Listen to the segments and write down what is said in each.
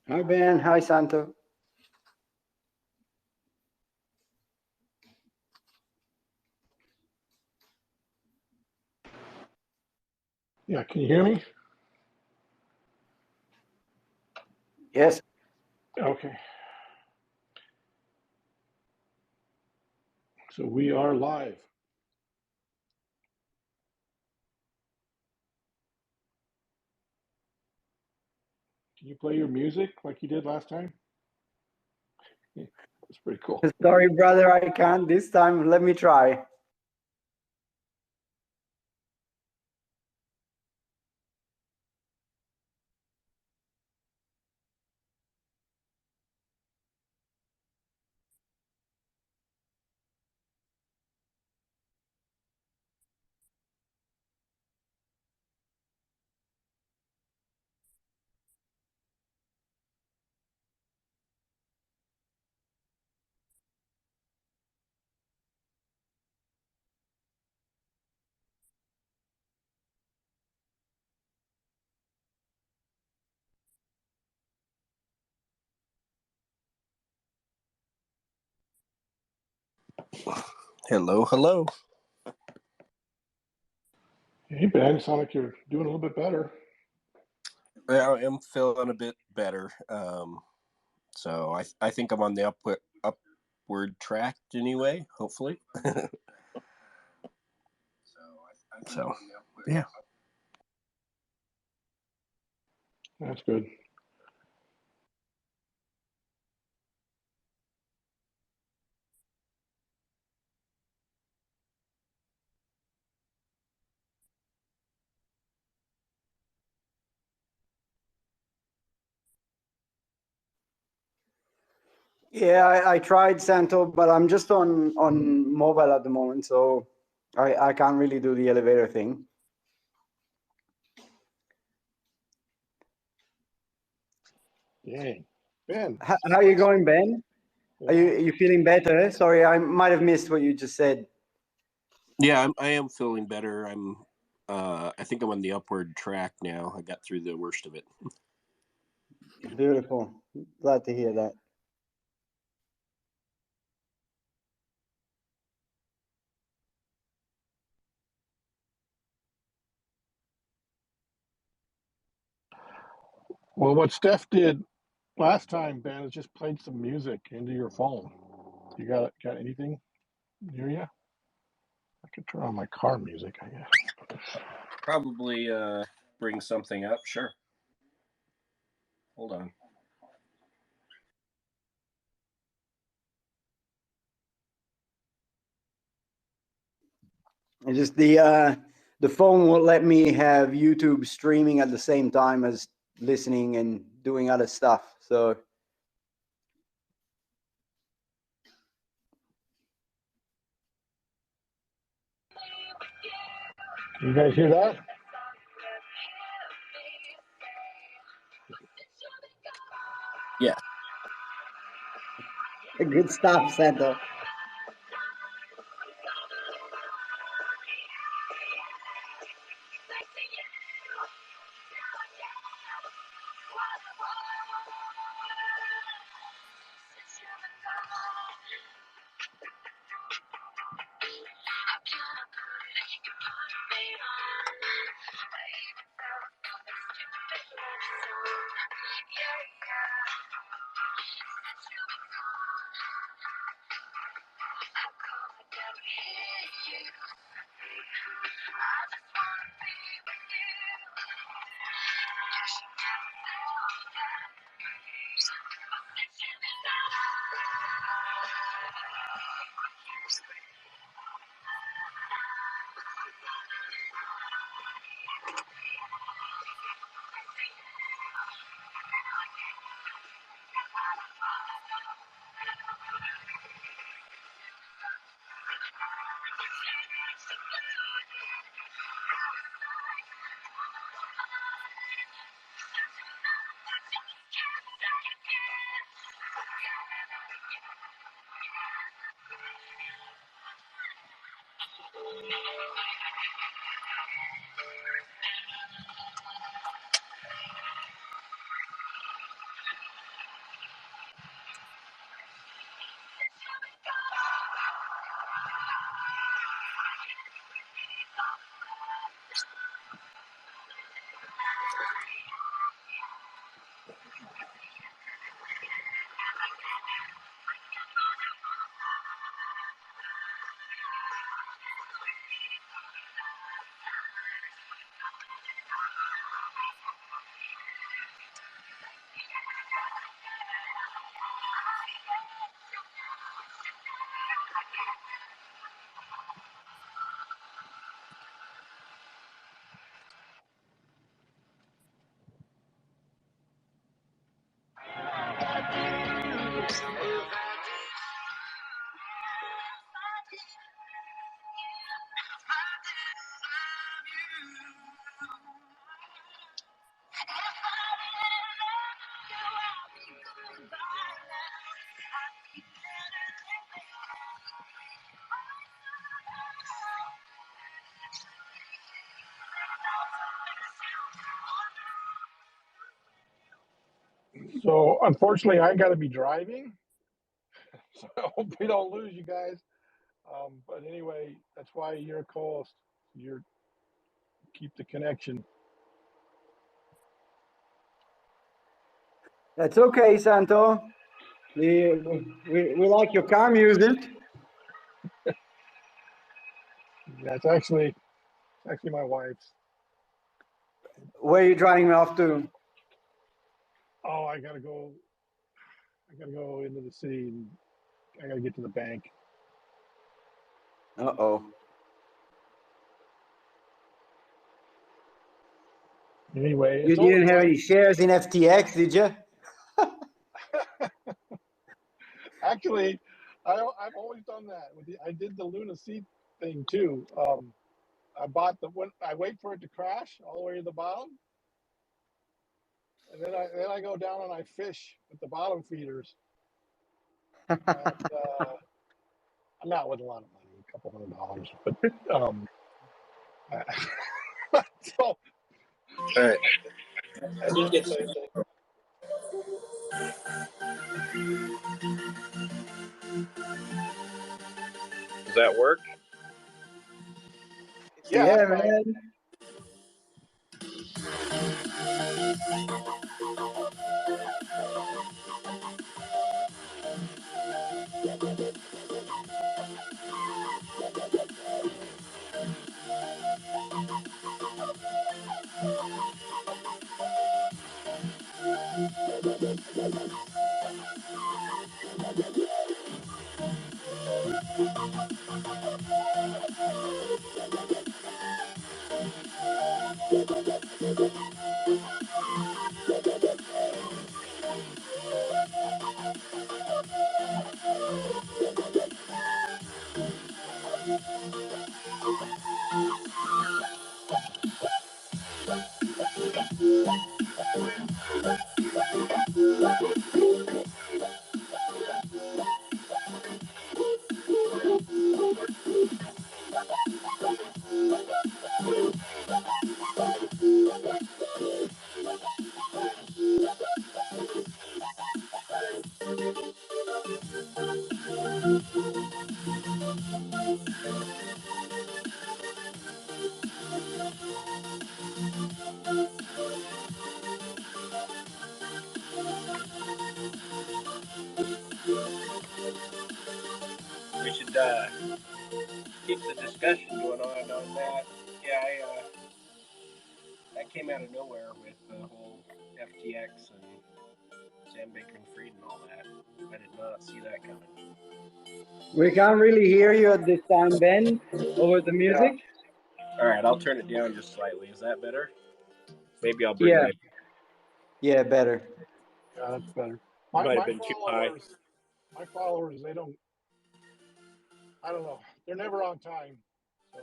Hi, Ben. Hi, Santo. Yeah, can you hear me? Yes. Okay. So we are live. Can you play your music like you did last time? Yeah, that's pretty cool. Sorry, brother, I can't this time. Let me try. Hello, hello. Hey, Ben, you sound like you're doing a little bit better. I am feeling a bit better. So I think I'm on the upward track anyway, hopefully. So, yeah. That's good. Yeah, I tried Santo, but I'm just on mobile at the moment, so I can't really do the elevator thing. Dang. Ben. How are you going, Ben? Are you feeling better? Sorry, I might have missed what you just said. Yeah, I am feeling better. I think I'm on the upward track now. I got through the worst of it. Beautiful. Glad to hear that. Well, what Steph did last time, Ben, is just played some music into your phone. You got anything near you? I could turn on my car music, I guess. Probably bring something up. Sure. Hold on. It's just the phone won't let me have YouTube streaming at the same time as listening and doing other stuff. So Can you guys hear that? Yeah. good stuff, Santo. So unfortunately, I got to be driving, so I hope we don't lose you guys. But anyway, that's why you're a co-host. You're keep the connection. That's okay, Santo. We like your car music. That's actually my wife's. Where are you driving off to? Oh, I gotta go into the city and I gotta get to the bank. Uh-oh. Anyway, You it's only didn't have like any shares in FTX, did you? actually, I've always done that. I did the Luna Seed thing too. I bought when I wait for it to crash all the way to the bottom, and then I go down and I fish with the bottom feeders. And, not with a lot of money, a couple $100, but so All right. I did the same thing. Does that work? Yeah, Yeah, that's fine. man. We should keep the discussion going on that. Yeah, that came out of nowhere with the whole FTX and Sam Bankman-Fried and all that. I did not see that coming. We can't really hear you at this time, Ben, over the music. All right, I'll turn it down just slightly. Is that better? Maybe I'll bring Yeah. Yeah, better. Yeah, that's better. Might have been too high. My followers, they don't. I don't know. They're never on time. So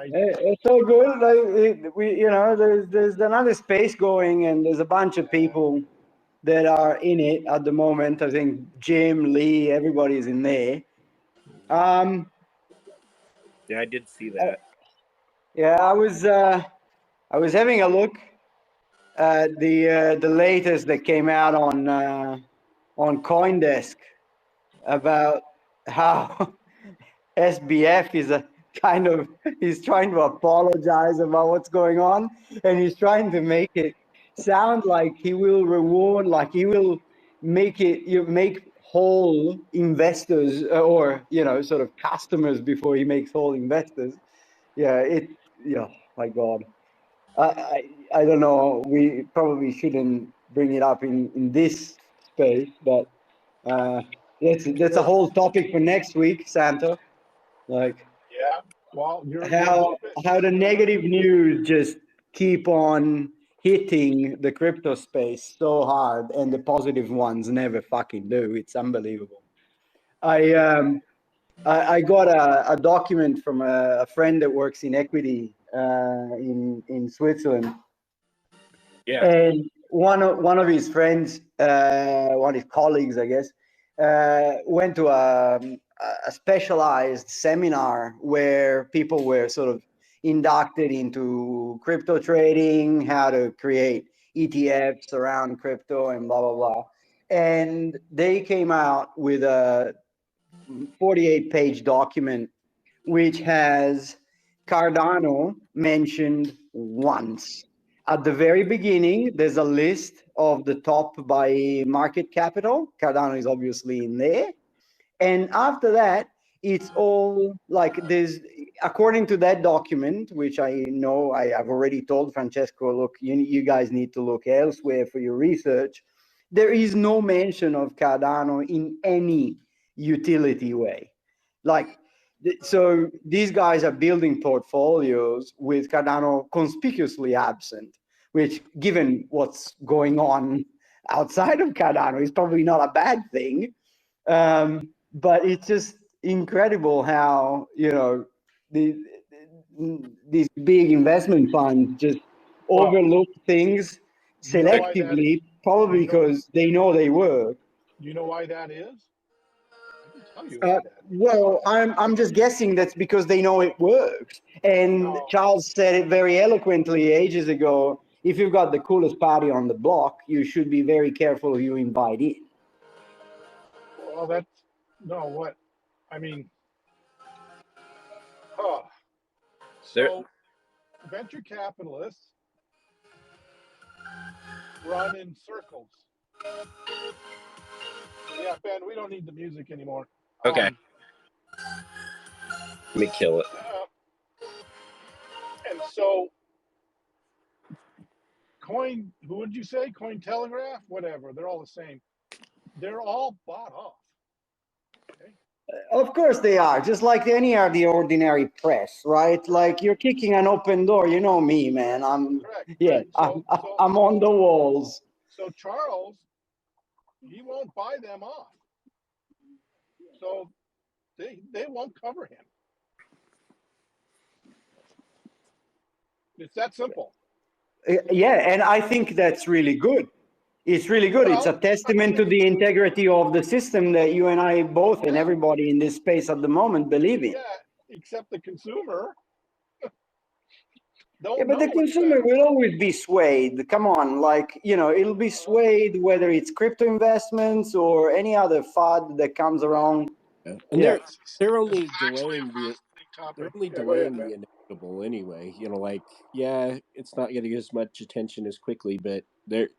It's all good. Like there's another space going, and there's a bunch of people that are in it at the moment. I think Jim, Lee, everybody's in there. Yeah, I did see that. Yeah, I was having a look at the latest that came out on CoinDesk about how SBF is he's trying to apologize about what's going on, and he's trying to make it sound like he will reward, like he will make whole investors or sort of customers before he makes whole investors. My God. I don't know. We probably shouldn't bring it up in this space, but that's a whole topic for next week, Santo. Like yeah. Well, you're a how little bit. the negative news just keep on hitting the crypto space so hard, and the positive ones never fucking do. It's unbelievable. I got a document from a friend that works in equity in Switzerland. Yeah. And one of his friends, one of his colleagues, I guess, went to a specialized seminar where people were sort of inducted into crypto trading, how to create ETFs around crypto and blah, blah, blah. And they came out with a 48-page document which has Cardano mentioned once. At the very beginning, there's a list of the top by market capital. Cardano is obviously in there. And after that, it's all like there's, according to that document, which I know I've already told Francesco, look, you guys need to look elsewhere for your research. There is no mention of Cardano in any utility way. Like, so these guys are building portfolios with Cardano conspicuously absent, which, given what's going on outside of Cardano, is probably not a bad thing. But it's just incredible how, you know, these big investment funds just overlook things selectively, probably because they know they work. You know why that is? I can tell you why that is. Well, I'm just guessing that's because they know it works. And No. Charles said it very eloquently ages ago. If you've got the coolest party on the block, you should be very careful who you invite in. Well, that's no what I mean. Huh. So venture capitalists run in circles. Yeah, Ben, we don't need the music anymore. Okay. Let me kill it. And so, who would you say? Cointelegraph? Whatever. They're all the same. They're all bought off. Okay? Of course they are, just like any are the ordinary press, right? Like you're kicking an open door. You know me, man. Correct. I'm on the walls. So Charles, he won't buy them off. So they won't cover him. It's that simple. Yeah, and I think that's really good. It's really good. It's a testament to the integrity of the system that you and I both and everybody in this space at the moment believe in. Yeah, except the consumer. Yeah, but the consumer will always be swayed. Come on, like, you know, it'll be swayed whether it's crypto investments or any other FUD that comes around. And they're only delaying the inevitable anyway. You know, like, yeah, it's not going to get as much attention as quickly, but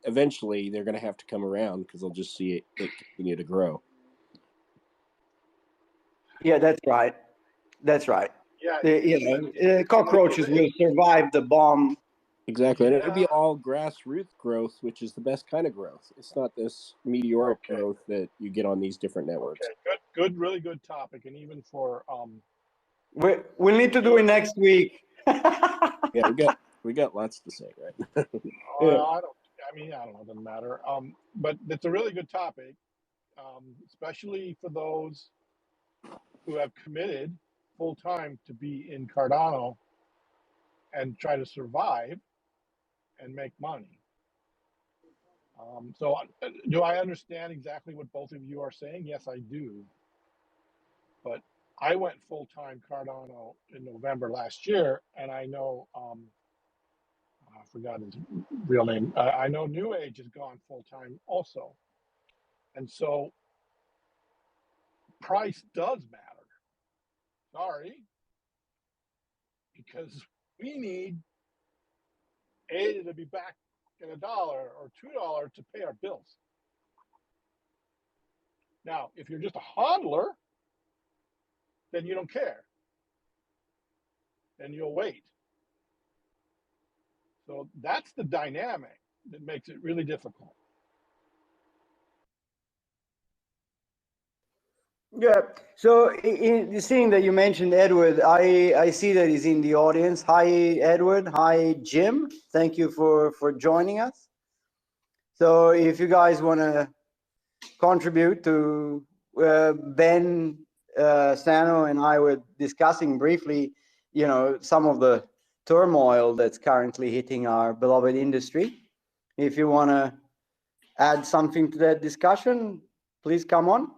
eventually they're going to have to come around because they'll just see it continue to grow. Yeah, that's right. That's right. Yeah, cockroaches will survive the bomb. Exactly, and it'll be all grassroots growth, which is the best kind of growth. It's not this meteoric growth that you get on these different networks. Okay, good, really good topic, and even for we'll need to do it next week. Yeah, we got lots to say, right? I don't know, it doesn't matter. But it's a really good topic, especially for those who have committed full time to be in Cardano and try to survive and make money. So do I understand exactly what both of you are saying? Yes, I do. But I went full time Cardano in November last year, and I know I forgot his real name. I know New Age has gone full time also, and so price does matter. Sorry, because we need ADA to be back at $1 or $2 to pay our bills. Now, if you're just a hodler, then you don't care. Then you'll wait. So that's the dynamic that makes it really difficult. Yeah. So seeing that you mentioned Edward, I see that he's in the audience. Hi, Edward. Hi, Jim. Thank you for joining us. So if you guys want to contribute to Ben, Sano, and I were discussing briefly, you know, some of the turmoil that's currently hitting our beloved industry. If you want to add something to that discussion, please come on.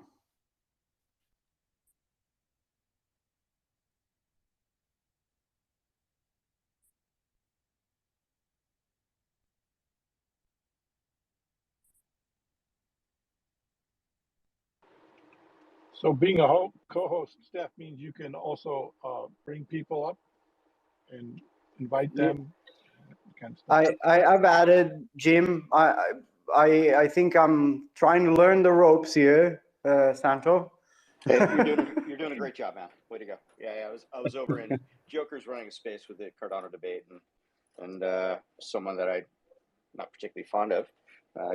So being a co-host, Steph, means you can also bring people up and invite Yeah, them, kind of stuff. I've added Jim. I think I'm trying to learn the ropes here, Santo. Hey, you're doing a great job, man. Way to go. Yeah, I was over in Joker's running a space with the Cardano debate, and someone that I'm not particularly fond of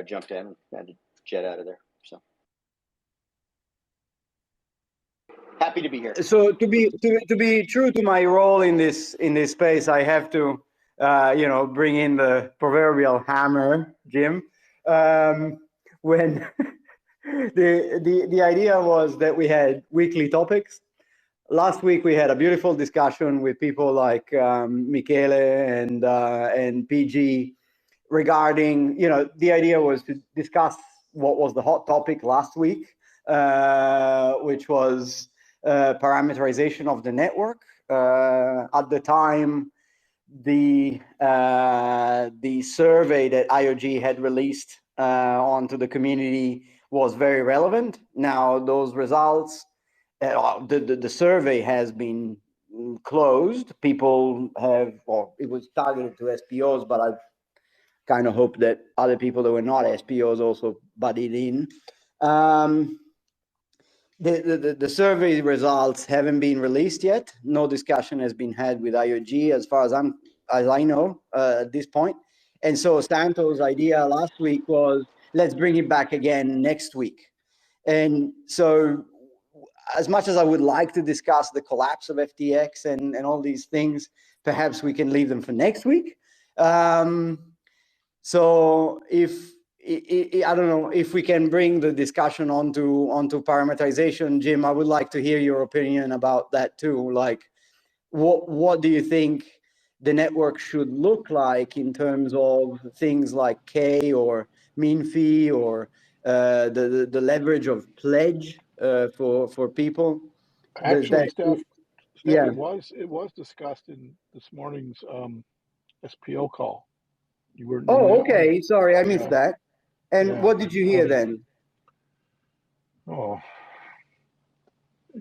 jumped in and had to jet out of there. So happy to be here. So to be true to my role in this space, I have to bring in the proverbial hammer, Jim. When the idea was that we had weekly topics. Last week we had a beautiful discussion with people like Michele and PG regarding, the idea was to discuss what was the hot topic last week, which was parameterization of the network. At the time, the survey that IOG had released onto the community was very relevant. Now those results, the survey has been closed. People have, well, it was targeted to SPOs, but I kind of hope that other people that were not SPOs also butted in. The survey results haven't been released yet. No discussion has been had with IOG as far as I know at this point. And so Santo's idea last week was, let's bring it back again next week. And so as much as I would like to discuss the collapse of FTX and all these things, perhaps we can leave them for next week. So if I don't know if we can bring the discussion onto parameterization, Jim, I would like to hear your opinion about that too. Like, what do you think the network should look like in terms of things like K or mean fee or the leverage of pledge for people? Actually, Steph, Yeah. it was discussed in this morning's SPO call. You were Oh, that okay. one? Sorry, I missed that. And Yeah. what did you hear then? Oh,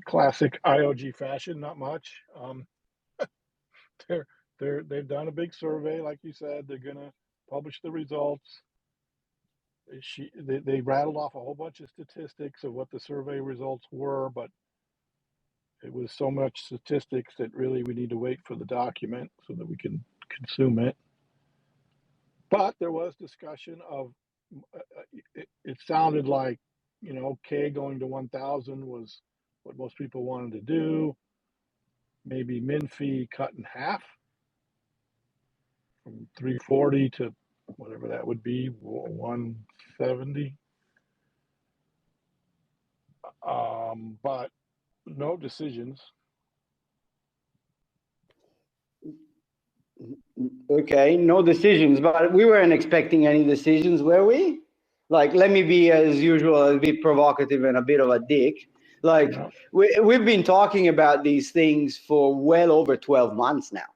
classic IOG fashion. Not much. They've done a big survey, like you said. They're gonna publish the results. They rattled off a whole bunch of statistics of what the survey results were, but it was so much statistics that really we need to wait for the document so that we can consume it. But there was discussion of it sounded like, K going to 1,000 was what most people wanted to do. Maybe min fee cut in half from 340 to whatever that would be, 170. But no decisions. Okay, no decisions, but we weren't expecting any decisions, were we? Like, let me be, as usual, a bit provocative and a bit of a dick. Like, Yeah. we've been talking about these things for well over 12 months now.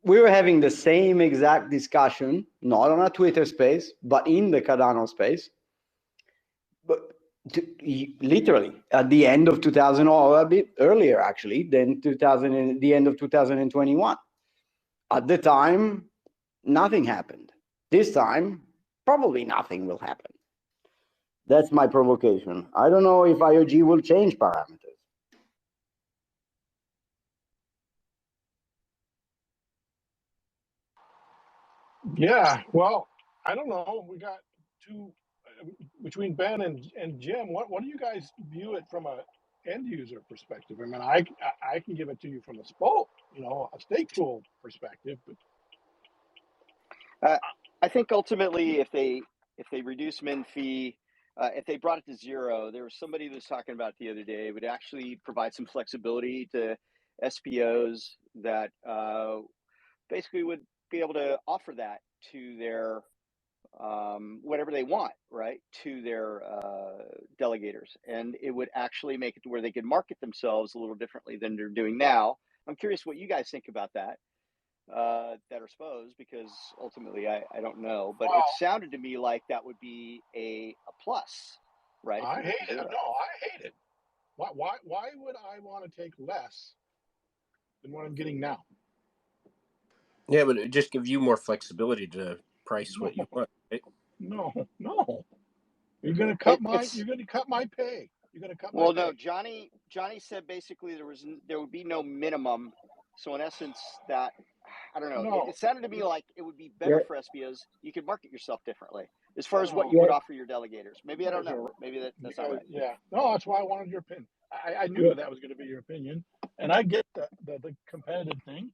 We were having the same exact discussion, not on a Twitter space, but in the Cardano space. But literally at the end of 2000, or a bit earlier actually, than 2000, the end of 2021. At the time, nothing happened. This time, probably nothing will happen. That's my provocation. I don't know if IOG will change parameters. Yeah, well, I don't know. We got two between Ben and Jim. What do you guys view it from a end user perspective? I mean, I can give it to you from a a stake pool perspective, but I think ultimately, if they reduce min fee, if they brought it to zero, there was somebody that was talking about it the other day, it would actually provide some flexibility to SPOs that basically would be able to offer that to their whatever they want, right, to their delegators, and it would actually make it to where they could market themselves a little differently than they're doing now. I'm curious what you guys think about that. That are SPOs, because ultimately I don't know, but it sounded to me like that would be a plus, right? I hate it. No, I hate it. Why would I want to take less than what I'm getting now? Yeah, but it just gives you more flexibility to price No, what you want, right? no. You're gonna cut my pay. You're gonna cut my Well, pay. no, Johnny said basically there would be no minimum. So in essence, that I don't know. No. It sounded to me like it would be better Yeah. for SBOs. You could market yourself differently as far as what No. you would Yeah. offer your delegators. Maybe I don't know. Maybe that's not right. Yeah. No, that's why I wanted your opinion. I knew Yeah. that was going to be your opinion, and I get the competitive thing.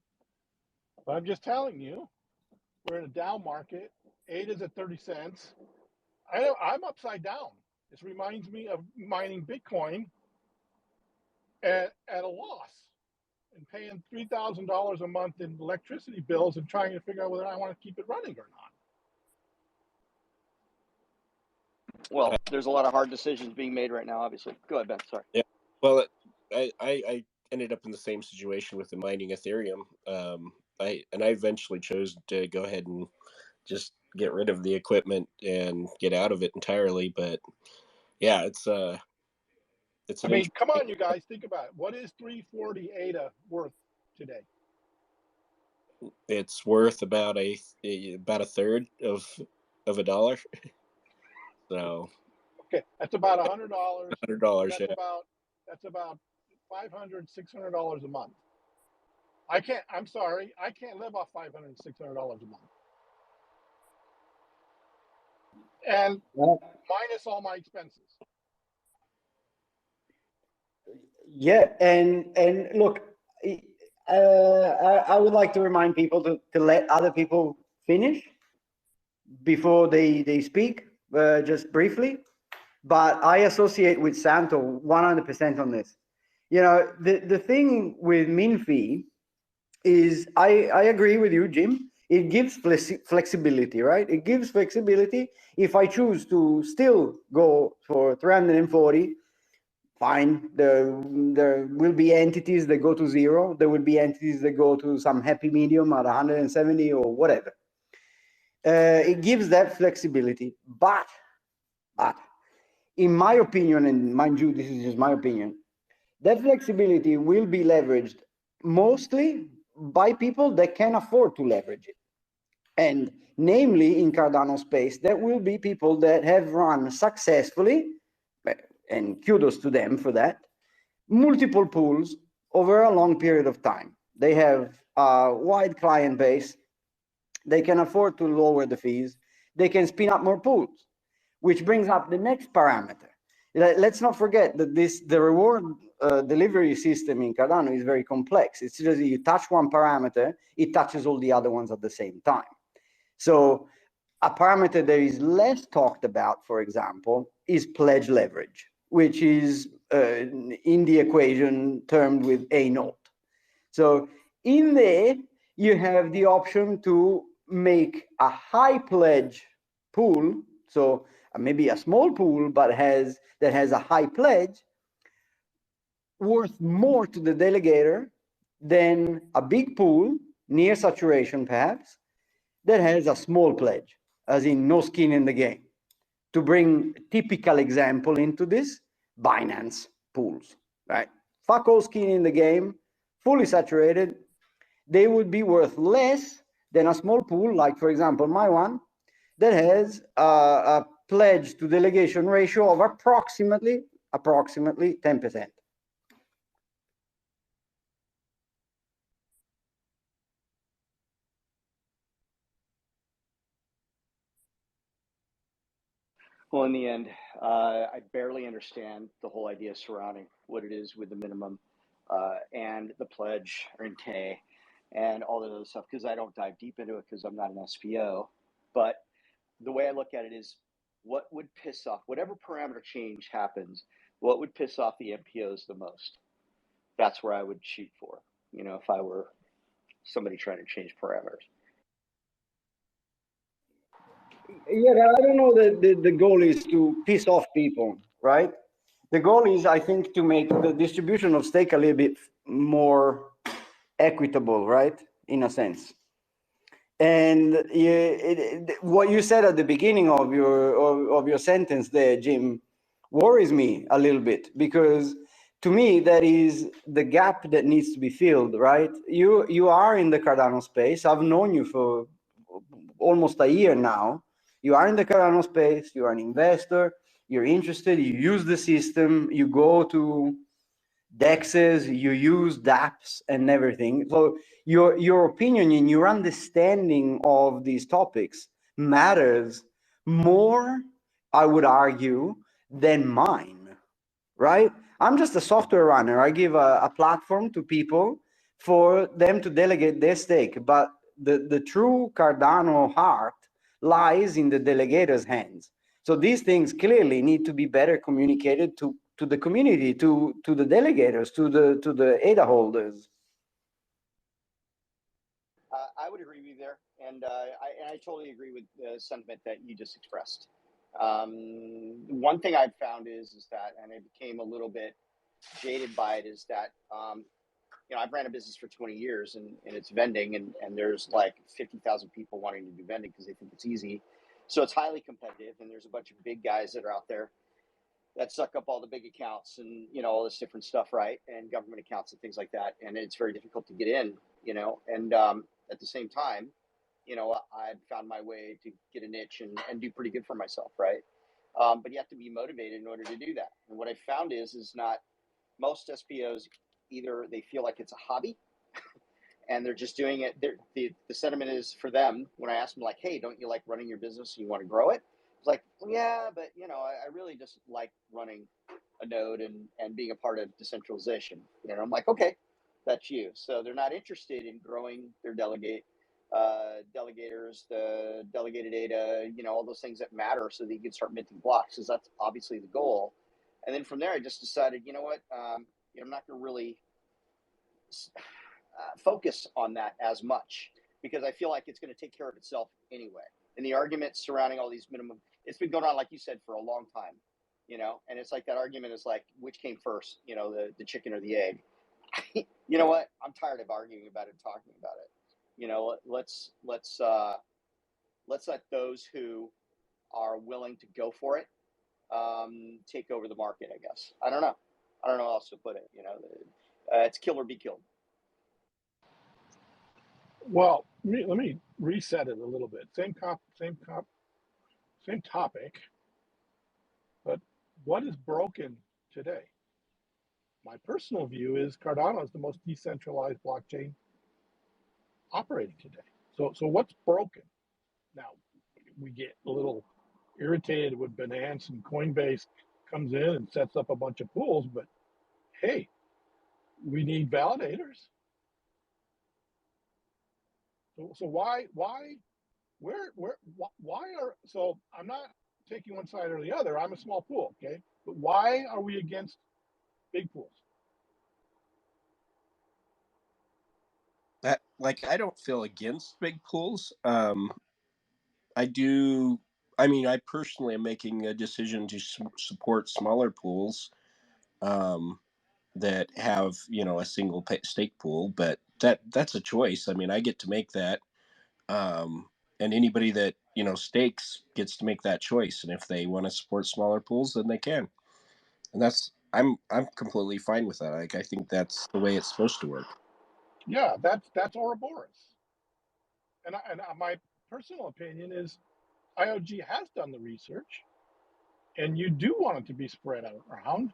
But I'm just telling you, we're in a down market. ADA is at 30 cents. I'm upside down. This reminds me of mining Bitcoin at a loss and paying $3,000 a month in electricity bills and trying to figure out whether I want to keep it running or not. Well, there's a lot of hard decisions being made right now, obviously. Go ahead, Ben. Sorry. Yeah. Well, I ended up in the same situation with the mining Ethereum. I eventually chose to go ahead and just get rid of the equipment and get out of it entirely. But yeah, it's I mean, come on, you guys, think about it. What is 340 ADA worth today? it's worth about a third of a dollar. So Okay, that's about $100. $100, yeah. That's about $500, $600 a month. I'm sorry, I can't live off $500, $600 a month. And minus all my expenses. Yeah, and look, I would like to remind people to let other people finish before they speak, just briefly. But I associate with Santo 100% on this. You know, the thing with Minfi is I agree with you, Jim. It gives flexibility, right? It gives flexibility. If I choose to still go for 340, fine. There will be entities that go to zero. There will be entities that go to some happy medium at 170 or whatever. It gives that flexibility. But in my opinion, and mind you, this is just my opinion, that flexibility will be leveraged mostly by people that can afford to leverage it. And namely in Cardano space, there will be people that have run successfully, and kudos to them for that, multiple pools over a long period of time. They have a wide client base. They can afford to lower the fees. They can spin up more pools, which brings up the next parameter. Let's not forget that the reward delivery system in Cardano is very complex. It's just you touch one parameter, it touches all the other ones at the same time. So a parameter that is less talked about, for example, is pledge leverage, which is in the equation termed with A naught. So in there, you have the option to make a high pledge pool, so maybe a small pool, but that has a high pledge, worth more to the delegator than a big pool near saturation, perhaps, that has a small pledge, as in no skin in the game. To bring a typical example into this, Binance pools, right? Fuck all skin in the game, fully saturated. They would be worth less than a small pool, like, for example, my one, that has a pledge to delegation ratio of approximately 10%. Well, in the end, I barely understand the whole idea surrounding what it is with the minimum and the pledge or ante and all that other stuff, because I don't dive deep into it because I'm not an SPO. But the way I look at it is, what would piss off, whatever parameter change happens, what would piss off the MPOs the most? That's where I would shoot for, if I were somebody trying to change parameters. Yeah, I don't know that the goal is to piss off people, right? The goal is, I think, to make the distribution of stake a little bit more equitable, right? In a sense. And what you said at the beginning of your sentence there, Jim, worries me a little bit, because to me that is the gap that needs to be filled, right? You are in the Cardano space. I've known you for almost a year now. You are in the Cardano space. You are an investor. You're interested. You use the system. You go to dexes, you use dapps and everything. So your opinion and your understanding of these topics matters more, I would argue, than mine, right? I'm just a software runner. I give a platform to people for them to delegate their stake, but the true Cardano heart lies in the delegator's hands. So these things clearly need to be better communicated to the community, to the delegators, to the ADA holders. I would agree with you there, and I totally agree with the sentiment that you just expressed. One thing I've found is that, and I became a little bit jaded by it, is that I've ran a business for 20 years, and it's vending, and there's like 50,000 people wanting to do vending because they think it's easy. So it's highly competitive, and there's a bunch of big guys that are out there that suck up all the big accounts and all this different stuff, right? And government accounts and things like that, and it's very difficult to get in, and at the same time, I've found my way to get a niche and do pretty good for myself, right? But you have to be motivated in order to do that. And what I found is not most SPOs, either they feel like it's a hobby and they're just doing it. The sentiment is for them, when I ask them like, hey, don't you like running your business? You want to grow it? It's like, yeah, but I really just like running a node and being a part of decentralization. I'm like, okay, that's you. So they're not interested in growing their delegators, the delegated data, all those things that matter, so that you can start minting blocks, because that's obviously the goal. And then from there, I just decided, you know what, I'm not going to really focus on that as much, because I feel like it's going to take care of itself anyway. And the argument surrounding all these minimum, it's been going on, like you said, for a long time, and it's like that argument is like, which came first, the chicken or the egg? You know what? I'm tired of arguing about it, talking about it. Let's let those who are willing to go for it take over the market, I guess. I don't know how else to put it. It's kill or be killed. Well, let me reset it a little bit. Same topic, but what is broken today? My personal view is Cardano is the most decentralized blockchain operating today. So what's broken? Now, we get a little irritated when Binance and Coinbase comes in and sets up a bunch of pools, but hey, we need validators. So why are, so I'm not taking one side or the other. I'm a small pool, okay? But why are we against big pools? That, like, I don't feel against big pools. I do. I mean, I personally am making a decision to support smaller pools that have a single stake pool, but that's a choice. I mean, I get to make that, and anybody that stakes gets to make that choice. And if they want to support smaller pools, then they can. And I'm completely fine with that. Like, I think that's the way it's supposed to work. Yeah, that's Ouroboros. And my personal opinion is IOG has done the research, and you do want it to be spread out around.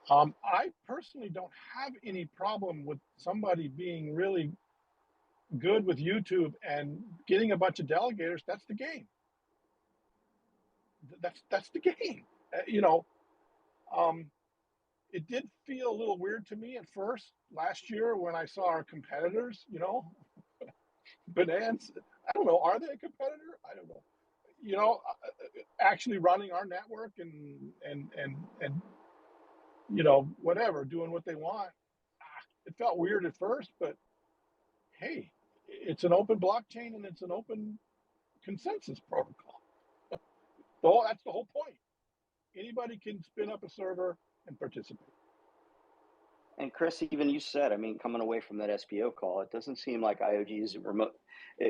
I personally don't have any problem with somebody being really good with YouTube and getting a bunch of delegators. That's the game. That's the game. Um, it did feel a little weird to me at first last year when I saw our competitors. Binance. I don't know. Are they a competitor? I don't know. Actually running our network and whatever, doing what they want. It felt weird at first, but hey, it's an open blockchain and it's an open consensus protocol. That's the whole point. Anybody can spin up a server and participate. And Chris, even you said, I mean, coming away from that SPO call, it doesn't seem like IOG's remote.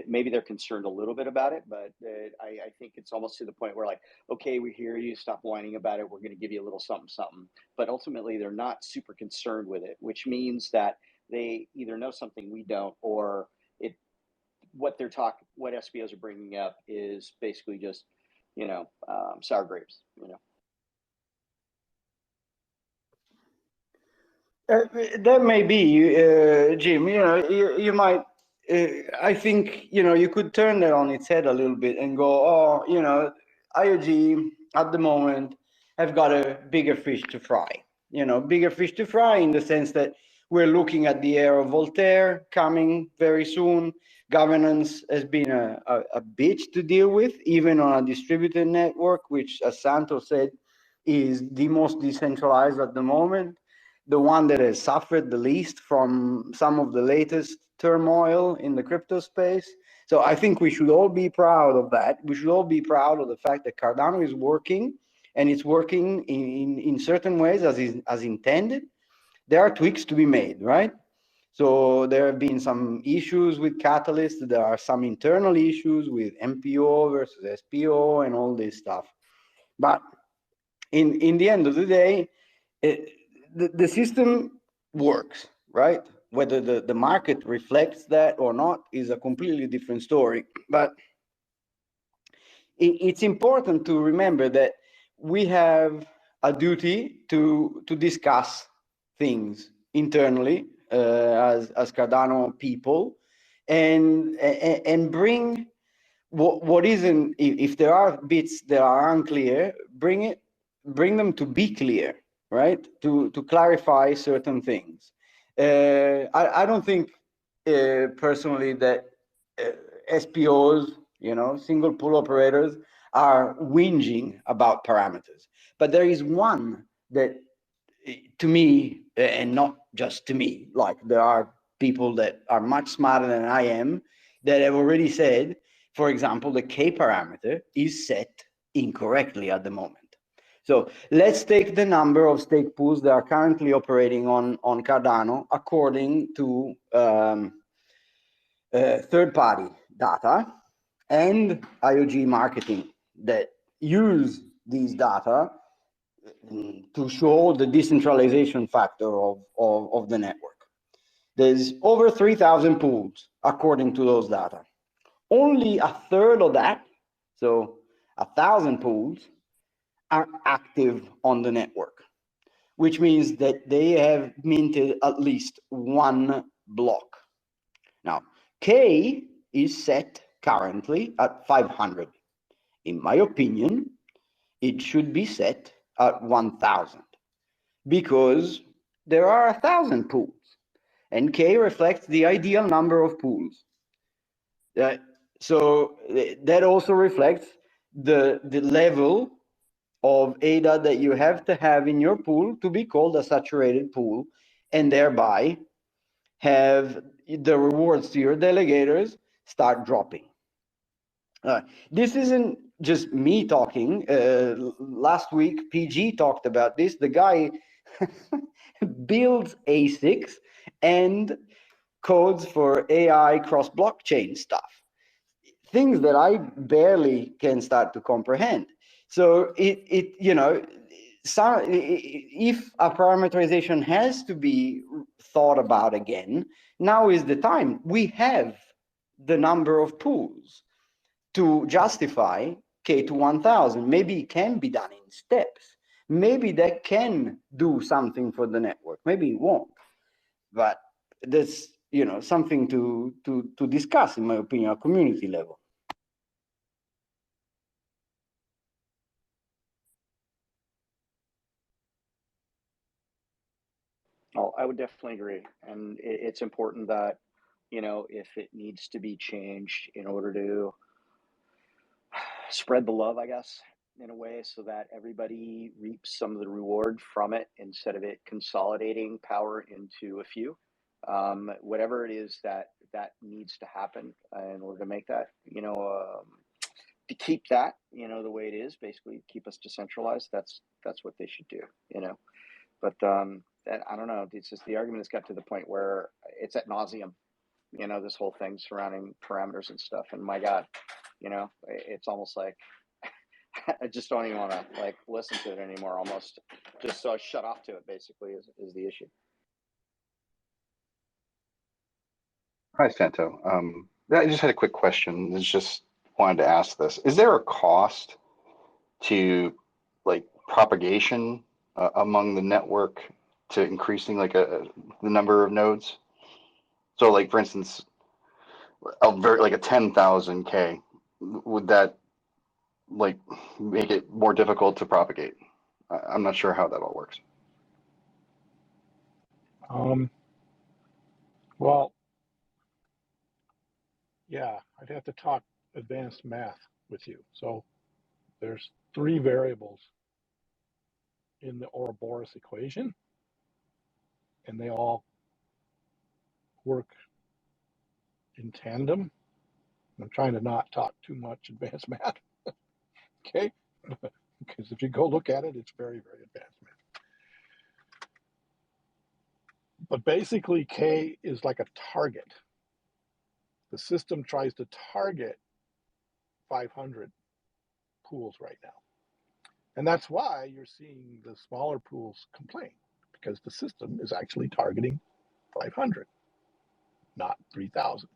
Maybe they're concerned a little bit about it, but I think it's almost to the point where, like, okay, we hear you, stop whining about it. We're going to give you a little something, something. But ultimately, they're not super concerned with it, which means that they either know something we don't, or it what what SPOs are bringing up is basically just, sour grapes. That may be, Jim. You might. I think you could turn that on its head a little bit and go, oh, IOG at the moment have got a bigger fish to fry. Bigger fish to fry in the sense that we're looking at the era of Voltaire coming very soon. Governance has been a bitch to deal with, even on a distributed network, which, as Santos said, is the most decentralized at the moment, the one that has suffered the least from some of the latest turmoil in the crypto space. So I think we should all be proud of that. We should all be proud of the fact that Cardano is working, and it's working in certain ways as intended. There are tweaks to be made, right? So there have been some issues with Catalyst. There are some internal issues with MPO versus SPO and all this stuff. But in the end of the day, the system works, right? Whether the market reflects that or not is a completely different story. But it's important to remember that we have a duty to discuss things internally as Cardano people, and bring what isn't, if there are bits that are unclear, bring them to be clear, right? To clarify certain things. I don't think personally that SPOs, single pool operators, are whinging about parameters. But there is one that, to me, and not just to me, like there are people that are much smarter than I am that have already said, for example, the K parameter is set incorrectly at the moment. So let's take the number of stake pools that are currently operating on Cardano according to third-party data and IOG marketing that use these data to show the decentralization factor of the network. There's over 3,000 pools according to those data. Only a third of that, so 1,000 pools, are active on the network, which means that they have minted at least one block. Now, K is set currently at 500. In my opinion, it should be set at 1,000 because there are 1,000 pools, and K reflects the ideal number of pools. So that also reflects the level of ADA that you have to have in your pool to be called a saturated pool, and thereby have the rewards to your delegators start dropping. This isn't just me talking. Last week, PG talked about this. The guy builds ASICs and codes for AI cross-blockchain stuff, things that I barely can start to comprehend. So if a parameterization has to be thought about again, now is the time. We have the number of pools to justify K to 1,000. Maybe it can be done in steps. Maybe that can do something for the network. Maybe it won't. But that's something to discuss, in my opinion, at community level. Oh, I would definitely agree, and it's important that if it needs to be changed in order to spread the love, I guess, in a way, so that everybody reaps some of the reward from it instead of it consolidating power into a few. Whatever it is that needs to happen in order to make that, to keep that, the way it is, basically keep us decentralized. That's what they should do. But I don't know. It's just the argument has got to the point where it's at nauseum. This whole thing surrounding parameters and stuff. And my God, it's almost like I just don't even want to like listen to it anymore. Almost just so I shut off to it. Basically, is the issue. Hi, Santo. I just had a quick question. I just wanted to ask this. Is there a cost to like propagation among the network to increasing like the number of nodes? So like for instance, like a 10,000 K, would that like make it more difficult to propagate? I'm not sure how that all works. Well, yeah, I'd have to talk advanced math with you. So there's 3 variables in the Ouroboros equation, and they all work in tandem. I'm trying to not talk too much advanced math, okay? Because if you go look at it, it's very, very advanced math. But basically, K is like a target. The system tries to target 500 pools right now. And that's why you're seeing the smaller pools complain, because the system is actually targeting 500, not 3,000.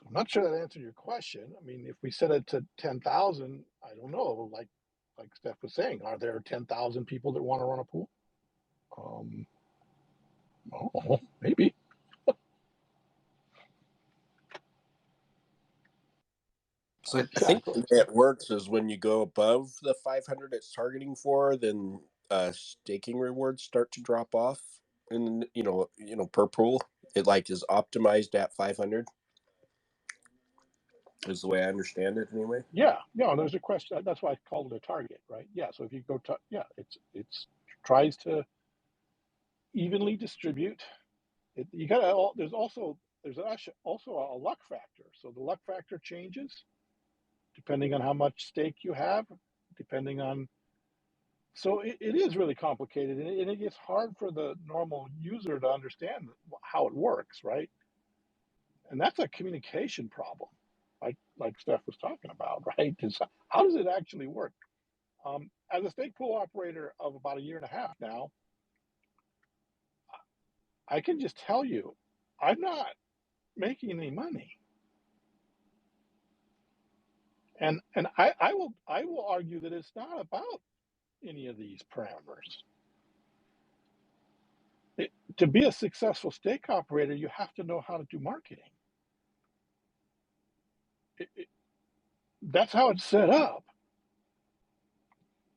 So I'm not sure that answered your question. I mean, if we set it to 10,000, I don't know, like Steph was saying, are there 10,000 people that want to run a pool? Oh, maybe. So I think Exactly. the way it works is when you go above the 500 it's targeting for, then staking rewards start to drop off, and per pool it like is optimized at 500. Is the way I understand it anyway. Yeah, no, there's a question. That's why I called it a target, right? Yeah. So if you go to, yeah, it's tries to evenly distribute. You gotta. There's also a luck factor. So the luck factor changes depending on how much stake you have, depending on. So it is really complicated, and it gets hard for the normal user to understand how it works, right? And that's a communication problem, like Steph was talking about, right? How does it actually work? As a stake pool operator of about 1.5 years now, I can just tell you, I'm not making any money. And I will argue that it's not about any of these parameters. To be a successful stake operator, you have to know how to do marketing. That's how it's set up,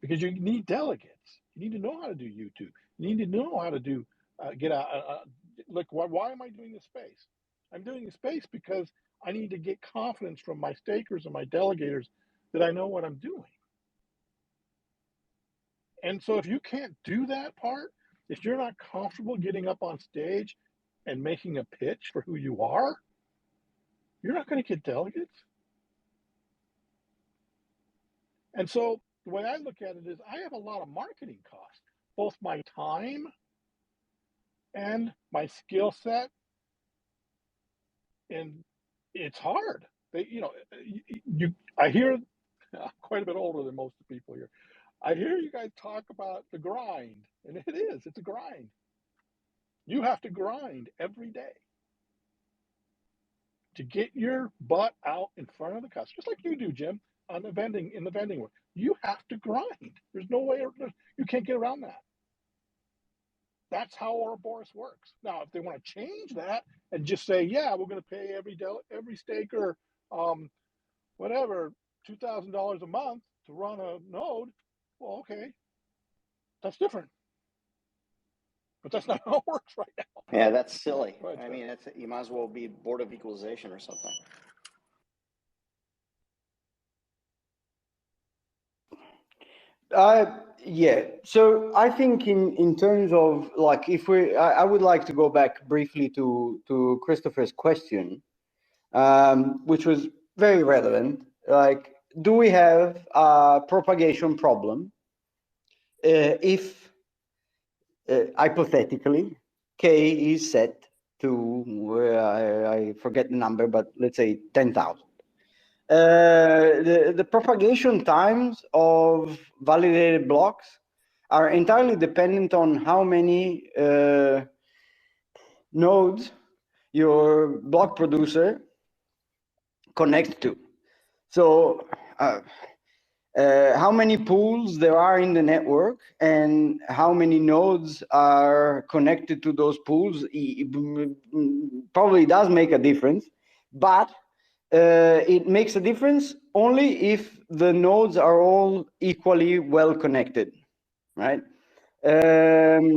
because you need delegates. You need to know how to do YouTube. You need to know how to do look. Why am I doing this space? I'm doing this space because I need to get confidence from my stakers and my delegators that I know what I'm doing. And so if you can't do that part, if you're not comfortable getting up on stage and making a pitch for who you are, you're not going to get delegates. And so the way I look at it is I have a lot of marketing costs, both my time and my skill set. And it's hard. I hear, I'm quite a bit older than most of the people here. I hear you guys talk about the grind, and it's a grind. You have to grind every day to get your butt out in front of the customer, just like you do, Jim, in the vending world. You have to grind. There's no way, you can't get around that. That's how Ouroboros works. Now, if they want to change that and just say, yeah, we're going to pay every staker, whatever, $2,000 a month to run a node, well, okay, that's different. But that's not how it works right now. Yeah, that's silly. Right, I mean, you might as well be Board of Equalization or something. Yeah. So I think in terms of like, if I would like to go back briefly to Christopher's question, which was very relevant. Like, do we have a propagation problem if hypothetically k is set to I forget the number, but let's say 10,000. The propagation times of validated blocks are entirely dependent on how many nodes your block producer connects to. So how many pools there are in the network and how many nodes are connected to those pools probably does make a difference, but it makes a difference only if the nodes are all equally well connected, right? I'll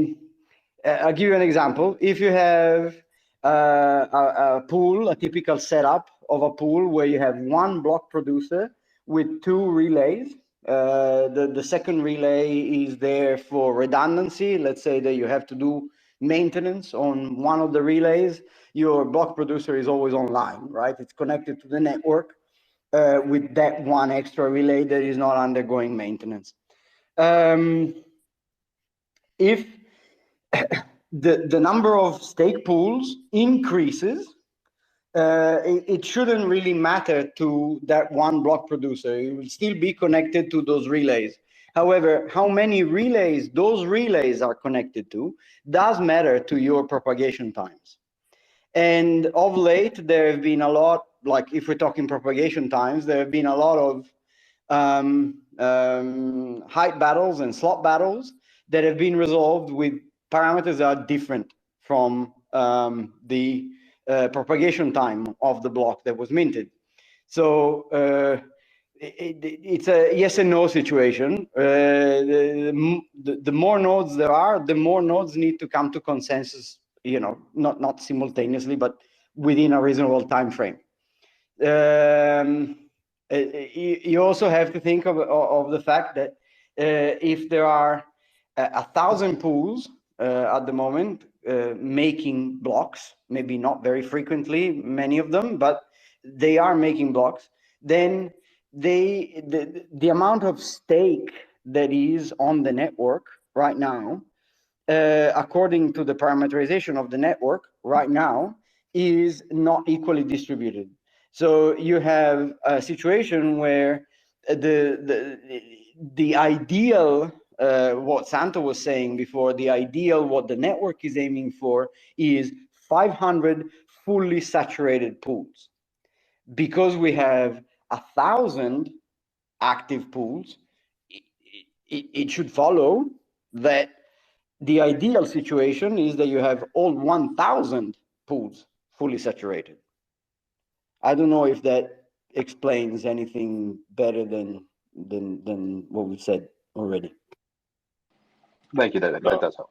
give you an example. If you have a pool, a typical setup of a pool where you have one block producer with two relays. The second relay is there for redundancy. Let's say that you have to do maintenance on one of the relays. Your block producer is always online, right? It's connected to the network with that one extra relay that is not undergoing maintenance. If the number of stake pools increases, it shouldn't really matter to that one block producer. It will still be connected to those relays. However, how many relays those relays are connected to does matter to your propagation times. And of late, there have been a lot, like if we're talking propagation times, there have been a lot of height battles and slot battles that have been resolved with parameters that are different from the propagation time of the block that was minted. So it's a yes and no situation. The more nodes there are, the more nodes need to come to consensus, you know, not simultaneously, but within a reasonable time frame. You also have to think of the fact that if there are 1,000 pools at the moment making blocks, maybe not very frequently, many of them, but they are making blocks, then the amount of stake that is on the network right now, according to the parameterization of the network right now, is not equally distributed. So you have a situation where the ideal, what Santo was saying before, the ideal, what the network is aiming for is 500 fully saturated pools. Because we have 1,000 active pools, it should follow that the ideal situation is that you have all 1,000 pools fully saturated. I don't know if that explains anything better than what we said already. Thank you. That does help.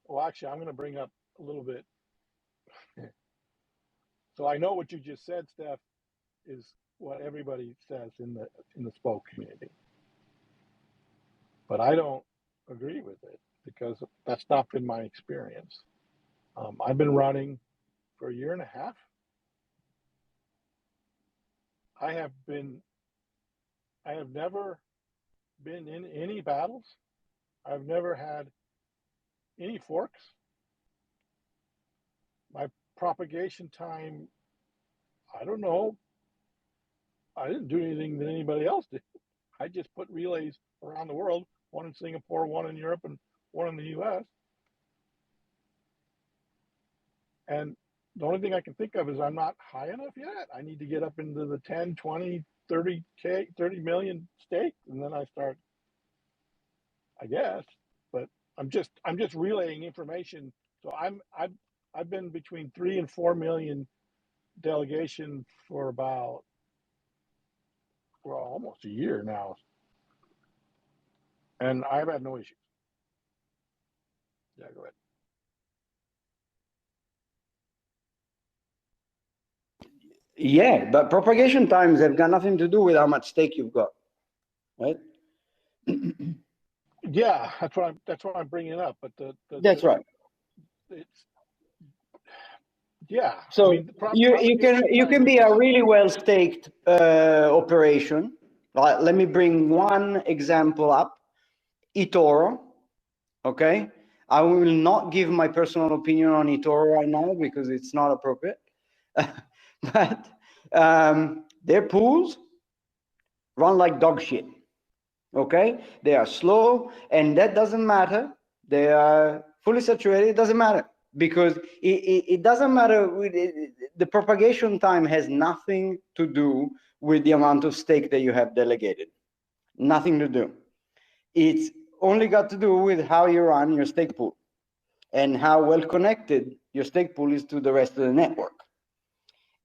Well, actually, I'm going to bring up a little bit. So I know what you just said, Steph, is what everybody says in the Spoke community, but I don't agree with it because that's not been my experience. I've been running for a year and a half. I have never been in any battles. I've never had any forks. My propagation time, I don't know. I didn't do anything that anybody else did. I just put relays around the world, one in Singapore, one in Europe, and one in the US. And the only thing I can think of is I'm not high enough yet. I need to get up into the 10, 20, 30 million stake, and then I start, I guess. But I'm just relaying information. So I've been between 3 and 4 million delegation for about, well, almost a year now, and I've had no issues. Yeah, go ahead. Yeah, but propagation times have got nothing to do with how much stake you've got, right? Yeah, that's what I'm bringing up. But that's right. It's Yeah. So I mean, you can be a really well staked operation. Let me bring one example up. eToro. Okay, I will not give my personal opinion on eToro right now because it's not appropriate. But their pools run like dog shit. Okay, they are slow, and that doesn't matter. They are fully saturated. It doesn't matter because it doesn't matter. The propagation time has nothing to do with the amount of stake that you have delegated. Nothing to do. It's only got to do with how you run your stake pool and how well connected your stake pool is to the rest of the network.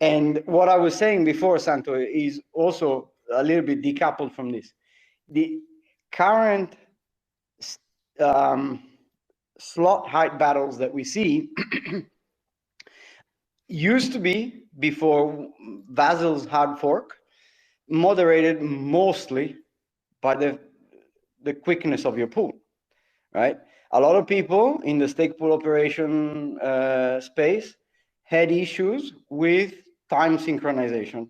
And what I was saying before, Santo, is also a little bit decoupled from this. The current slot height battles that we see used to be, before Vasil's hard fork, moderated mostly by the quickness of your pool, right? A lot of people in the stake pool operation space had issues with time synchronization.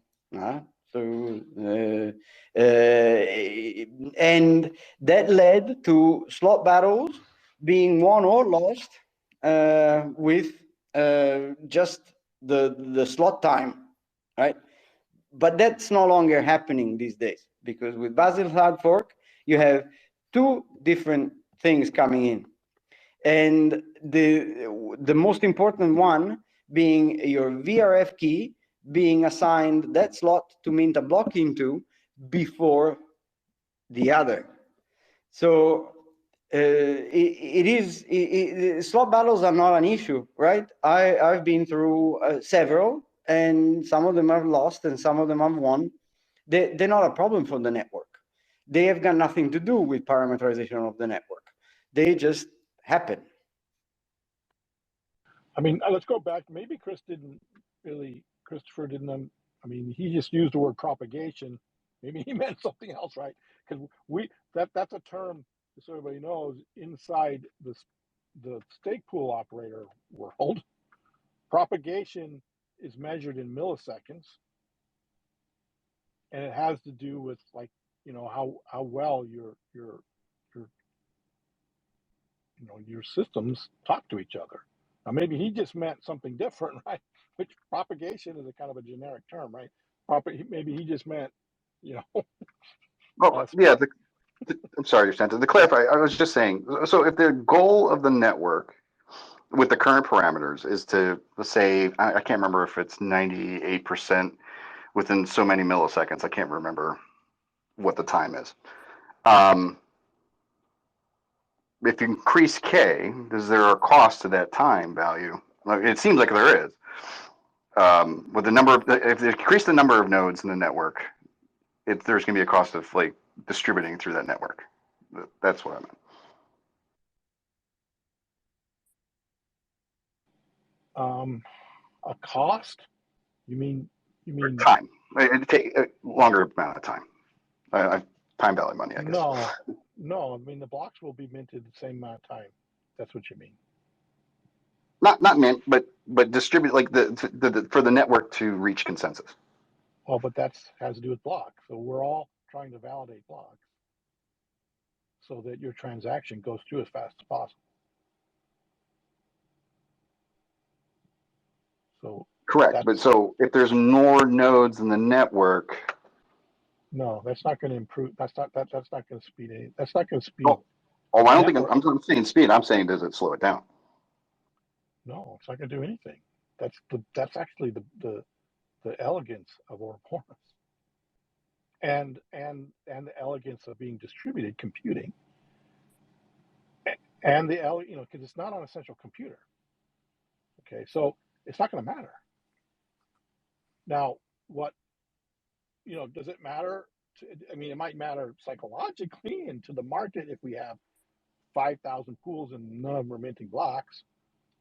And that led to slot battles being won or lost with just the slot time, right? But that's no longer happening these days because with Basil's hard fork, you have two different things coming in. And the most important one being your VRF key being assigned that slot to mint a block into before the other. So slot battles are not an issue, right? I've been through several, and some of them I've lost and some of them I've won. They're not a problem for the network. They have got nothing to do with parameterization of the network. They just happen. I mean, let's go back. Maybe Christopher didn't, I mean, he just used the word propagation. Maybe he meant something else, right? Because that's a term, just so everybody knows, inside the stake pool operator world. Propagation is measured in milliseconds, and it has to do with, like, how well your systems talk to each other. Now, maybe he just meant something different, right? Which propagation is a kind of a generic term, right? Maybe he just meant, Well, yeah. I'm sorry, Santa. To clarify, I was just saying. So, if the goal of the network with the current parameters is to, let's say, I can't remember if it's 98% within so many milliseconds. I can't remember what the time is. If you increase K, is there a cost to that time value? It seems like there is. With the number of, if they increase the number of nodes in the network, there's going to be a cost of like distributing through that network. That's what I meant. A cost? You mean time? It take a longer amount of time. Time value money, I guess. No. I mean, the blocks will be minted the same amount of time. That's what you mean. Not mint, but distribute, like for the network to reach consensus. Oh, but that has to do with blocks. So we're all trying to validate blocks so that your transaction goes through as fast as possible. So correct. But so if there's more nodes in the network, no, that's not going to improve. That's not going to speed it. That's not going to speed. I don't think I'm saying speed. I'm saying, does it slow it down? No, it's not going to do anything. That's actually the elegance of Ouroboros and the elegance of being distributed computing, and because it's not on a central computer. Okay, so it's not going to matter. Now, does it matter? It might matter psychologically and to the market if we have 5,000 pools and none of them are minting blocks,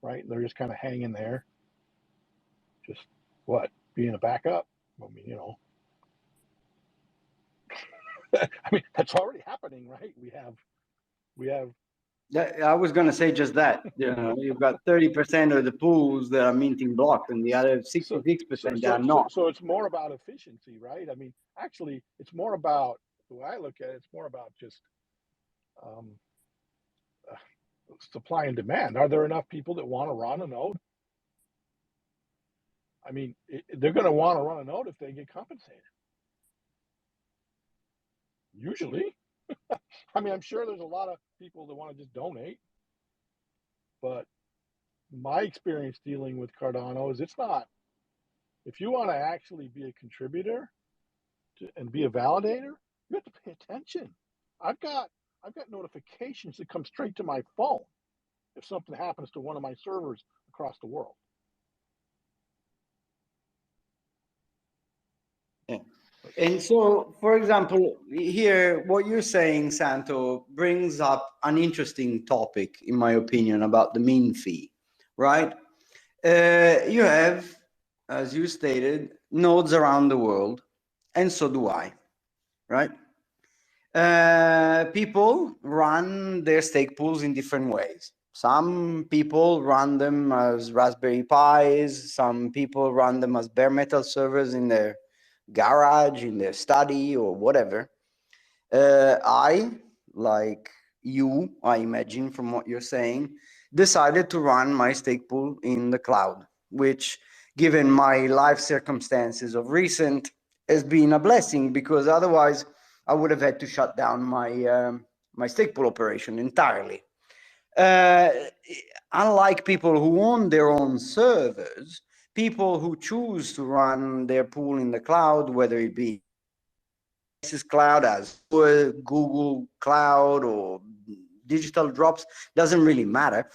right? They're just kind of hanging there, just being a backup. That's already happening, right? We have I was going to say just that. You know, you've got 30% of the pools that are minting blocks, and the other 66% that are not. So it's more about efficiency, right? I mean, actually, it's more about the way I look at it. It's more about just um, supply and demand. Are there enough people that want to run a node? I mean, they're going to want to run a node if they get compensated. Usually, I mean, I'm sure there's a lot of people that want to just donate, but my experience dealing with Cardano is it's not. If you want to actually be a contributor and be a validator, you have to pay attention. I've got notifications that come straight to my phone if something happens to one of my servers across the world. Yeah. And so, for example, here, what you're saying, Santo, brings up an interesting topic, in my opinion, about the min fee, right? You have, as you stated, nodes around the world, and so do I, right? People run their stake pools in different ways. Some people run them as Raspberry Pis, some people run them as bare metal servers in their garage, in their study, or whatever. I, like you, I imagine from what you're saying, decided to run my stake pool in the cloud, which, given my life circumstances of recent, has been a blessing, because otherwise I would have had to shut down my stake pool operation entirely. Unlike people who own their own servers, people who choose to run their pool in the cloud, whether it be cloud as Google Cloud or digital drops, doesn't really matter,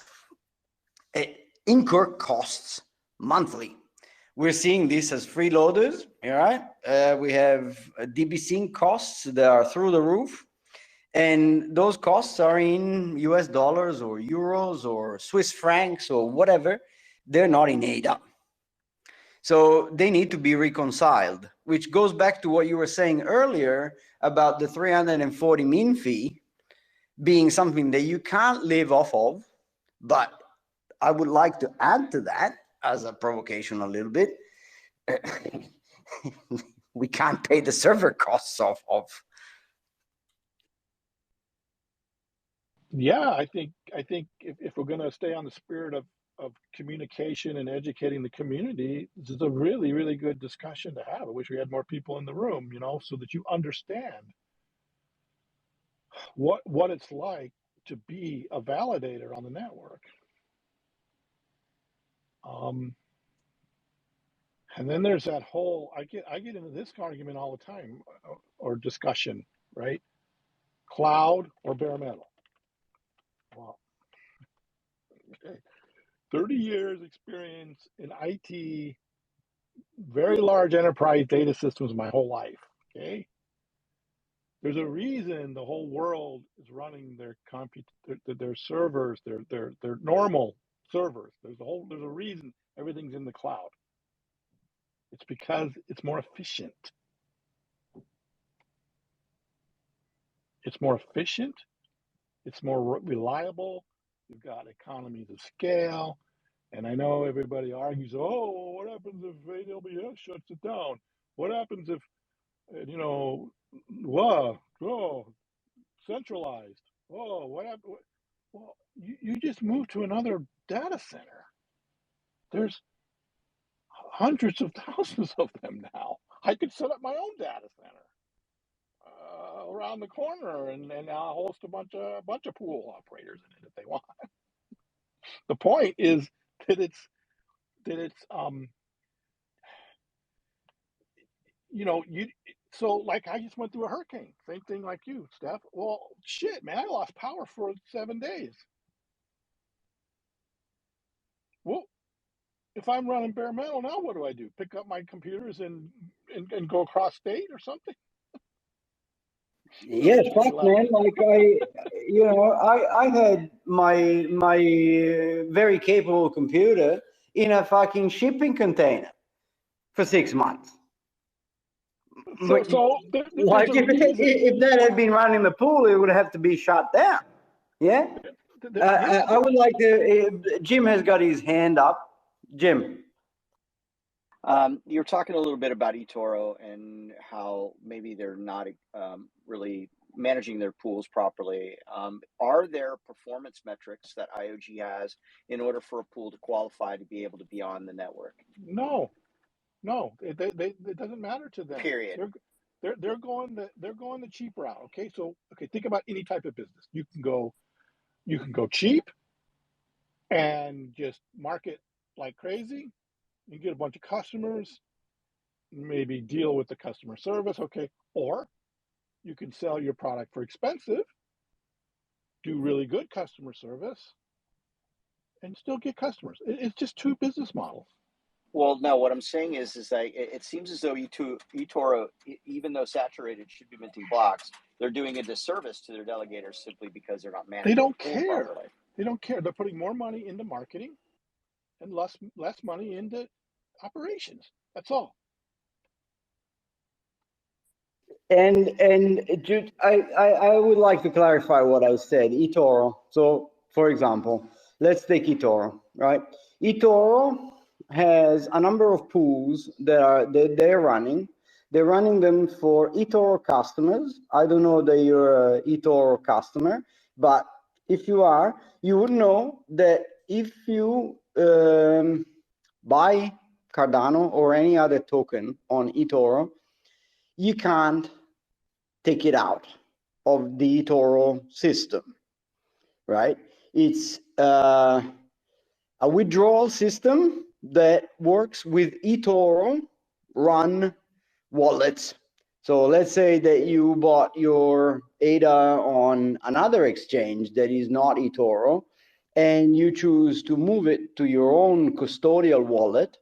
incur costs monthly. We're seeing this as freeloaders, all right? We have DB-Sync costs that are through the roof, and those costs are in US dollars or euros or Swiss francs or whatever. They're not in ADA. So they need to be reconciled, which goes back to what you were saying earlier about the 340 min fee being something that you can't live off of. But I would like to add to that, as a provocation a little bit, we can't pay the server costs off of. Yeah, I think if we're going to stay on the spirit of communication and educating the community, this is a really, really good discussion to have. I wish we had more people in the room, you know, so that you understand what it's like to be a validator on the network. And then there's that whole, I get into this argument all the time, or discussion, right? Cloud or bare metal. Well, okay. 30 years experience in IT, very large enterprise data systems my whole life, okay? There's a reason the whole world is running their servers, their normal servers. There's a reason everything's in the cloud. It's because it's more efficient. It's more efficient. It's more reliable. You've got economies of scale. And I know everybody argues, oh, well, what happens if AWS shuts it down? What happens if, you know, centralized? Oh, what happened? Well, you just moved to another data center. There's hundreds of thousands of them now. I could set up my own data center around the corner, and I'll host a bunch of pool operators in it if they want. The point is that it's you know, so like I just went through a hurricane, same thing like you, Steph. Well, shit, man, I lost power for 7 days. Well, if I'm running bare metal now, what do? Pick up my computers and go across state or something? Yes, fuck, man. Like I had my very capable computer in a fucking shipping container for 6 months. So like if that had been running the pool, it would have to be shut down. Yeah. I would like to. Jim has got his hand up. Jim. You're talking a little bit about eToro and how maybe they're not really managing their pools properly. Are there performance metrics that IOG has in order for a pool to qualify to be able to be on the network? No, it doesn't matter to them. Period. They're going the cheap route. Okay, so think about any type of business. You can go cheap and just market like crazy. You get a bunch of customers, maybe deal with the customer service, okay, or you can sell your product for expensive, do really good customer service, and still get customers. It's just two business models. Well, no, what I'm saying is that it seems as though eToro, even though saturated, should be minting blocks. They're doing a disservice to their delegators simply because they're not managing. They don't the pool care. properly. They don't care. They're putting more money into marketing and less money into operations. That's all. And Jude, I would like to clarify what I said. eToro. So, for example, let's take eToro, right? eToro has a number of pools that they're running. They're running them for eToro customers. I don't know that you're an eToro customer, but if you are, you would know that if you buy Cardano or any other token on eToro, you can't take it out of the eToro system, right? It's a withdrawal system that works with eToro run wallets. So let's say that you bought your ADA on another exchange that is not eToro, and you choose to move it to your own custodial wallet,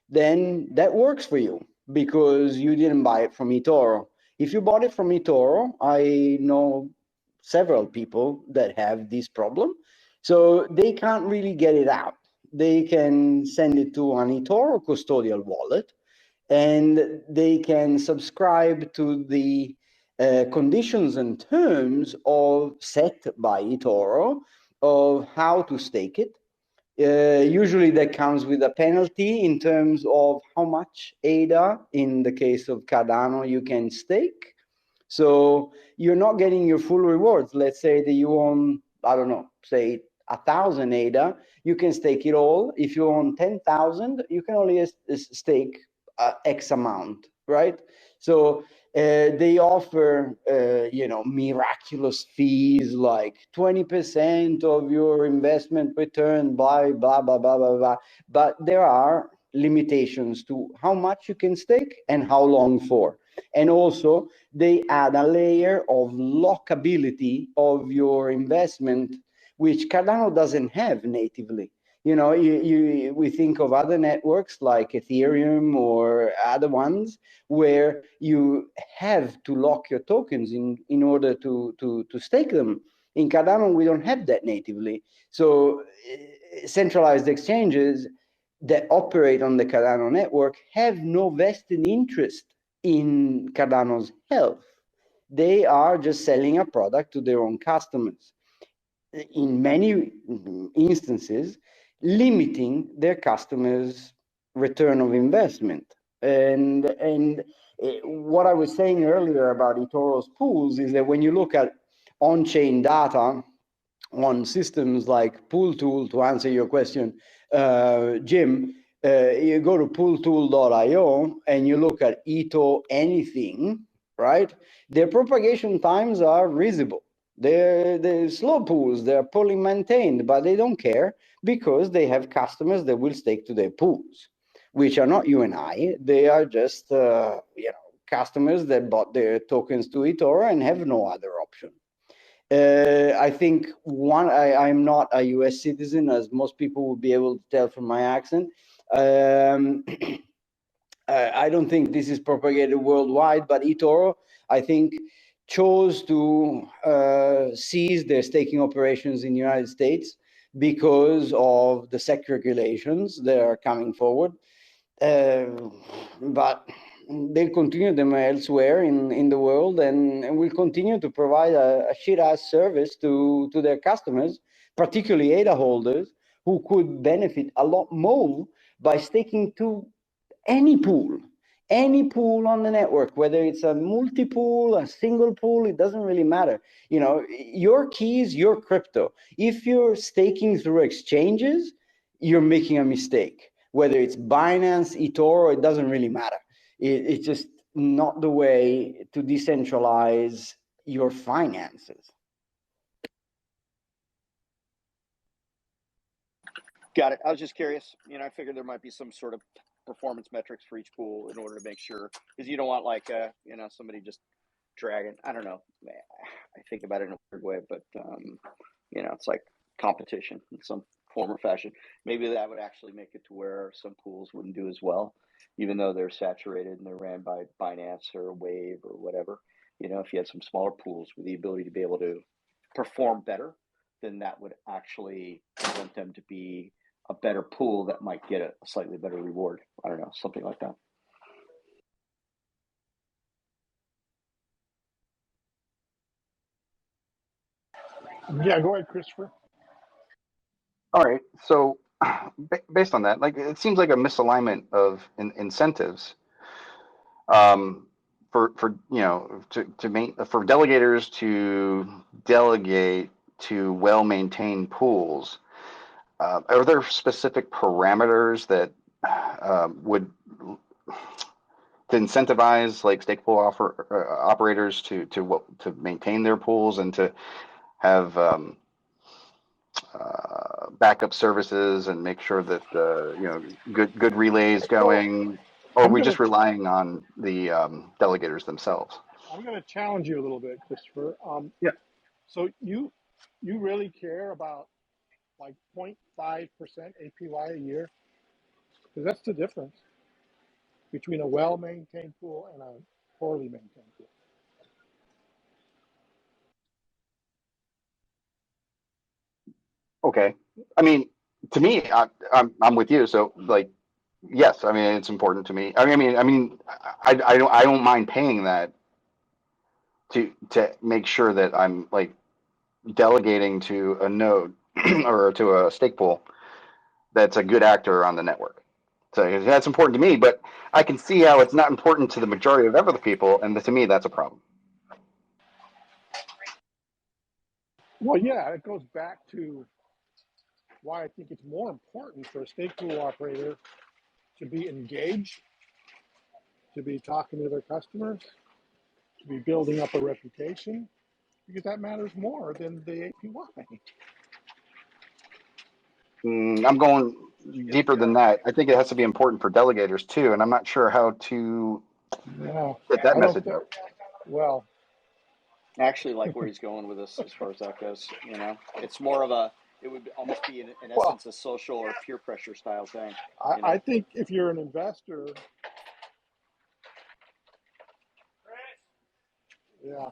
then that works for you because you didn't buy it from eToro. If you bought it from eToro, I know several people that have this problem, so they can't really get it out. They can send it to an eToro custodial wallet, and they can subscribe to the conditions and terms of set by eToro of how to stake it. Usually that comes with a penalty in terms of how much ADA, in the case of Cardano, you can stake. So you're not getting your full rewards. Let's say that you own, I don't know, say 1,000 ADA, you can stake it all. If you own 10,000, you can only stake X amount, right? So they offer, miraculous fees like 20% of your investment return by blah, blah, blah, blah, blah. But there are limitations to how much you can stake and how long for. And also, they add a layer of lockability of your investment, which Cardano doesn't have natively. You know, we think of other networks like Ethereum or other ones where you have to lock your tokens in order to stake them. In Cardano, we don't have that natively. So centralized exchanges that operate on the Cardano network have no vested interest in Cardano's health. They are just selling a product to their own customers. In many instances, limiting their customers' return of investment. And what I was saying earlier about eToro's pools is that when you look at on-chain data on systems like PoolTool, to answer your question, Jim, you go to pooltool.io and you look at eToro anything, right? Their propagation times are reasonable. They're slow pools, they're poorly maintained, but they don't care because they have customers that will stake to their pools, which are not you and I. They are just customers that bought their tokens to eToro and have no other option. I think I'm not a US citizen, as most people will be able to tell from my accent. I don't think this is propagated worldwide, but eToro, I think, chose to cease their staking operations in the United States because of the SEC regulations that are coming forward. But they'll continue them elsewhere in the world, and will continue to provide a shit-ass service to their customers, particularly ADA holders, who could benefit a lot more by staking to any pool on the network, whether it's a multi-pool, a single pool, it doesn't really matter. You know, your key is your crypto. If you're staking through exchanges, you're making a mistake. Whether it's Binance, eToro, it doesn't really matter. It's just not the way to decentralize your finances. Got it. I was just curious. You know, I figured there might be some sort of performance metrics for each pool in order to make sure, because you don't want like you know, somebody just dragging. I don't know. I think about it in a weird way, but you know, it's like competition in some form or fashion. Maybe that would actually make it to where some pools wouldn't do as well, even though they're saturated and they're ran by Binance or Wave or whatever. You know, if you had some smaller pools with the ability to be able to perform better, then that would actually want them to be a better pool that might get a slightly better reward. I don't know, something like that. Yeah, go ahead, Christopher. All right. So based on that, like, it seems like a misalignment of incentives for you know, for delegators to delegate to well-maintained pools. Are there specific parameters that would to incentivize like stake pool operators to maintain their pools and to have backup services and make sure that you know, good relays going, or are we just relying on the delegators themselves? I'm going to challenge you a little bit, Christopher. Yeah. So you really care about like 0.5% APY a year? Because that's the difference between a well-maintained pool and a poorly maintained pool. Okay. I mean, to me, I'm with you. So like, yes, I mean, it's important to me. I mean, I don't mind paying that to make sure that I'm like delegating to a node or to a stake pool that's a good actor on the network. So that's important to me, but I can see how it's not important to the majority of other people, and to me, that's a problem. Well, yeah, it goes back to why I think it's more important for a stake pool operator to be engaged, to be talking to their customers, to be building up a reputation, because that matters more than the APY. I'm going deeper than that. I think it has to be important for delegators too, and I'm not sure how to get that message out. Well, I actually like where he's going with this as far as that goes. You know, it's more of it would almost be in essence a social or peer pressure style thing. You know? I think if you're an investor, yeah.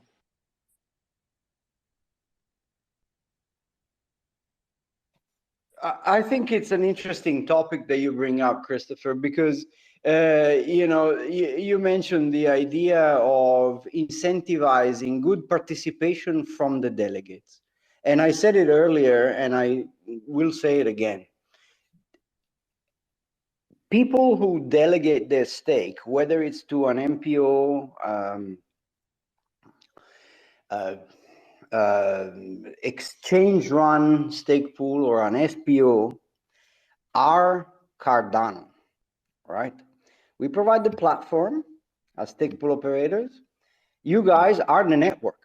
I think it's an interesting topic that you bring up, Christopher, because you know, you mentioned the idea of incentivizing good participation from the delegates. And I said it earlier, and I will say it again. People who delegate their stake, whether it's to an MPO, exchange-run stake pool, or an SPO, are Cardano, right? We provide the platform as stake pool operators. You guys are the network.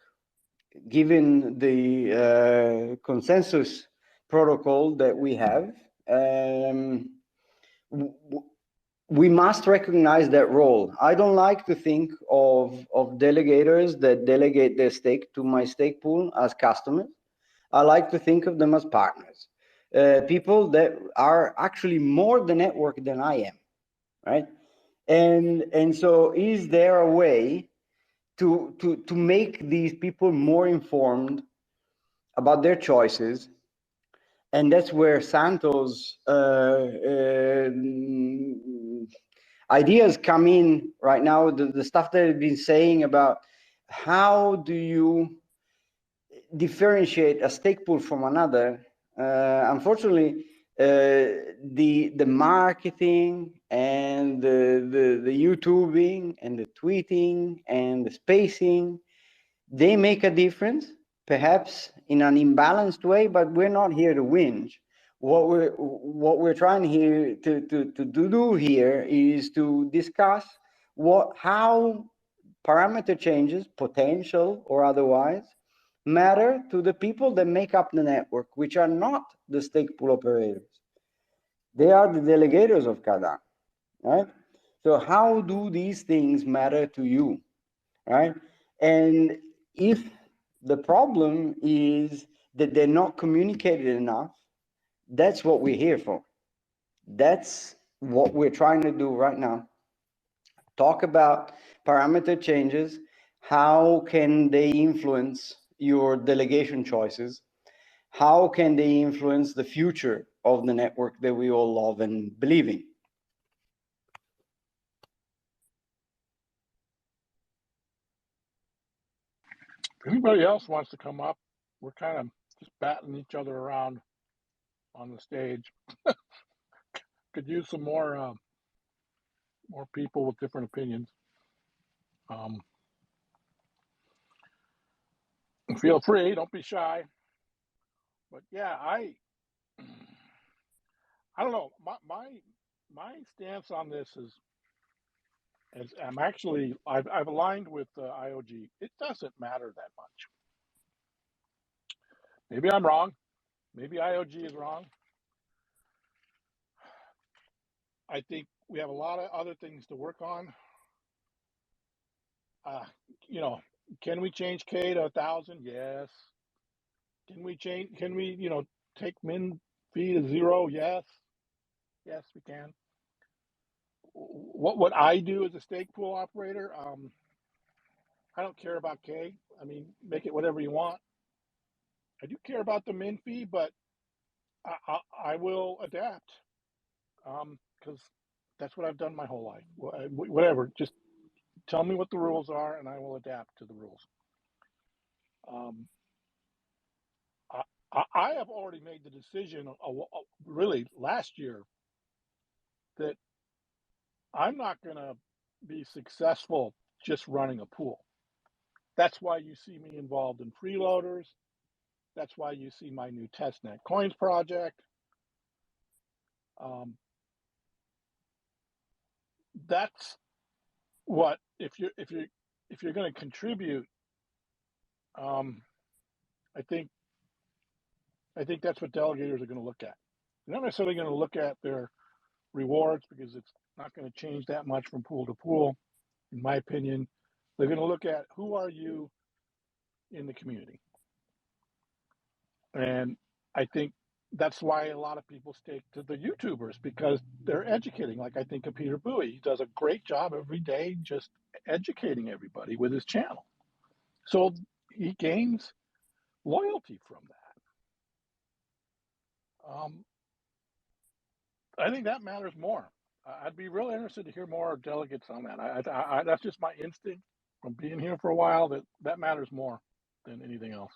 Given the consensus protocol that we have, we must recognize that role. I don't like to think of delegators that delegate their stake to my stake pool as customers. I like to think of them as partners, people that are actually more the network than I am, right? And so is there a way to make these people more informed about their choices? And that's where Santos ideas come in right now, the stuff that I've been saying about how do you differentiate a stake pool from another. Unfortunately, the marketing and the YouTubing and the tweeting and the spacing, they make a difference, perhaps in an imbalanced way, but we're not here to whinge. What we're trying here to do here is to discuss how parameter changes, potential or otherwise, matter to the people that make up the network, which are not the stake pool operators. They are the delegators of Cardano, right? So how do these things matter to you, right? And if the problem is that they're not communicated enough, that's what we're here for. That's what we're trying to do right now. Talk about parameter changes. How can they influence your delegation choices? How can they influence the future of the network that we all love and believe in? If anybody else wants to come up, we're kind of just batting each other around on the stage. Could use some more people with different opinions. Feel free, don't be shy. But yeah, I don't know. My stance on this is I've aligned with IOG. It doesn't matter that much. Maybe I'm wrong. Maybe IOG is wrong. I think we have a lot of other things to work on. Can we change K to 1,000? Yes. Can we take min fee to 0? Yes. Yes, we can. What would I do as a stake pool operator? I don't care about K. I mean, make it whatever you want. I do care about the min fee, but I will adapt because that's what I've done my whole life. Whatever, just tell me what the rules are, and I will adapt to the rules. I have already made the decision, really last year, that I'm not going to be successful just running a pool. That's why you see me involved in freeloaders. That's why you see my new testnet coins project. That's what if you're going to contribute. I think that's what delegators are going to look at. They're not necessarily going to look at their rewards because it's not going to change that much from pool to pool, in my opinion. They're going to look at who are you in the community. And I think that's why a lot of people stake to the YouTubers, because they're educating. Like I think of Peter Bowie. He does a great job every day just educating everybody with his channel. So he gains loyalty from that. I think that matters more. I'd be really interested to hear more delegates on that. I that's just my instinct from being here for a while, that matters more than anything else.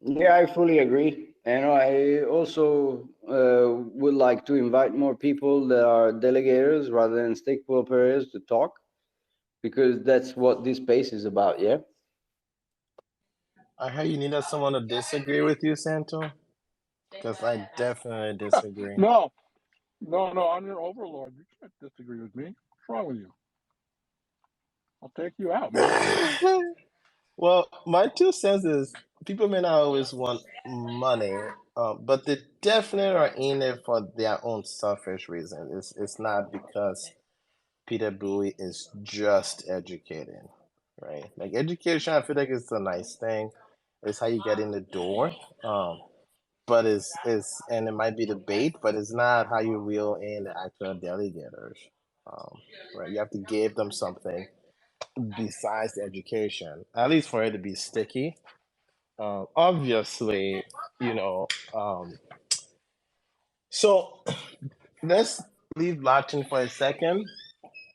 Yeah, I fully agree. And I also would like to invite more people that are delegators rather than stake pool operators to talk, because that's what this space is about, yeah? I heard you needed someone to disagree with you, Santo? Because I definitely disagree. No, I'm your overlord. You can't disagree with me. What's wrong with you? I'll take you out, man. Well, my 2 cents is people may not always want money, but they definitely are in it for their own selfish reasons. It's not because Peter Bowie is just educating, right? Like education, I feel like it's a nice thing. It's how you get in the door. But and it might be debate, but it's not how you reel in the actual delegators. Right? You have to give them something besides the education, at least for it to be sticky. Obviously, you know, So let's leave blockchain for a second.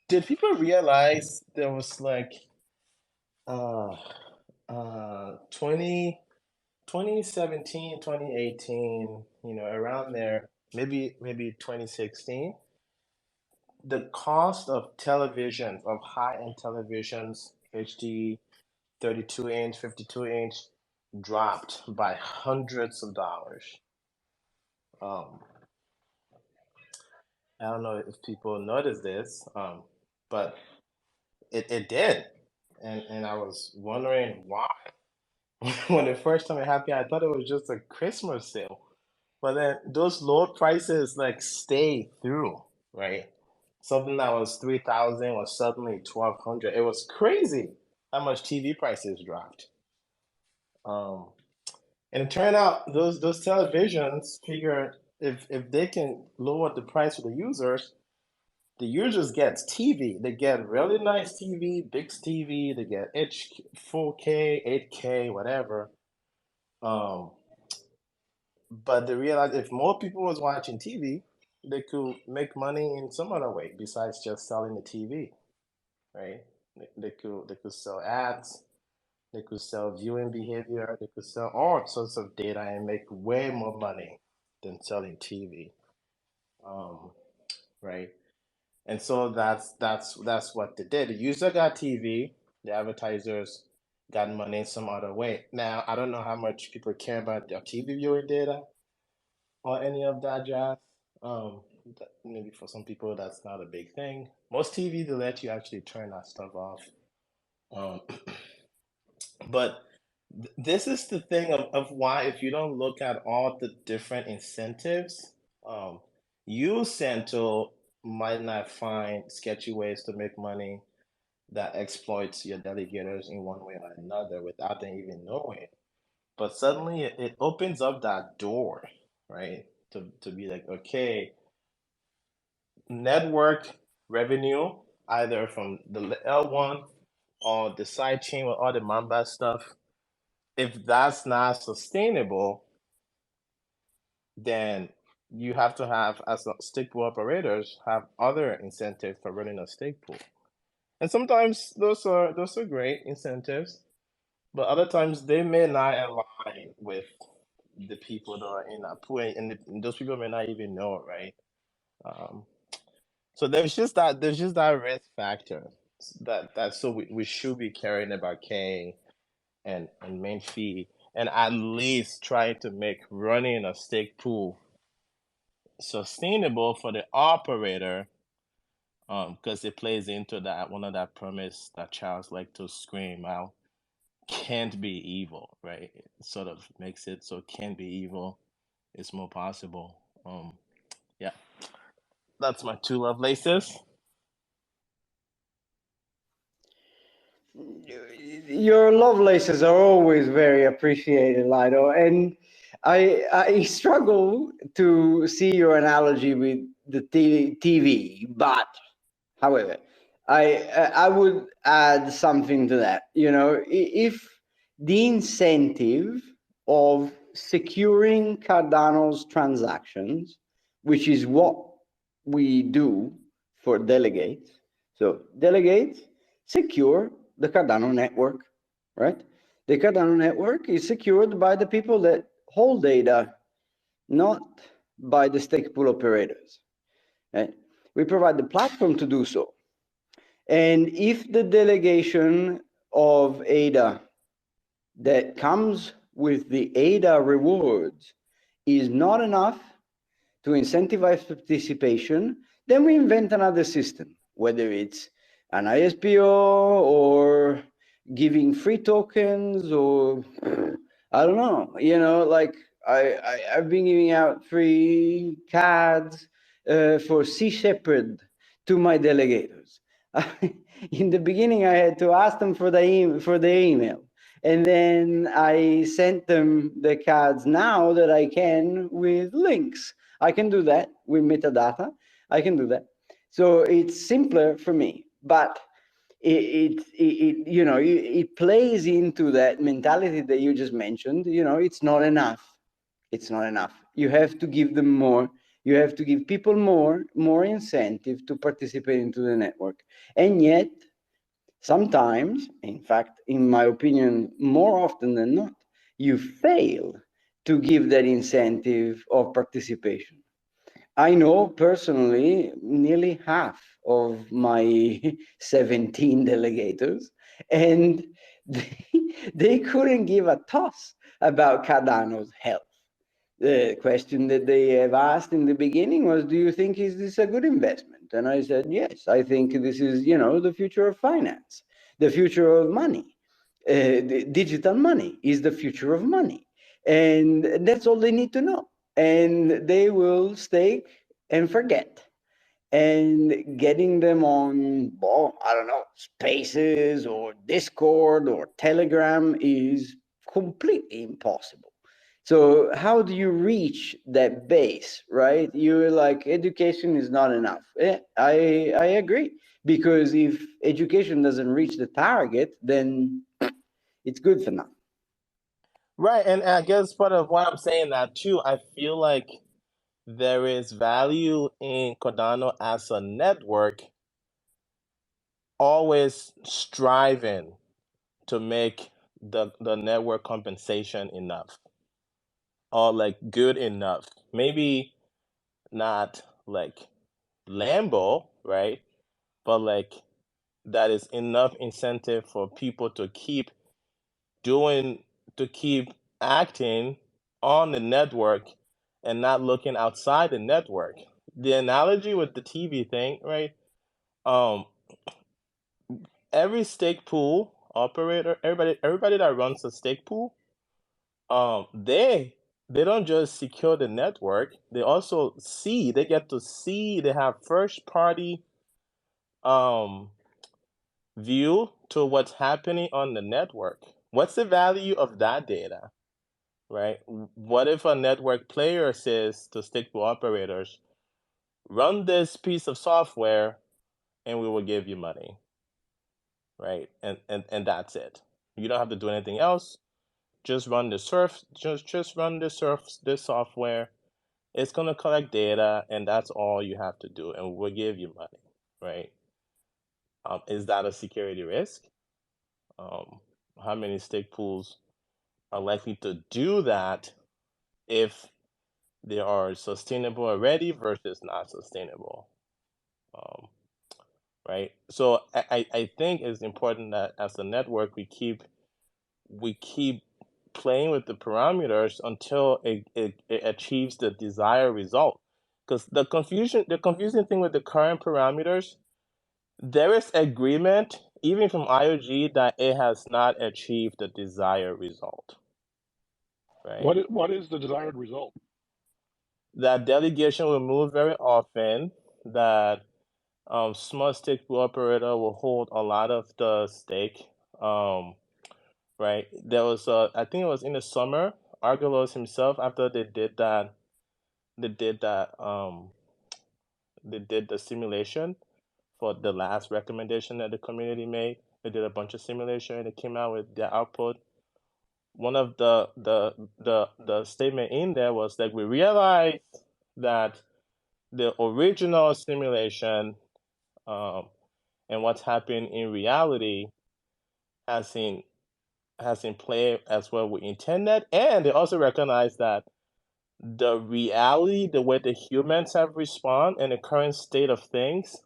Did people realize there was like uh 20 2017, 2018, around there, maybe 2016, the cost of televisions, of high-end televisions, HD, 32-inch, 52-inch, dropped by hundreds of dollars. I don't know if people noticed this, but it did. And I was wondering why. When the first time it happened, I thought it was just a Christmas sale. But then those low prices like stay through, right? Something that was 3,000 was suddenly 1,200. It was crazy how much TV prices dropped. Um, and it turned out those televisions figure if they can lower the price for the users get TV. They get really nice TV, big TV. They get 4K, 8K, whatever. Um, But they realized if more people was watching TV, they could make money in some other way besides just selling the TV, right? They could sell ads, they could sell viewing behavior, they could sell all sorts of data and make way more money than selling TV, um, right? And so that's what they did. The user got TV, the advertisers got money in some other way. Now I don't know how much people care about their TV viewing data or any of that jazz. Um, Maybe for some people that's not a big thing. Most TV they let you actually turn that stuff off. Um, but this is the thing of why if you don't look at all the different incentives, um, you Santo might not find sketchy ways to make money that exploits your delegators in one way or another without them even knowing. But suddenly it opens up that door, right? To be like, okay, network revenue, either from the L1 or the side chain with all the Mamba stuff, if that's not sustainable, then you have to have, as stake pool operators, have other incentives for running a stake pool. And sometimes those are great incentives, but other times they may not align with the people that are in that pool, and those people may not even know it, right? Um, So there's just that risk factor that so we should be caring about K and main fee and at least trying to make running a stake pool sustainable for the operator, because it plays into that one of that premise that Charles like to scream out, can't be evil, right? It sort of makes it so can't be evil. It's more possible. Yeah, that's my two Lovelaces. Your Lovelaces are always very appreciated, Lido, and I struggle to see your analogy with the TV, but however, I would add something to that. You know, if the incentive of securing Cardano's transactions, which is what we do for delegates, so delegates secure the Cardano network, right? The Cardano network is secured by the people that hold data, not by the stake pool operators. Right? We provide the platform to do so. And if the delegation of ADA that comes with the ADA rewards is not enough to incentivize participation, then we invent another system, whether it's an ISPO or giving free tokens or I don't know, like I've been giving out free cards for Sea Shepherd to my delegators. In the beginning, I had to ask them for the email, and then I sent them the cards now that I can with links. I can do that with metadata. I can do that. So it's simpler for me, but it plays into that mentality that you just mentioned. It's not enough. It's not enough. You have to give them more. You have to give people more incentive to participate into the network. And yet, sometimes, in fact, in my opinion, more often than not, you fail to give that incentive of participation. I know personally nearly half of my 17 delegators, and they couldn't give a toss about Cardano's health. The question that they have asked in the beginning was, do you think is this a good investment? And I said, yes, I think this is, the future of finance, the future of money. The digital money is the future of money. And that's all they need to know. And they will stake and forget. And getting them on, I don't know, Spaces or Discord or Telegram is completely impossible. So how do you reach that base, right? You're like, education is not enough. I agree, because if education doesn't reach the target, then it's good for nothing. Right, and I guess part of why I'm saying that too, I feel like there is value in Cardano as a network, always striving to make the network compensation enough, or like good enough. Maybe not like Lambo, right? But like that is enough incentive for people to keep doing, to keep acting on the network and not looking outside the network. The analogy with the TV thing, right? Um, every stake pool operator, everybody that runs a stake pool, they don't just secure the network, they also see, they get to see, they have first party um view to what's happening on the network. What's the value of that data, right? What if a network player says to stake pool operators, run this piece of software and we will give you money, right? And that's it. You don't have to do anything else. Just run the just run this software. It's gonna collect data, and that's all you have to do, and we'll give you money, right? Is that a security risk? Um, how many stake pools are likely to do that if they are sustainable already versus not sustainable? Um, right? So I think it's important that as a network we keep playing with the parameters until it achieves the desired result. Because the confusing thing with the current parameters, there is agreement even from IOG that it has not achieved the desired result. Right? What is the desired result? That delegation will move very often, that small stake pool operator will hold a lot of the stake. Right? There was I think it was in the summer, Argelos himself, after they did that they did the simulation for the last recommendation that the community made. They did a bunch of simulation and it came out with their output. One of the statement in there was that we realized that the original simulation and what's happened in reality hasn't played as well we intended, and they also recognize that the reality, the way the humans have responded and the current state of things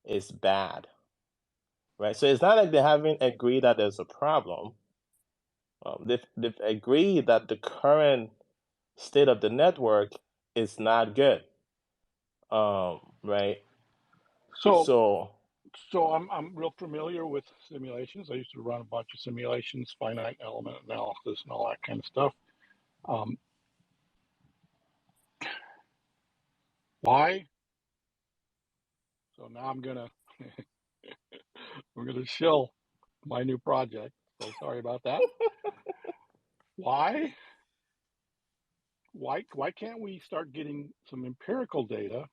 is bad, right? So it's not like they haven't agreed that there's a problem. They've agreed that the current state of the network is not good, right? So So I'm real familiar with simulations. I used to run a bunch of simulations, finite element analysis, and all that kind of stuff. Why? So now we're gonna shill my new project. So sorry about that. Why? Why can't we start getting some empirical data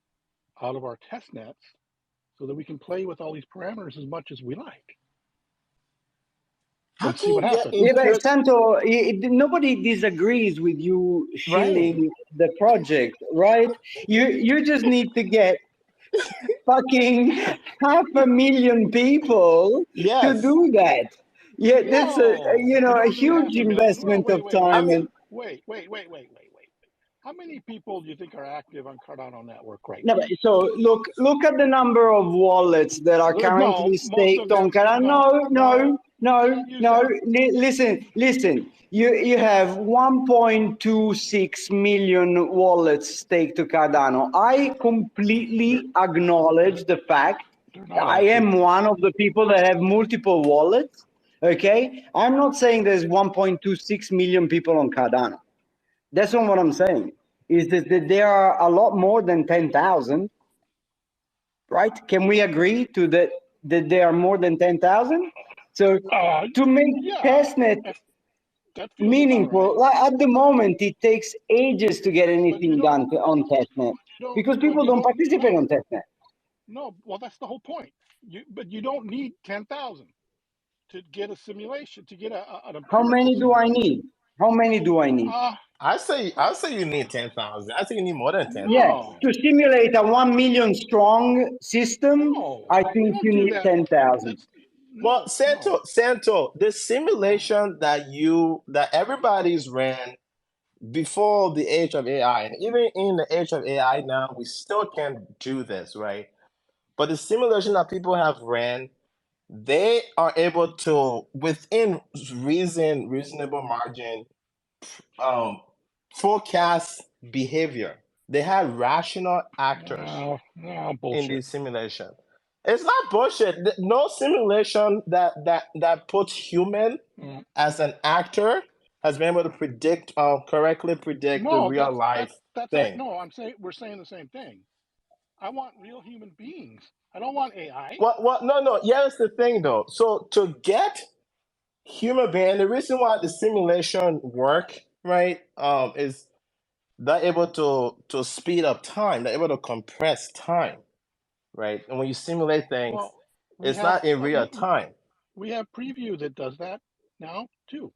out of our test nets so that we can play with all these parameters as much as we like? and see what happens. Yeah, but Santo, nobody disagrees with you shilling the project, right? You just need to get fucking 500,000 people to do that. Yeah, that's a huge investment of time. Wait. How many people do you think are active on Cardano network right No, now? so look at the number of wallets that are currently staked on Cardano. No. Listen. You have 1.26 million wallets staked to Cardano. I completely acknowledge the fact I am one of the people that have multiple wallets. Okay, I'm not saying there's 1.26 million people on Cardano. That's not what I'm saying. Is that there are a lot more than 10,000, right? Can we agree to that there are more than 10,000? So to make testnet meaningful, like at the moment, it takes ages to get anything done on testnet because people don't participate on testnet. No, well, that's the whole point. But you don't need 10,000 to get a simulation, to get an empirical How many do I simulation. need? How many do I need? I say you need 10,000. I think you need more than 10,000. Yeah, to simulate a 1 million strong system, I think you need 10,000. Well, Santo, the simulation that everybody's ran before the age of AI, and even in the age of AI now, we still can do this, right? But the simulation that people have ran, they are able to, within reasonable margin, forecast behavior. They have rational actors in the simulation. It's not bullshit. No simulation that puts human as an actor has been able to correctly predict the real life thing. No, we're saying the same thing. I want real human beings. I don't want AI. No. Here's the thing, though. So to get human being, the reason why the simulation work, right, is they're able to speed up time. They're able to compress time, right? And when you simulate things, it's not in real time. We have Preview that does that now too.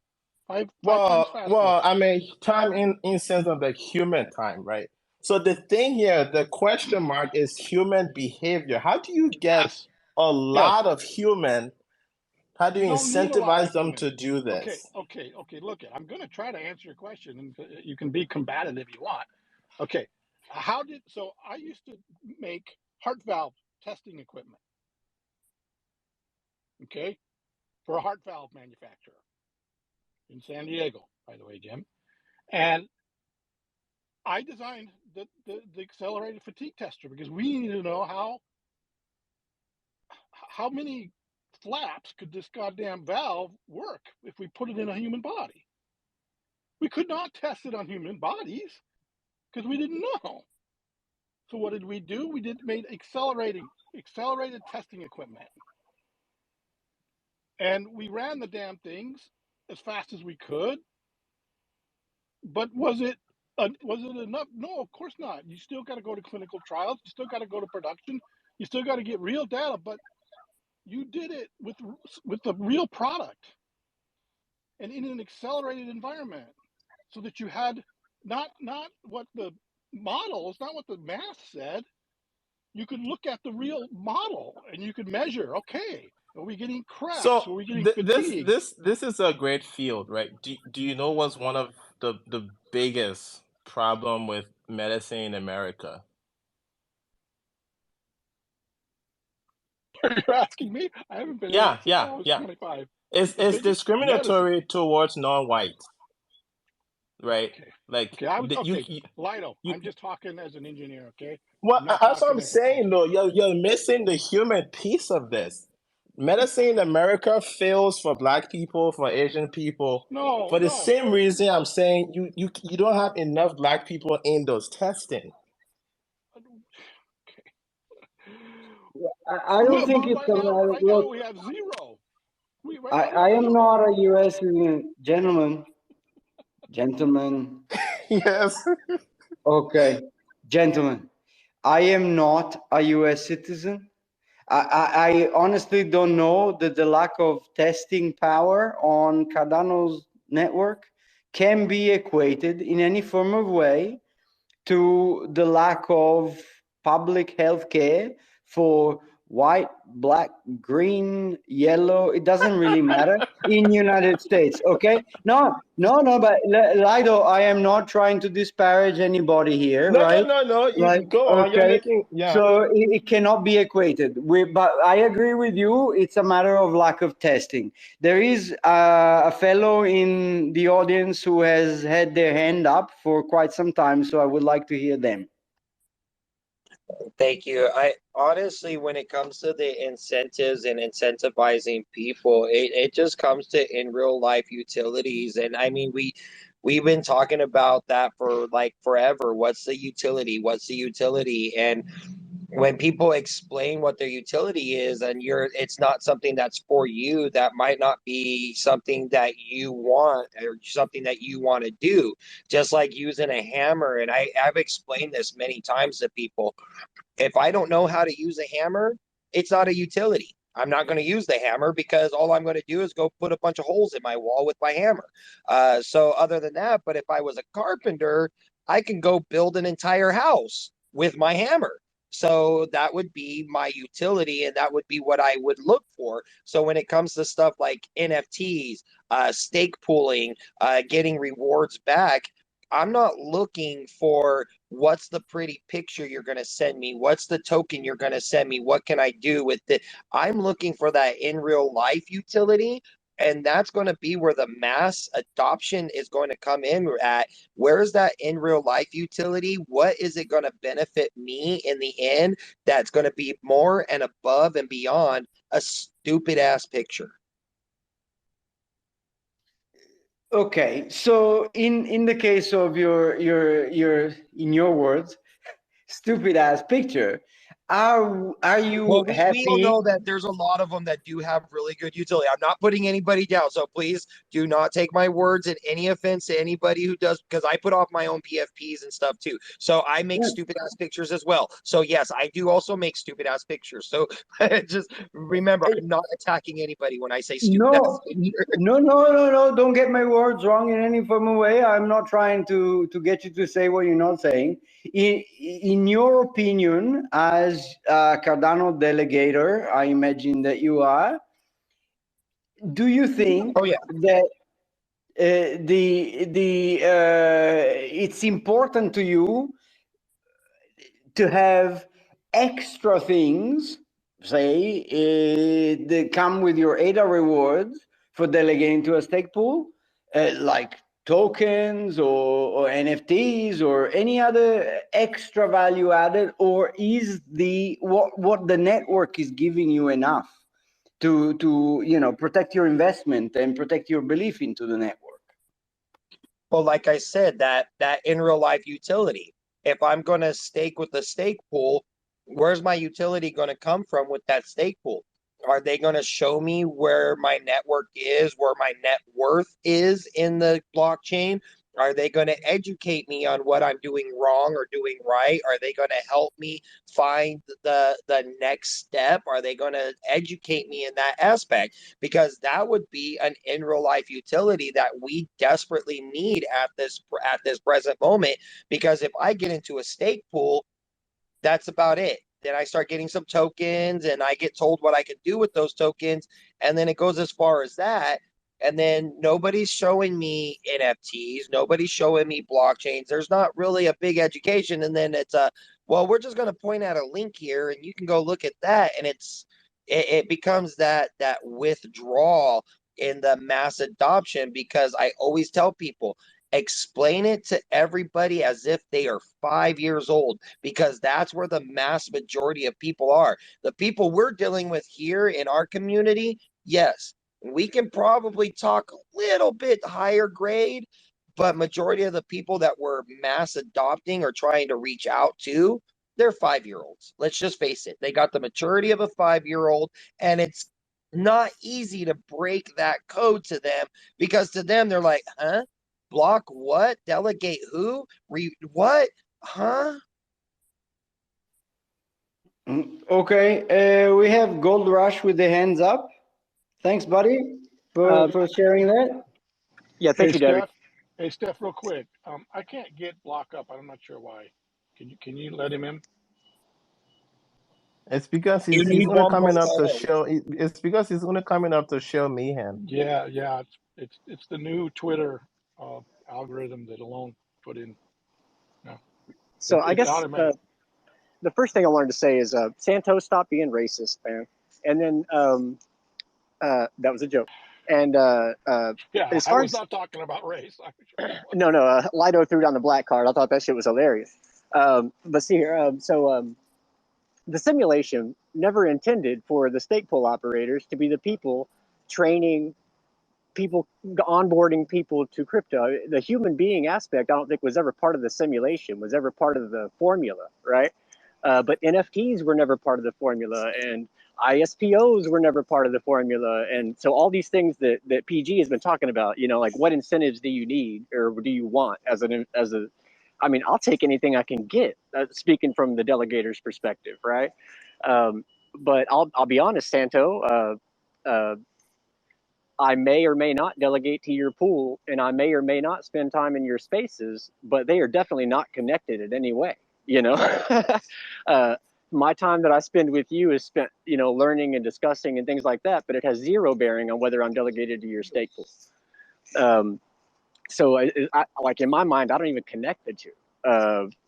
Five times faster. Well, I mean, time in sense of the human time, right? So the thing here, the question mark is human behavior. How do you get a lot of human? How do you incentivize them to do this? Okay. Look, I'm going to try to answer your question, and you can be combative if you want. Okay, so I used to make heart valve testing equipment. Okay, for a heart valve manufacturer in San Diego, by the way, Jim. And I designed the accelerated fatigue tester because we needed to know how many flaps could this goddamn valve work if we put it in a human body. We could not test it on human bodies because we didn't know. So what did we do? We made accelerated testing equipment. And we ran the damn things as fast as we could. But was it enough? No, of course not. You still got to go to clinical trials. You still got to go to production. You still got to get real data. But you did it with the real product and in an accelerated environment, so that you had not what the models, not what the math said. You could look at the real model and you could measure. Okay, are we getting cracks? So are we getting fatigue? This is a great field, right? Do you know what's one of the biggest problem with medicine in America? You're asking me? I haven't been in it since I was 25. It's discriminatory towards non-whites, right? Lido, I'm just talking as an engineer, okay? Well, that's what I'm saying, though. You're missing the human piece of this. Medicine in America fails for Black people, for Asian people. For the same reason I'm saying you don't have enough Black people in those testing. I don't think it's right now we have zero. I am not a U.S. gentleman. Yes. Okay, gentlemen. I am not a U.S. citizen. I honestly don't know that the lack of testing power on Cardano's network can be equated in any form of way to the lack of public health care for white, black, green, yellow. It doesn't really matter in United States. Okay, no, but Lido, I am not trying to disparage anybody here, No, no, right? no, no. Like, You go on. You're okay, making, yeah. so it cannot be equated. But I agree with you. It's a matter of lack of testing. There is a fellow in the audience who has had their hand up for quite some time, so I would like to hear them. Thank you. I honestly, when it comes to the incentives and incentivizing people, it just comes to in real life utilities. And I mean, we've been talking about that for like forever. What's the utility? What's the utility? And when people explain what their utility is and it's not something that's for you, that might not be something that you want or something that you want to do, just like using a hammer. And I've explained this many times to people. If I don't know how to use a hammer, it's not a utility. I'm not going to use the hammer because all I'm going to do is go put a bunch of holes in my wall with my hammer. So other than that, but if I was a carpenter, I can go build an entire house with my hammer. So that would be my utility, and that would be what I would look for. So when it comes to stuff like NFTs, stake pooling, getting rewards back, I'm not looking for what's the pretty picture you're going to send me, what's the token you're going to send me, what can I do with it. I'm looking for that in real life utility, and that's going to be where the mass adoption is going to come in at. Where's that in real life utility? What is it going to benefit me in the end that's going to be more and above and beyond a stupid ass picture? Okay, so in the case of your in your words, stupid ass picture, are you Well, we all happy? know that there's a lot of them that do have really good utility. I'm not putting anybody down, so please do not take my words in any offense to anybody who does, because I put off my own PFPs and stuff too. So I make stupid ass pictures as well. So yes, I do also make stupid ass pictures. So just remember, I'm not attacking anybody when I say stupid ass No, picture. no. Don't get my words wrong in any form of way. I'm not trying to get you to say what you're not saying. In your opinion, as a Cardano delegator, I imagine that you are. Do you think Oh yeah. that it's important to you to have extra things, say, that come with your ADA rewards for delegating to a stake pool, like tokens or NFTs or any other extra value added, or is the what the network is giving you enough to protect your investment and protect your belief into the network? Well, like I said, that in real life utility. If I'm going to stake with the stake pool, where's my utility going to come from with that stake pool? Are they going to show me where my network is, where my net worth is in the blockchain? Are they going to educate me on what I'm doing wrong or doing right? Are they going to help me find the next step? Are they going to educate me in that aspect? Because that would be an in real life utility that we desperately need at this present moment. Because if I get into a stake pool, that's about it. Then I start getting some tokens and I get told what I can do with those tokens. And then it goes as far as that. And then nobody's showing me NFTs, nobody's showing me blockchains. There's not really a big education. And then it's well, we're just going to point out a link here and you can go look at that. And it becomes that withdrawal in the mass adoption, because I always tell people, explain it to everybody as if they are 5 years old, because that's where the mass majority of people are. The people we're dealing with here in our community, yes, we can probably talk a little bit higher grade, but majority of the people that we're mass adopting or trying to reach out to, they're 5 year olds. Let's just face it. They got the maturity of a 5 year old, and it's not easy to break that code to them, because to them, they're like, huh? Block what? Delegate who? What? Huh? Okay, we have Gold Rush with the hands up. Thanks, buddy, for sharing that. Yeah, thank you, Debbie. Hey, Steph, real quick. I can't get block up. I'm not sure why. Can you let him in? It's because You he's need only one coming up to more. show. It's because he's only coming up to show me hand. Yeah. It's the new Twitter algorithm that Alone put in. No, So I it's guess automatic. the first thing I wanted to say is Santos, stop being racist, man. And then that was a joke. And Yeah, as I far was as not talking about race. I'm sure you was. no, Lido threw down the black card. I thought that shit was hilarious. But see here, the simulation never intended for the stake pool operators to be the people training people, onboarding people to crypto. The human being aspect, I don't think was ever part of the simulation, was ever part of the formula, right? But NFTs were never part of the formula, and ISPOs were never part of the formula, and so all these things that PG has been talking about, you know, like what incentives do you need or do you want as a I mean, I'll take anything I can get. Speaking from the delegator's perspective, right? Um, but I'll be honest, Santo. I may or may not delegate to your pool, and I may or may not spend time in your spaces, but they are definitely not connected in any way. You know, my time that I spend with you is spent, you know, learning and discussing and things like that, but it has zero bearing on whether I'm delegated to your stake pool. So like in my mind, I don't even connect the two.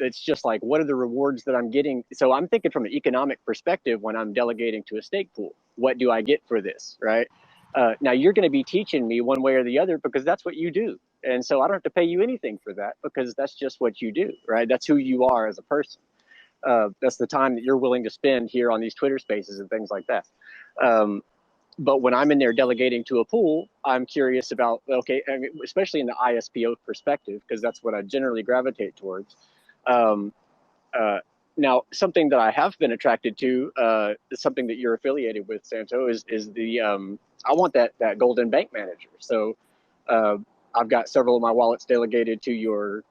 It's just like, what are the rewards that I'm getting? So I'm thinking from an economic perspective when I'm delegating to a stake pool. What do I get for this, right? Now you're going to be teaching me one way or the other because that's what you do. And so I don't have to pay you anything for that because that's just what you do, right? That's who you are as a person. That's the time that you're willing to spend here on these Twitter spaces and things like that. But when I'm in there delegating to a pool, I'm curious about, okay, I mean, especially in the ISPO perspective, because that's what I generally gravitate towards. Um, now, something that I have been attracted to, is something that you're affiliated with, Santo, is the I want that golden bank manager. So I've got several of my wallets delegated to your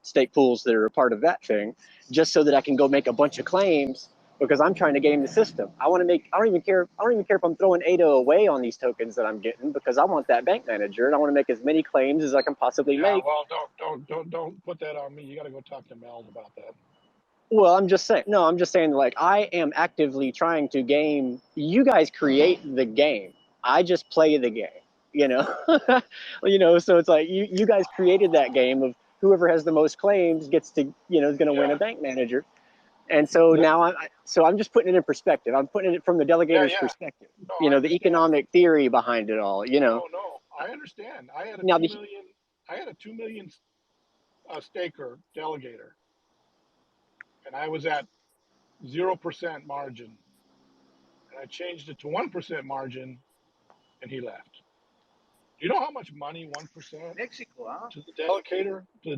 stake pools that are a part of that thing, just so that I can go make a bunch of claims because I'm trying to game the system. I want to make. I don't even care if I'm throwing ADA away on these tokens that I'm getting because I want that bank manager and I want to make as many claims as I can possibly make. Well, don't put that on me. You got to go talk to Mel about that. Well, I'm just saying. No, I'm just saying. Like, I am actively trying to game. You guys create the game. I just play the game. You know, you know. So it's like you guys created that game of whoever has the most claims gets to, you know, is going to win a bank manager. And so now I'm just putting it in perspective. I'm putting it from the delegator's perspective. No, You I know, the understand. economic theory behind it all. You know. No, I understand. I had a Now 2 million. I had a 2 million staker delegator, and I was at 0% margin, and I changed it to 1% margin, and he left. Do you know how much money 1% Mexico, huh? to the delegator, to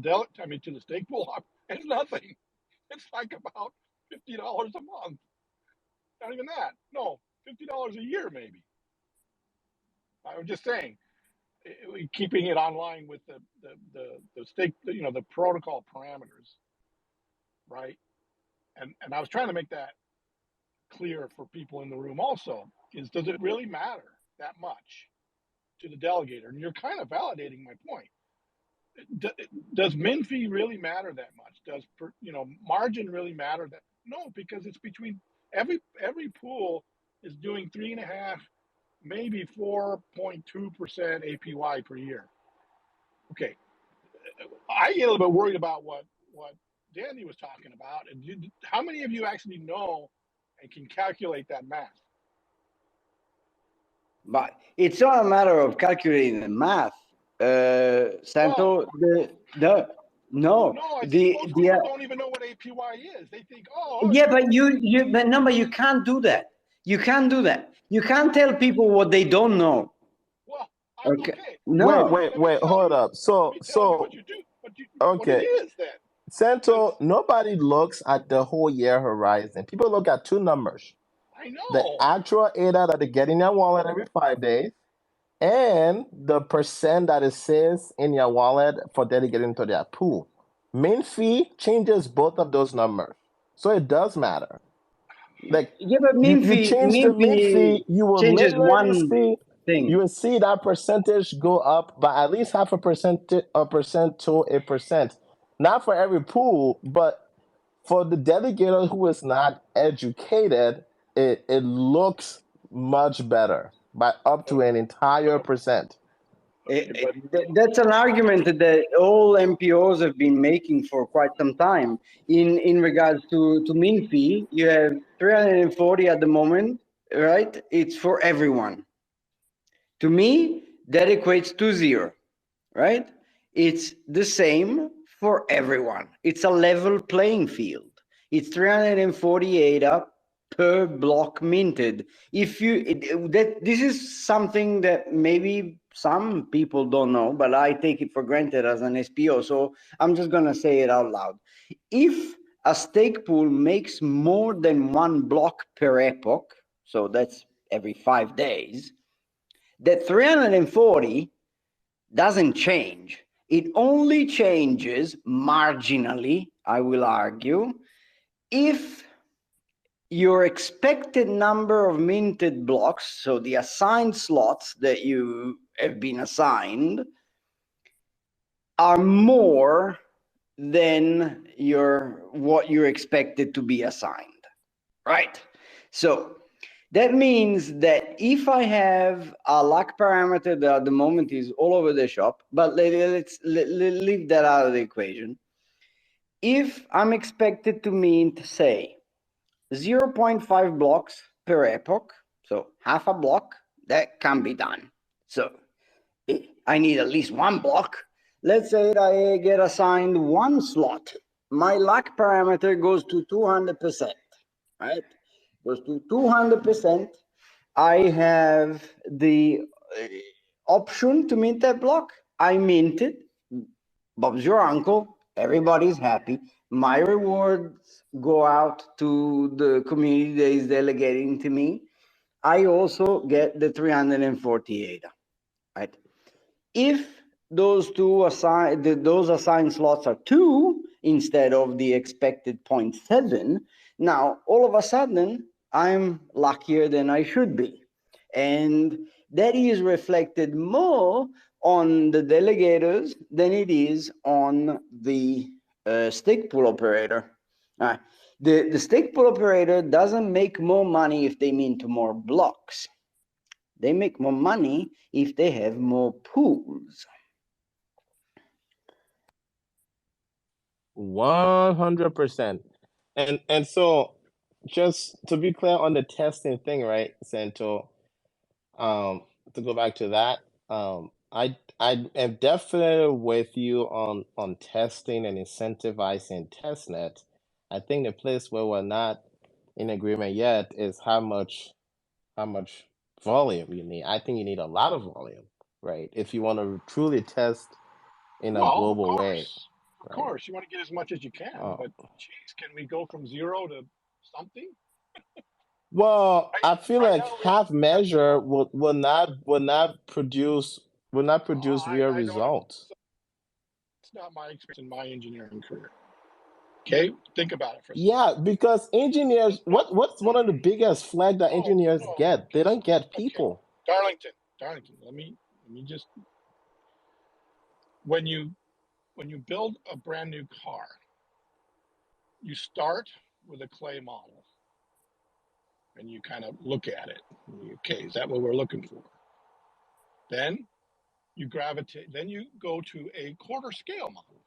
the stake pool? It's nothing. It's like about $50 a month. Not even that. No, $50 a year maybe. I was just saying, keeping it online with the stake, you know, the protocol parameters, right? And I was trying to make that clear for people in the room also, is does it really matter that much to the delegator? And you're kind of validating my point. Does min fee really matter that much? Does margin really matter? That no, because it's between every pool is doing 3.5, maybe 4.2% APY per year. Okay, I get a little bit worried about what Danny was talking about. And how many of you actually know and can calculate that math? But it's not a matter of calculating the math, Santo. Well, No, no, I think most people don't even know what APY is. They think, yeah, but you can't do that. You can't do that. You can't tell people what they don't know. Well, Okay. okay. No. Wait, hold up. Let me tell you what you do. What it Okay. is then. Santo, nobody looks at the whole year horizon. People look at two numbers. I The know. actual ADA that they get in your wallet every 5 days and the percent that it says in your wallet for delegating to their pool. Main fee changes both of those numbers. So it does matter. Like Yeah, but you change the mean min fee fee, you will changes literally one see you thing. will see that percentage go up by at least half a percent to a percent. Not for every pool, but for the delegator who is not educated, it looks much better by up to an entire percent. Okay, but That's an argument that all MPOs have been making for quite some time. In regards to min fee, you have 340 at the moment, right? It's for everyone. To me, that equates to zero, right? It's the same for everyone. It's a level playing field. It's 348 up per block minted. If you that this is something that maybe some people don't know, but I take it for granted as an SPO, so I'm just gonna say it out loud. If a stake pool makes more than one block per epoch, so that's every 5 days, that 340 doesn't change. It only changes marginally, I will argue, if your expected number of minted blocks, so the assigned slots that you have been assigned, are more than what you're expected to be assigned, right? So that means that if I have a luck parameter that at the moment is all over the shop, but let's leave that out of the equation. If I'm expected to mint, say, 0.5 blocks per epoch, so half a block, that can be done. So I need at least one block. Let's say I get assigned one slot. My luck parameter goes to 200%, right? Goes to 200%. I have the option to mint that block. I mint it. Bob's your uncle. Everybody's happy. My rewards go out to the community that is delegating to me. I also get the 348, right? If those those assigned slots are 2 instead of the expected 0.7, now all of a sudden I'm luckier than I should be. And that is reflected more on the delegators than it is on the stake pool operator. The stake pool operator doesn't make more money if they mint more blocks. They make more money if they have more pools. 100%. And so just to be clear on the testing thing, right, Santo? To go back to that, I am definitely with you on testing and incentivizing testnet. I think the place where we're not in agreement yet is how much volume you need. I think you need a lot of volume, right? If you want to truly test in a well, global way, of right? course, you want to get as much as you can, but geez, can we go from 0 to something? Well, I feel Right like now, half measure will not produce real I don't. results. It's not my experience in my engineering career. Okay, think about it for a second. Yeah, because engineers, what's one of the biggest flag that engineers No, get? They don't get okay, people. Darlington. Let me just when you build a brand new car, you start with a clay model, and you kind of look at it. Okay, is that what we're looking for? Then you gravitate. Then you go to a quarter scale model.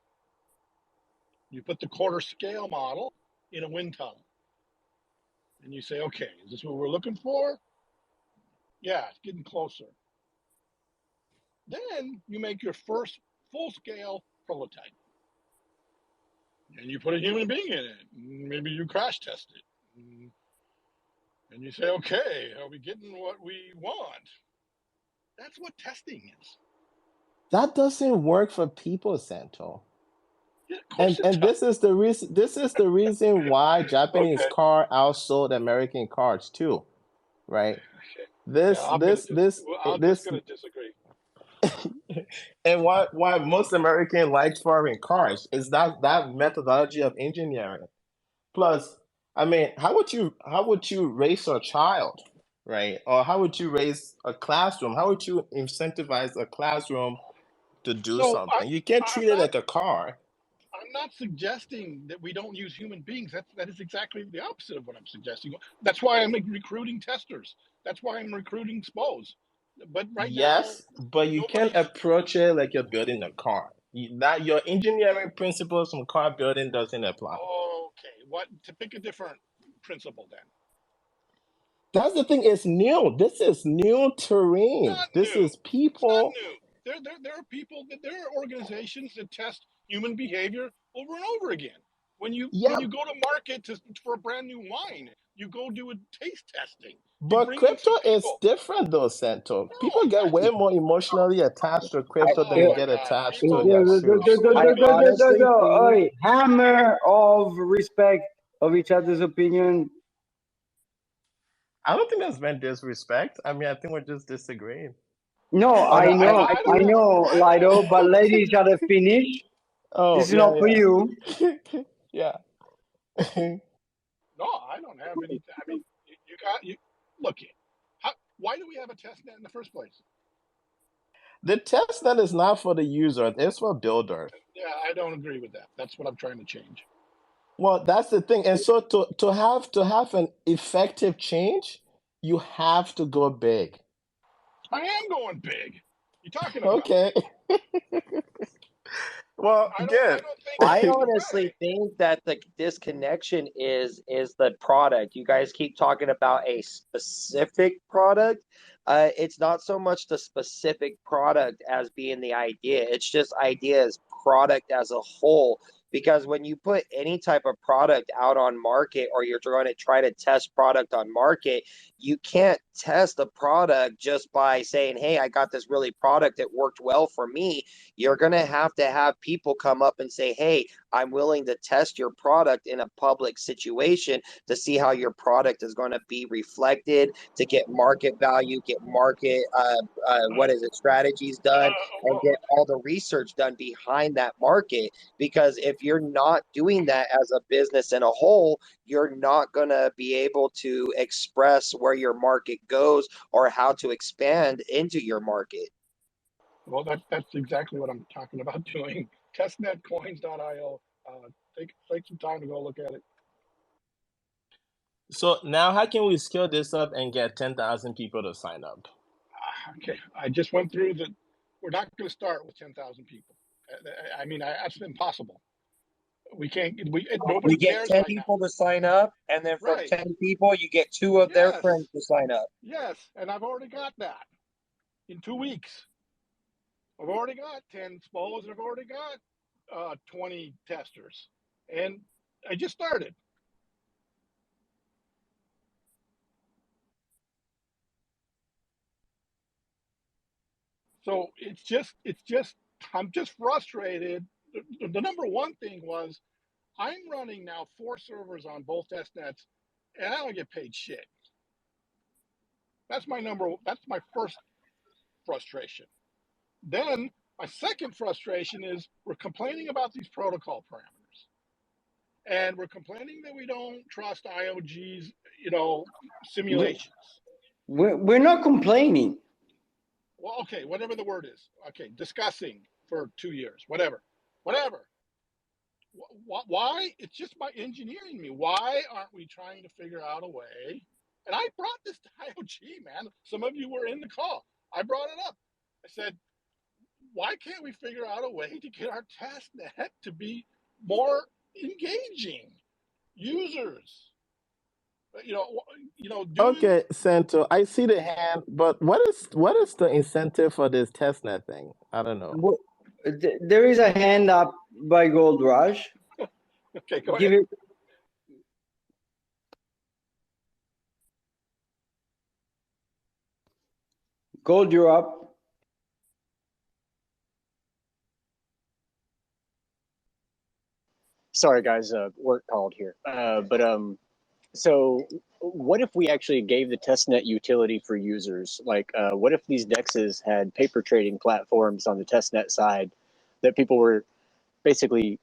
You put the quarter scale model in a wind tunnel, and you say, okay, is this what we're looking for? Yeah, it's getting closer. Then you make your first full scale prototype, and you put a human being in it. Maybe you crash test it, and you say, okay, are we getting what we want? That's what testing is. That doesn't work for people, Santo. Yeah, of course And it does. this is the reason why Japanese Okay. car outsold American cars too, right? Yeah, I'm just gonna disagree. And why most American like foreign cars is that methodology of engineering. Plus, I mean, how would you raise a child, right? Or how would you raise a classroom? How would you incentivize a classroom to do So something? You can't I'm treat it not like a car. I'm not suggesting that we don't use human beings. That is exactly the opposite of what I'm suggesting. That's why I'm recruiting testers. That's why I'm recruiting SPOs. But right now, Yes, but you can't nobody's approach it like you're building a car. That your engineering principles from car building doesn't apply. okay. What to pick a different principle then? That's the thing. It's new. This is new It's terrain. not This new. is It's not people. new. There are people there are organizations that test human behavior over and over again. When Yeah, you go to market for a brand new wine, you go do a taste testing. You but bring in crypto some is people. different though, Santo. No, People get way more emotionally attached to crypto than oh they my get God, attached to people. their shoes. Wait I a minute. honestly think Oi, hammer of respect of each other's opinion. I don't think that's meant disrespect. I mean, I think we're just disagreeing. No, Oh no, I know, I I do. know, I Lido, but don't. let each other finish. oh This is not for you. yeah, yeah. No, I don't have any. I mean, you got you. Look, why do we have a test net in the first place? The test net is not for the user, it's for builders. Yeah, I don't agree with that. That's what I'm trying to change. Well, that's the thing. And so to have an effective change, you have to go big. I am going big. You talking about? Okay. Well, I good. don't think I that's the honestly way. think that the disconnection is the product. You guys keep talking about a specific product. It's not so much the specific product as being the idea. It's just ideas, product as a whole. Because when you put any type of product out on market or you're going to try to test product on market, you can't test a product just by saying, hey, I got this really product that worked well for me. You're going to have people come up and say, hey, I'm willing to test your product in a public situation to see how your product is going to be reflected, to get market value, get market, what is it, strategies done, and Well, get all the research done behind that market. Because if you're not doing that as a business in a whole, you're not going to be able to express where your market goes or how to expand into your market. well, that's exactly what I'm talking about doing. Testnetcoins.io. Take some time to go look at it. So now how can we scale this up and get 10,000 people to sign up? Okay, I just went through the. We're not going to start with 10,000 people. I mean, that's impossible. We can't. We Nobody get cares 10 right now. people to sign up, and then from Right. 10 people, you get 2 of their Yes. friends to sign up. Yes, and I've already got that in 2 weeks. I've already got 10 SPOs and I've already got 20 testers. And I just started. So I'm just frustrated. The number one thing was I'm running now 4 servers on both test nets and I don't get paid shit. That's my first frustration. Then my second frustration is we're complaining about these protocol parameters. And we're complaining that we don't trust IOG's, We- simulations. We're not complaining. Well, okay, whatever the word is. Okay, discussing for 2 years, whatever. Why? It's just my engineering me. Why aren't we trying to figure out a way? And I brought this to IOG, man. Some of you were in the call. I brought it up. I said, why can't we figure out a way to get our test net to be more engaging? Users, you know, doing. Okay, Santo, I see the hand, but what is the incentive for this testnet thing? I don't know. There is a hand up by Gold Rush. Okay, go Give ahead. it. Gold, you're up. Sorry, guys, work called here. So what if we actually gave the testnet utility for users? Like, what if these dexes had paper trading platforms on the testnet side that people were basically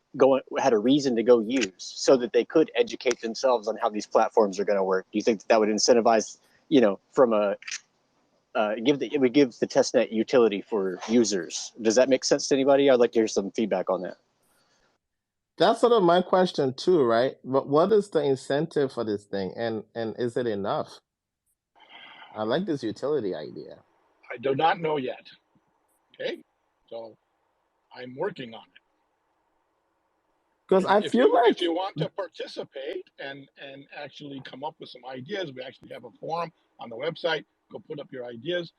had a reason to go use, so that they could educate themselves on how these platforms are going to work? Do you think that would incentivize, from a it would give the testnet utility for users? Does that make sense to anybody? I'd like to hear some feedback on that. That's sort of my question too, right? But what is the incentive for this thing, and is it enough? I like this utility idea. I do not know yet. Okay, so I'm working on it. Because I feel like if you want to participate and actually come up with some ideas, we actually have a forum on the website. Go put up your ideas.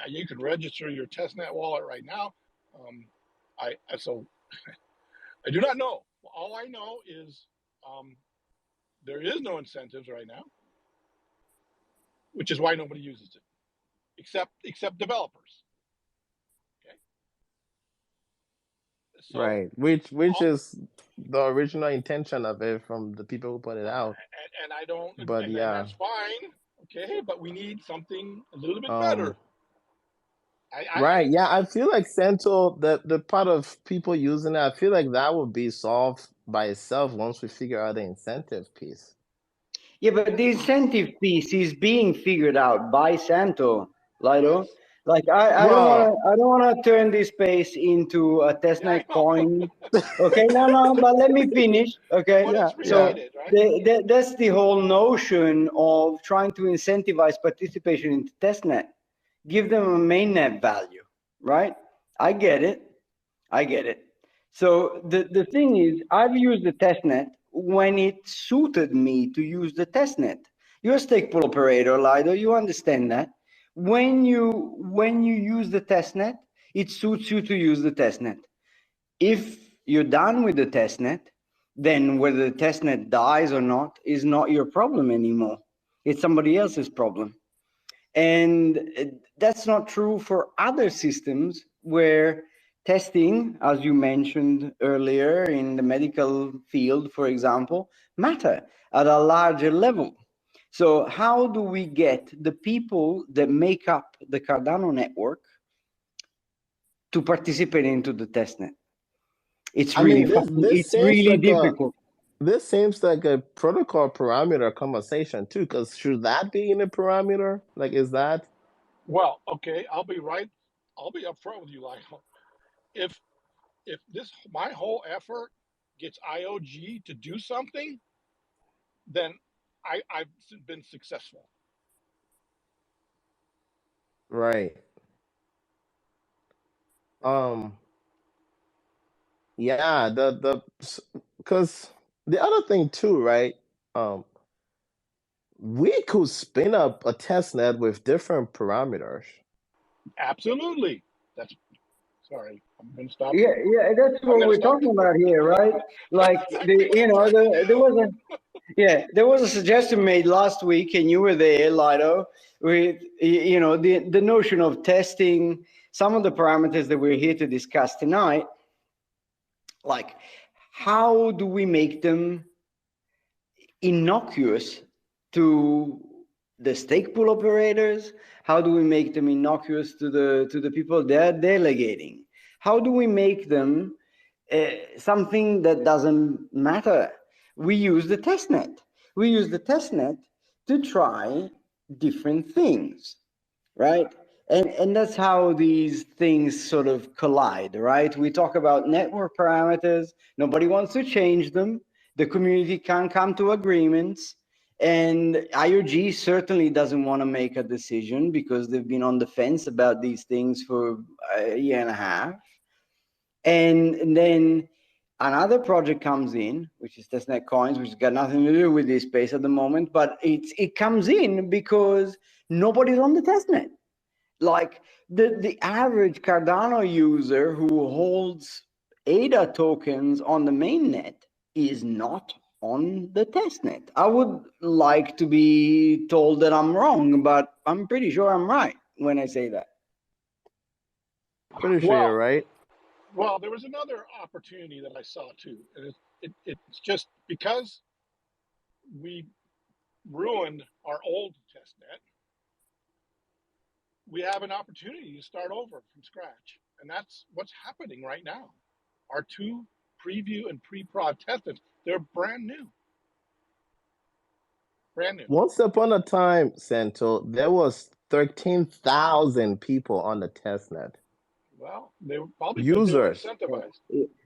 You can register your testnet wallet right now. So I do not know. All I know is there is no incentives right now, which is why nobody uses it, except developers. Okay. So, right, which is the original intention of it from the people who put it out. And I don't, But and yeah, that's fine. Okay, but we need something a little bit better. Right. Yeah, I feel like Central, the part of people using it, I feel like that would be solved by itself once we figure out the incentive piece. Yeah, but the incentive piece is being figured out by Santo, Lido. Like I Well, don't wanna turn this space into a Yeah, I testnet know. coin. Okay, no, but let me finish. Okay, But yeah, it's yeah, related, right? that's the whole notion of trying to incentivize participation into testnet. Give them a mainnet value, right? I get it. I get it. So the thing is, I've used the testnet when it suited me to use the testnet. You're a stake pool operator, Lido. You understand that. When you use the testnet, it suits you to use the testnet. If you're done with the testnet, then whether the testnet dies or not is not your problem anymore. It's somebody else's problem. And that's not true for other systems where testing, as you mentioned earlier in the medical field, for example, matter at a larger level. So how do we get the people that make up the Cardano network to participate into the testnet? It's really this it's seems really like difficult. a protocol parameter conversation too, because should that be in a parameter? Like, is that Well, okay, I'll be upfront with you, Lionel. If my whole effort gets IOG to do something, then I've been successful. right? Um, yeah, because the other thing too, right? Um, we could spin up a test net with different parameters. Absolutely. That's sorry. I'm gonna stop. Yeah, that's I'm what gonna we're stop. talking about here, right? Like That's exactly what I'm talking about. there was a suggestion made last week, and you were there, Lido, with the notion of testing some of the parameters that we're here to discuss tonight. Like, how do we make them innocuous to the stake pool operators? How do we make them innocuous to the people they're delegating? How do we make them something that doesn't matter? We use the testnet. We use the testnet to try different things, right? And that's how these things sort of collide, right? We talk about network parameters. Nobody wants to change them. The community can't come to agreements. And IOG certainly doesn't want to make a decision because they've been on the fence about these things for a year and a half. And then another project comes in, which is testnet coins, which has got nothing to do with this space at the moment, but it comes in because nobody's on the testnet. Like the average Cardano user who holds ADA tokens on the mainnet is not on the testnet. I would like to be told that I'm wrong, but I'm pretty sure I'm right when I say that. Pretty sure you're Well, right. well, there was another opportunity that I saw too, and it's just because we ruined our old testnet, we have an opportunity to start over from scratch, and that's what's happening right now. Our two preview and pre-prod testnets. They're brand new. Brand new. Once upon a time, Santo, there was 13,000 people on the testnet. Well, they were probably because they were Users. incentivized.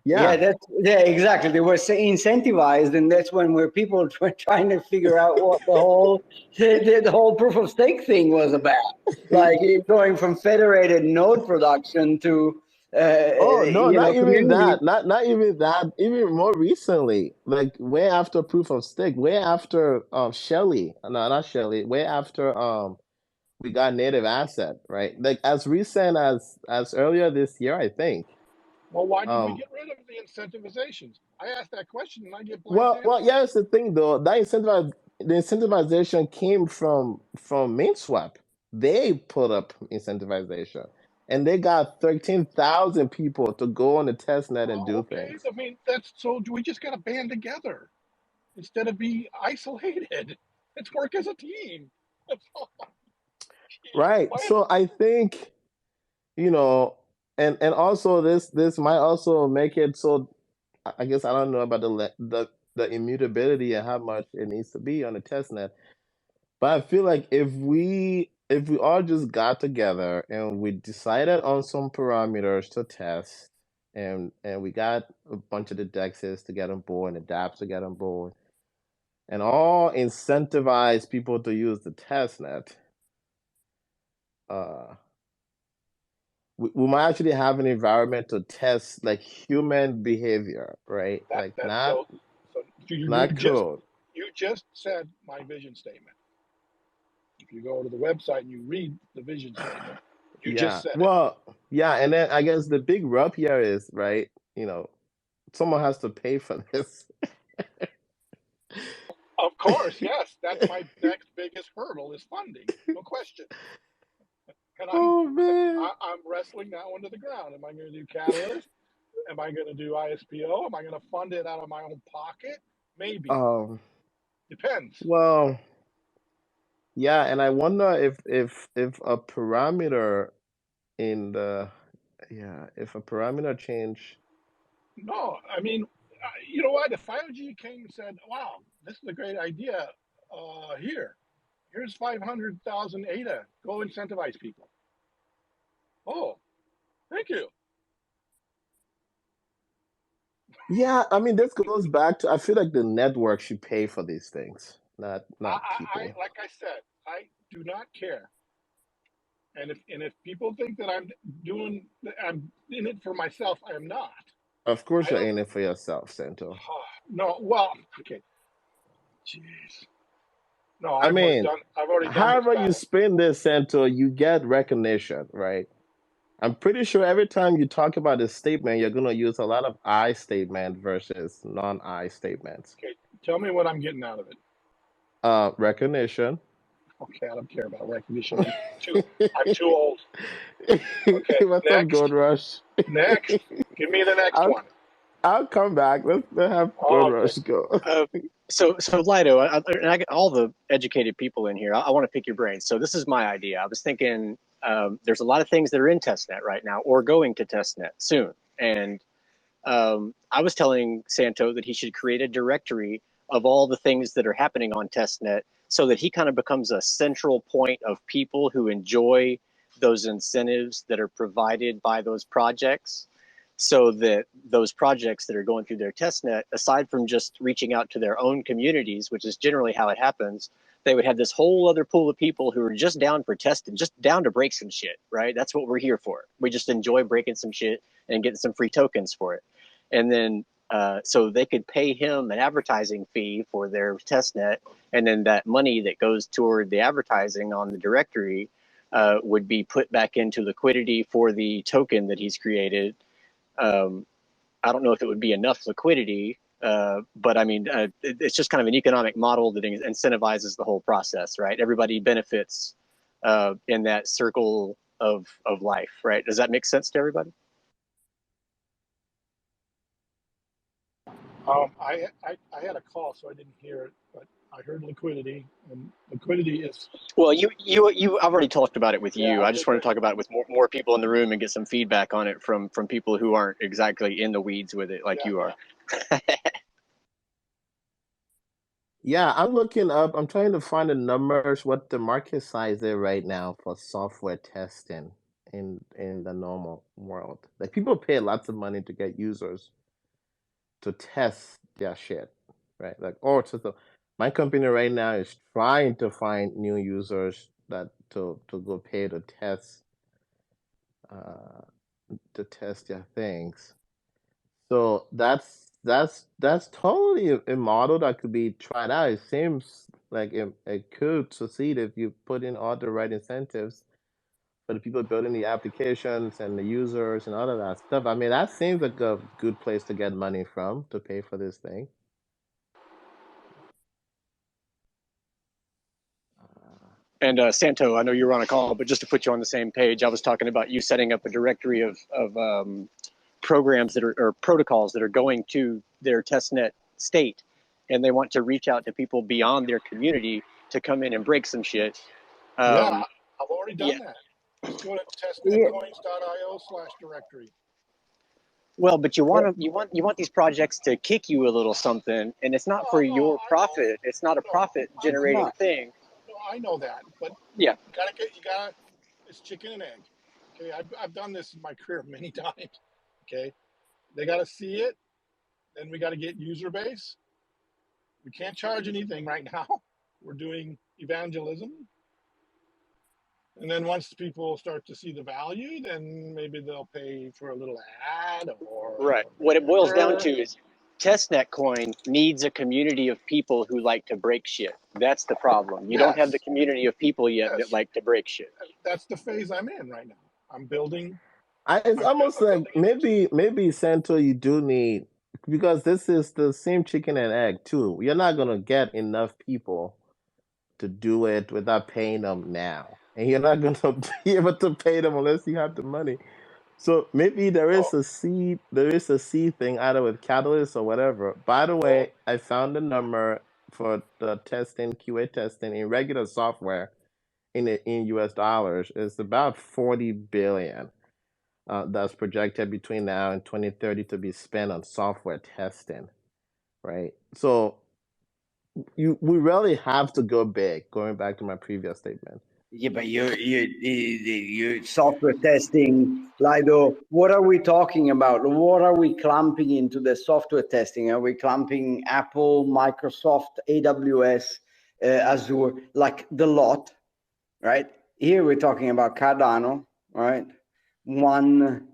Yeah. Yeah, exactly. They were incentivized, and that's when where people were trying to figure out what the whole proof of stake thing was about. Like going from federated node production to Oh no, you know, not even community. that. Not even that. Even more recently, like way after proof of stake, way after Shelly. No, not Shelly. Way after we got native asset, right? Like as recent as earlier this year, I think. Well, why did we get rid of the incentivizations? I asked that question and I get blank Well, answers. yeah, it's the thing though. The incentivization came from MainSwap. They put up incentivization, and they got 13,000 people to go on the testnet and do Okay, things. I mean that's so. We just got to band together instead of be isolated. Let's work as a team. That's all. Right. So I think, you know, and also this might also make it so. I guess I don't know about the immutability and how much it needs to be on the testnet. But I feel like if we all just got together and we decided on some parameters to test, and we got a bunch of the dexes to get on board and the dApps to get on board, and all incentivize people to use the testnet, uh, we might actually have an environment to test like human behavior, right? Like That's not so. not code. You just said my vision statement. If you go to the website and you read the vision statement, you just Yeah. said it. Well, yeah, and then I guess the big rub here is, right, you know, someone has to pay for this. Of course, yes. That's my next biggest hurdle is funding, no question. And Oh man. I'm wrestling that one to the ground. Am I going to do Catalyst? Am I going to do ISPO? Am I going to fund it out of my own pocket? Maybe. Depends. Well, yeah, and I wonder if a parameter in the if a parameter change. No, I mean, you know what? If IOG came and said, "Wow, this is a great idea," here's 500,000 ADA. Go incentivize people. Oh, thank you. Yeah, I mean, this goes back to I feel like the network should pay for these things, not I people. like I said, I do not care. And if people think that I'm in it for myself, I am not. Of course, I you're don't. in it for yourself, Santo. No, well, okay. Jeez. No, I I've mean, already done this however you battle. spin this, Santo, you get recognition, right? I'm pretty sure every time you talk about this statement, you're going to use a lot of I statement versus non-I statements. Okay, tell me what I'm getting out of it. Recognition. Okay, I don't care about recognition. I'm too old. Okay, What's up, next. Gold Rush? Next. Give me the next one. I'll come back. Let's have Gold Rush go. So Lido, I get all the educated people in here. I want to pick your brains. So this is my idea. I was thinking there's a lot of things that are in testnet right now or going to testnet soon. And I was telling Santo that he should create a directory of all the things that are happening on testnet so that he kind of becomes a central point of people who enjoy those incentives that are provided by those projects, so that those projects that are going through their testnet, aside from just reaching out to their own communities, which is generally how it happens, they would have this whole other pool of people who are just down for testing, just down to break some shit, right? That's what we're here for. We just enjoy breaking some shit and getting some free tokens for it. And then so they could pay him an advertising fee for their testnet, and then that money that goes toward the advertising on the directory would be put back into liquidity for the token that he's created. I don't know if it would be enough liquidity, but I mean, it's just kind of an economic model that incentivizes the whole process, right? Everybody benefits in that circle of life, right? Does that make sense to everybody? I had a call, so I didn't hear it, but I heard liquidity, and liquidity is. Well, I've already talked about it with you. I just want to talk about it with more people in the room and get some feedback on it from people who aren't exactly in the weeds with it like you are. Yeah, I'm looking up. I'm trying to find the numbers, what the market size is right now for software testing in the normal world. Like people pay lots of money to get users to test their shit, right? Like, so my company right now is trying to find new users that to go pay uh, to test their things. So that's totally a model that could be tried out. It seems like it could succeed if you put in all the right incentives for the people building the applications and the users and all of that stuff. I mean, that seems like a good place to get money from to pay for this thing. And Santo, I know you were on a call, but just to put you on the same page, I was talking about you setting up a directory of programs that are or protocols that are going to their testnet state, and they want to reach out to people beyond their community to come in and break some shit. Yeah, I've already done that. Just go to Yeah. testnetcoins.io/directory. Well, but you want these projects to kick you a little something, and it's not for your profit. It's not a profit generating thing. No, I know that, but yeah, you gotta. It's chicken and egg. Okay, I've done this in my career many times. Okay, they gotta see it. Then we gotta get user base. We can't charge anything right now. We're doing evangelism. And then once people start to see the value, then maybe they'll pay for a little ad or. Right. What it boils down to is testnet coin needs a community of people who like to break shit. That's the problem. You don't have the community of people yet that like to break shit. That's the phase I'm in right now. I'm building. It's almost like maybe Santo, you do need, because this is the same chicken and egg too. You're not gonna get enough people to do it without paying them now, and you're not gonna be able to pay them unless you have the money. So maybe there is a seed thing either with Catalyst or whatever. By the way, I found the number for the testing, QA testing in regular software in US dollars. It's about 40 billion. That's projected between now and 2030 to be spent on software testing, right? So we really have to go big. Going back to my previous statement. Yeah, but you software testing, Lido. What are we talking about? What are we clumping into the software testing? Are we clumping Apple, Microsoft, AWS, Azure, like the lot, right? Here we're talking about Cardano, right? One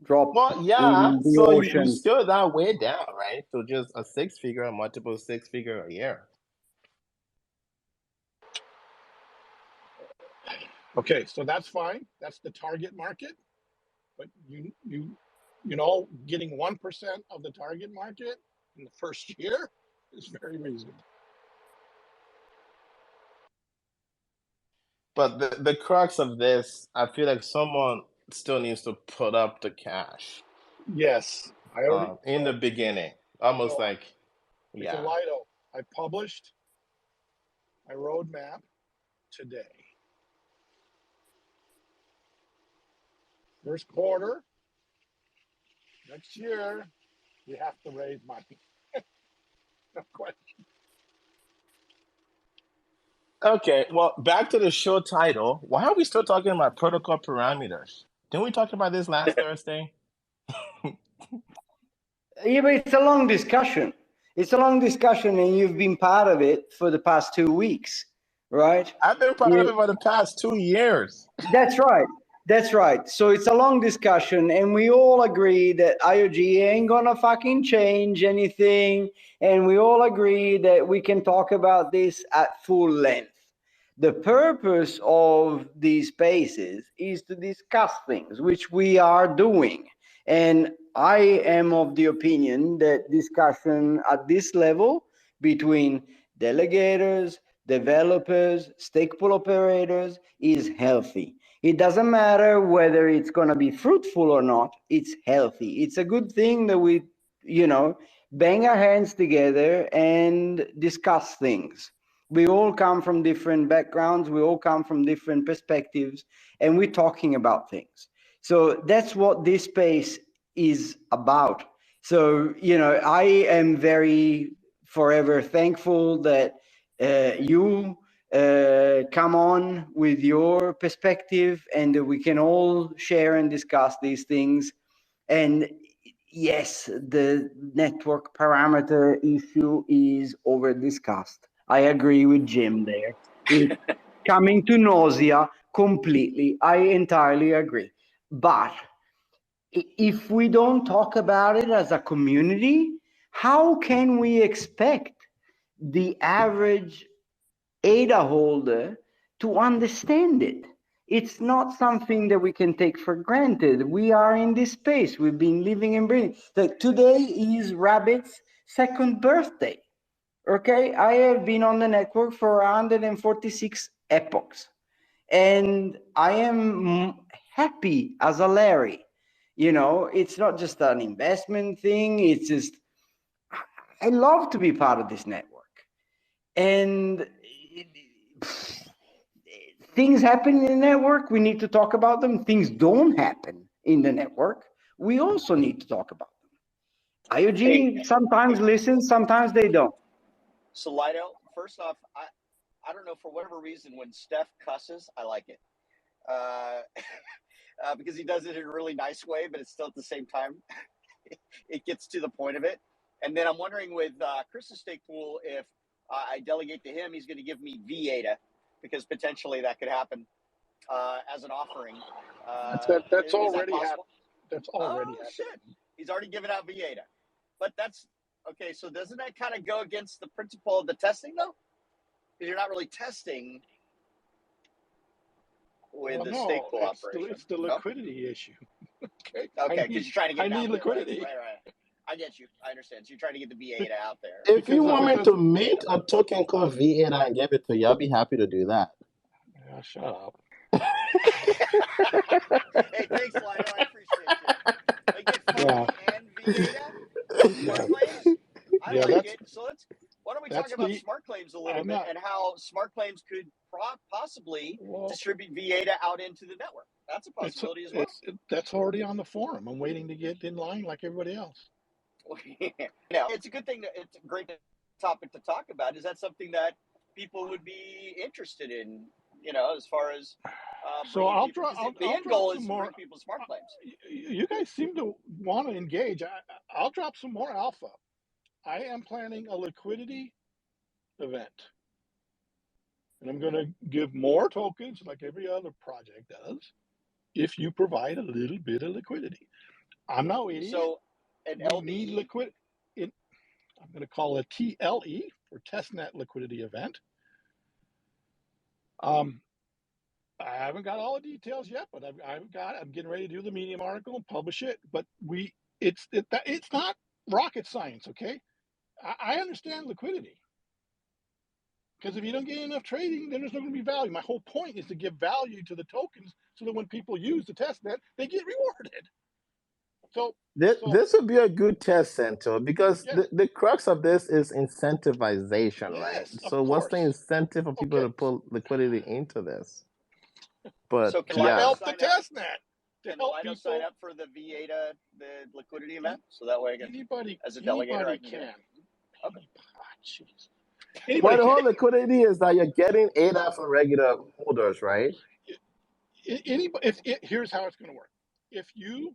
drop in the so ocean. you scale that way down, right? So just a six-figure, multiple six-figure a year. Okay, so that's fine. That's the target market. But you know, getting 1% of the target market in the first year is very reasonable. But the crux of this, I feel like someone still needs to put up the cash. Yes, I already in the beginning, almost like So Lido, I published my roadmap today. First quarter next year, we have to raise money. No question. Okay, well, back to the show title. Why are we still talking about protocol parameters? Didn't we talk about this last Thursday? Yeah, but it's a long discussion. It's a long discussion, and you've been part of it for the past 2 weeks, right? I've been part of it for the past 2 years. That's right. That's right. So it's a long discussion, and we all agree that IOG ain't gonna fucking change anything, and we all agree that we can talk about this at full length. The purpose of these spaces is to discuss things, which we are doing. And I am of the opinion that discussion at this level between delegators, developers, stake pool operators is healthy. It doesn't matter whether it's going to be fruitful or not, it's healthy. It's a good thing that we, bang our hands together and discuss things. We all come from different backgrounds, we all come from different perspectives, and we're talking about things. So that's what this space is about. So, you know, I am very forever thankful that you come on with your perspective and that we can all share and discuss these things. And yes, the network parameter issue is over discussed. I agree with Jim there. It's coming to nausea completely. I entirely agree. But if we don't talk about it as a community, how can we expect the average ADA holder to understand it? It's not something that we can take for granted. We are in this space. We've been living and breathing. Like today is Rabbit's second birthday. Okay, I have been on the network for 146 epochs, and I am happy as a Larry. You know, it's not just an investment thing. It's just I love to be part of this network, and things happen in the network, we need to talk about them. Things don't happen in the network, we also need to talk about them. IOG sometimes listens, sometimes they don't. So Lido, first off, I don't know, for whatever reason, when Steph cusses, I like it. Because he does it in a really nice way, but it's still at the same time, it gets to the point of it. And then I'm wondering with Chris's stake pool, if I delegate to him, he's going to give me VADA, because potentially that could happen as an offering. That's already that happened. That's already happened. Shit. He's already given out VADA. But that's, okay, so doesn't that kind of go against the principle of the testing, though? Because you're not really testing with the stake pool operation. It's the liquidity issue. Okay. Okay, because you're trying to get I need liquidity. Right. I get you. I understand. So you're trying to get the VADA out there. If you want me to mint a token called V8 and give it to you, I'll be happy to do that. Yeah, shut up. Hey, thanks, Lido. I appreciate you. They get Funky and VADA. Smart claims. I like it. So why don't we talk about smart claims a little bit and how smart claims could possibly distribute VADA out into the network? That's a possibility as well. That's already on the forum. I'm waiting to get in line like everybody else. No, it's a good thing. It's a great topic to talk about. Is that something that people would be interested in? You know, as far as so the end goal is to bring people smart claims. You guys seem to want to engage. I'll drop some more alpha. I am planning a liquidity event, and I'm going to give more tokens like every other project does if you provide a little bit of liquidity. I'm no idiot. So we need liquidity. I'm going to call it TLE for testnet liquidity event. I haven't got all the details yet, but I'm getting ready to do the Medium article and publish it. But it's not rocket science, okay? I understand liquidity, because if you don't get enough trading, then there's not going to be value. My whole point is to give value to the tokens so that when people use the testnet, they get rewarded. So this would be a good test center, because the crux of this is incentivization, right? So what's the incentive for people to put liquidity into this? But so can help the testnet. Can Lido sign up for the VADA, the liquidity event? So that way, as a delegator, I can. Okay. Jeez. Well, the whole liquidity is that you're getting ADA for regular holders, right? Here's how it's going to work. If you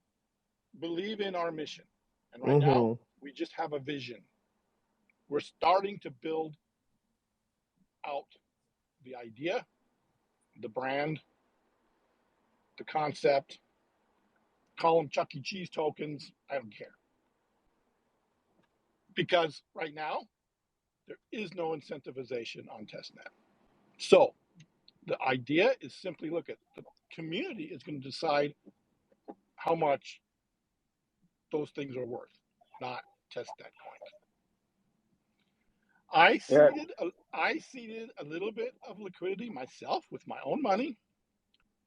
believe in our mission, and right now we just have a vision. We're starting to build out the idea, the brand, the concept. Call them Chuck E. Cheese tokens. I don't care. Because right now, there is no incentivization on testnet. So the idea is simply look at the community is going to decide how much those things are worth, not testnet coins. I seeded a little bit of liquidity myself with my own money.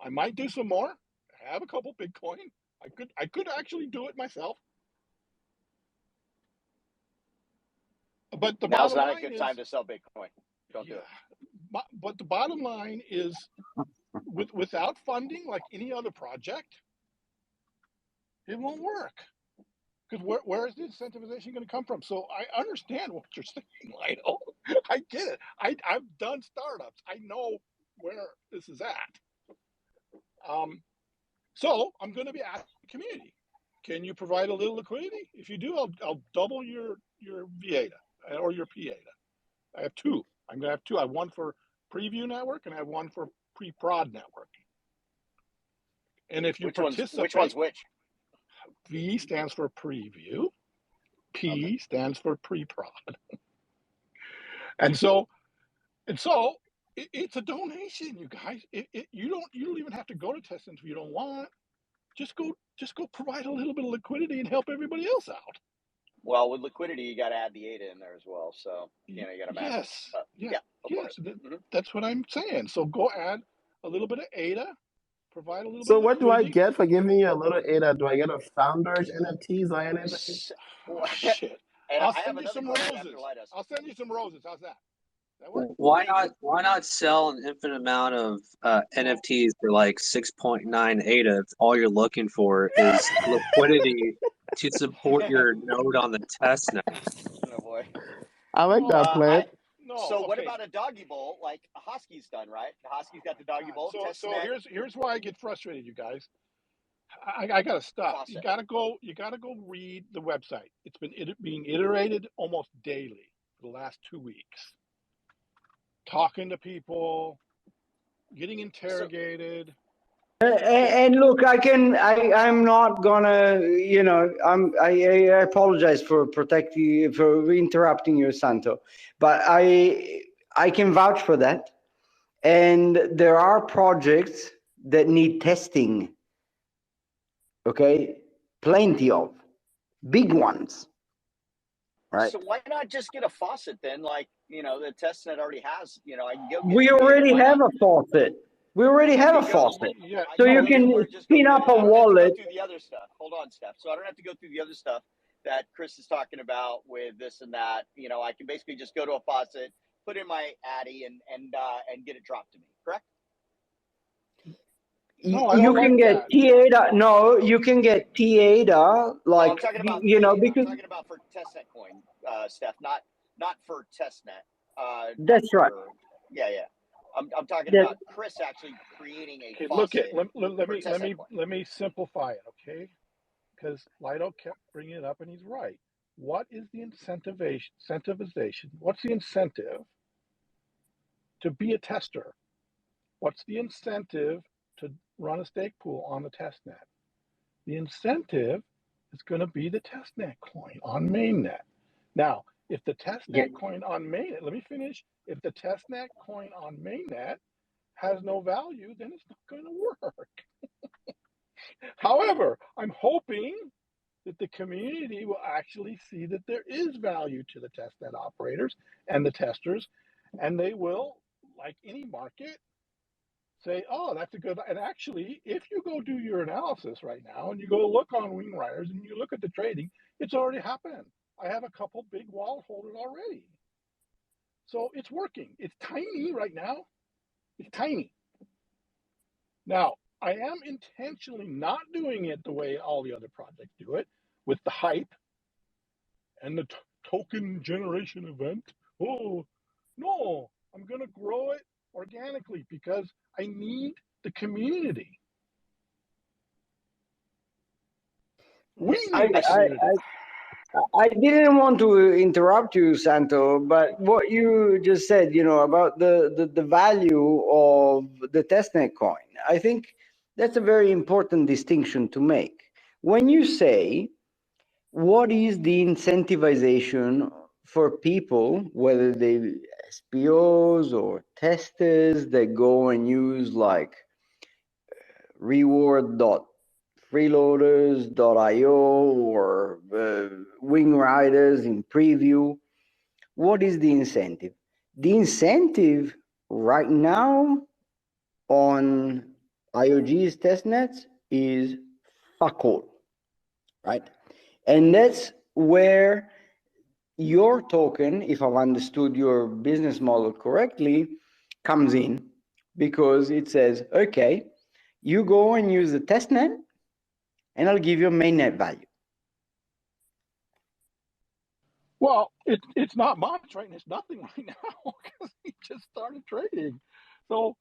I might do some more. I have a couple Bitcoin. I could actually do it myself. but the Now's bottom not a line good is, time to sell Bitcoin. Don't do yeah. it. But the bottom line is, without funding, like any other project, it won't work. Because where is the incentivization going to come from? So I understand what you're saying, Lionel. I get it. I've done startups. I know where this is at. So I'm going to be asking the community, can you provide a little liquidity? If you do, I'll double your VADA or your PADA. I have two. I'm going to have two. I have one for preview network and I have one for pre-prod network. And if you Which one's which? V stands for preview. P stands for pre-prod. And so it's a donation, you guys. You don't even have to go to testnet if you don't want. Just go provide a little bit of liquidity and help everybody else out. Well, with liquidity, you got to add the ADA in there as well. So you got to match. Yes. Yes. That's what I'm saying. So go add a little bit of ADA. Provide a little So bit of what do I liquidity. get for giving you a little ADA? Do I get a founder's NFTs or anything? Shit. And I'll I have send you another some question roses. after Lidos. I'll send you some roses. How's that? That work? Why not sell an infinite amount of NFTs for like 6.9 ADA if all you're looking for is liquidity to support your node on the testnet? Oh boy. I like that plan. So what about a doggy bowl like Hosky's done, right? Hosky's got the doggy bowl. So here's why I get frustrated, you guys. I gotta stop. You gotta go read the website. It's been being iterated almost daily for the last 2 weeks. Talking to people, getting interrogated. And look, I'm not gonna, I apologize for interrupting you, Santo, but I can vouch for that. And there are projects that need testing. Okay, plenty of big ones, right? So why not just get a faucet then? Like, the testnet already has, I can go get We already have a faucet. We already have a faucet. Yeah, so you can spin up a wallet. Through the other stuff. Hold on, Steph. So I don't have to go through the other stuff that Chris is talking about with this and that. I can basically just go to a faucet, put in my Addy, and get it dropped to me. Correct? No, you can get TADA. No, you can get TADA, like, I'm talking about because I'm talking about for testnet coin, Steph, not for testnet. That's right. Yeah. I'm talking about Chris actually creating a faucet. Let me simplify it, okay? Because Lido kept bringing it up, and he's right. What is the incentivization? What's the incentive to be a tester? What's the incentive to run a stake pool on the testnet? The incentive is going to be the testnet coin on mainnet. Now, if the testnet coin on mainnet, let me finish. If the testnet coin on mainnet has no value, then it's not going to work. However, I'm hoping that the community will actually see that there is value to the testnet operators and the testers, and they will, like any market, say, oh, that's a good. And actually, if you go do your analysis right now and you go look on Wing Riders and you look at the trading, it's already happened. I have a couple big wallet holders already. So it's working. It's tiny right now. It's tiny. Now, I am intentionally not doing it the way all the other projects do it, with the hype and the token generation event. Oh, no, I'm going to grow it organically because I need the community. We need the community. I didn't want to interrupt you, Santo, but what you just said, about the value of the testnet coin, I think that's a very important distinction to make. When you say, what is the incentivization for people, whether they SPOs or testers that go and use like reward.freeloaders.io or Wing Riders in preview? What is the incentive? The incentive right now on IOG's testnets is fuck all, right? And that's where your token, if I've understood your business model correctly, comes in because it says, okay, you go and use the testnet and I'll give you a mainnet value. Well, it's not much, right? And it's nothing right now because we just started trading. So,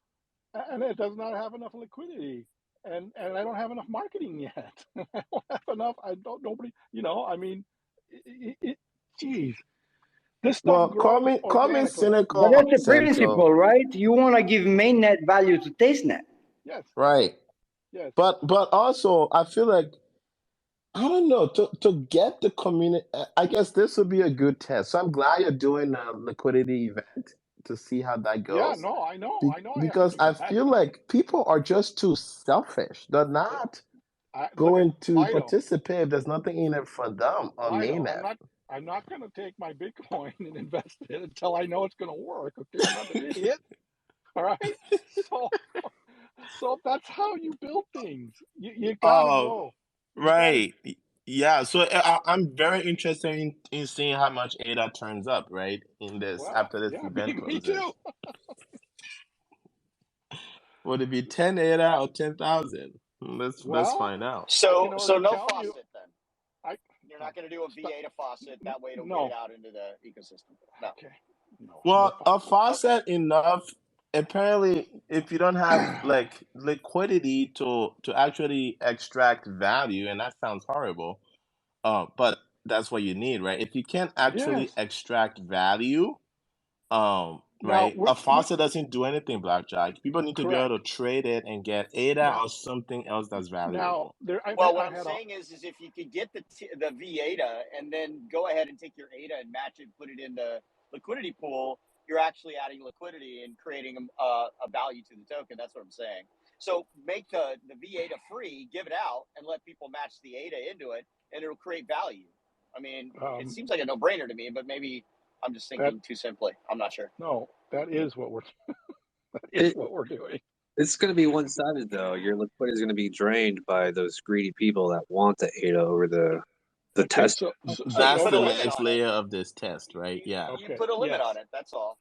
and it does not have enough liquidity, and I don't have enough marketing yet. I don't have enough. I don't. Nobody. I mean, geez, this stuff Well, grows call me organically. But cynical, that's the Santo. principle, right? You want to give mainnet value to testnet. Yes. Right. Yes. But also, I feel like, I don't know, to get the community, I guess this would be a good test. So I'm glad you're doing a liquidity event to see how that Yeah. goes. No. I know. I know. I have to Because do I that. feel like people are just too selfish. They're not Look at going to Lido. participate if there's nothing in it for them on Lido. mainnet. I'm not going to take my Bitcoin and invest it until I know it's going to work. Okay, I'm not an idiot. All right. So that's how you build things. You gotta Oh, go. You gotta. right. Yeah, so I'm very interested in seeing how much ADA turns up, right, in this Well, after this yeah, event me too. closes. Would it be 10 ADA or 10,000? Let's Well, find out. I can So already no tell you. faucet then. I You're not going to do a stop. VA to faucet. That way it'll get No. it out into the ecosystem. No. Okay. No. Well, No a faucet enough. Apparently, if you don't have like liquidity to actually extract value, and that sounds horrible, but that's what you need, right? If you can't actually Yes. extract value, Now right, we're a faucet doesn't do anything, Blackjack. People need to be able correct. to trade it and get ADA Now, or something else that's now valuable. there. Well, what I I'm had saying is if you could get the V-ADA and then go ahead and take your ADA and match it, put it in the liquidity pool, you're actually adding liquidity and creating a value to the token. That's what I'm saying. So make the V-ADA free, give it out, and let people match the ADA into it, and it'll create value. I mean, it seems like a no-brainer to me, but maybe I'm just thinking too simply. I'm not sure. No, that is what we're. That is what we're doing. It's going to be one-sided, though. Your liquidity is going to be drained by those greedy people that want the ADA over the test. So That's you put the a limit next on it. layer of this test, right? Yeah. You put a limit Yes. on it. That's all.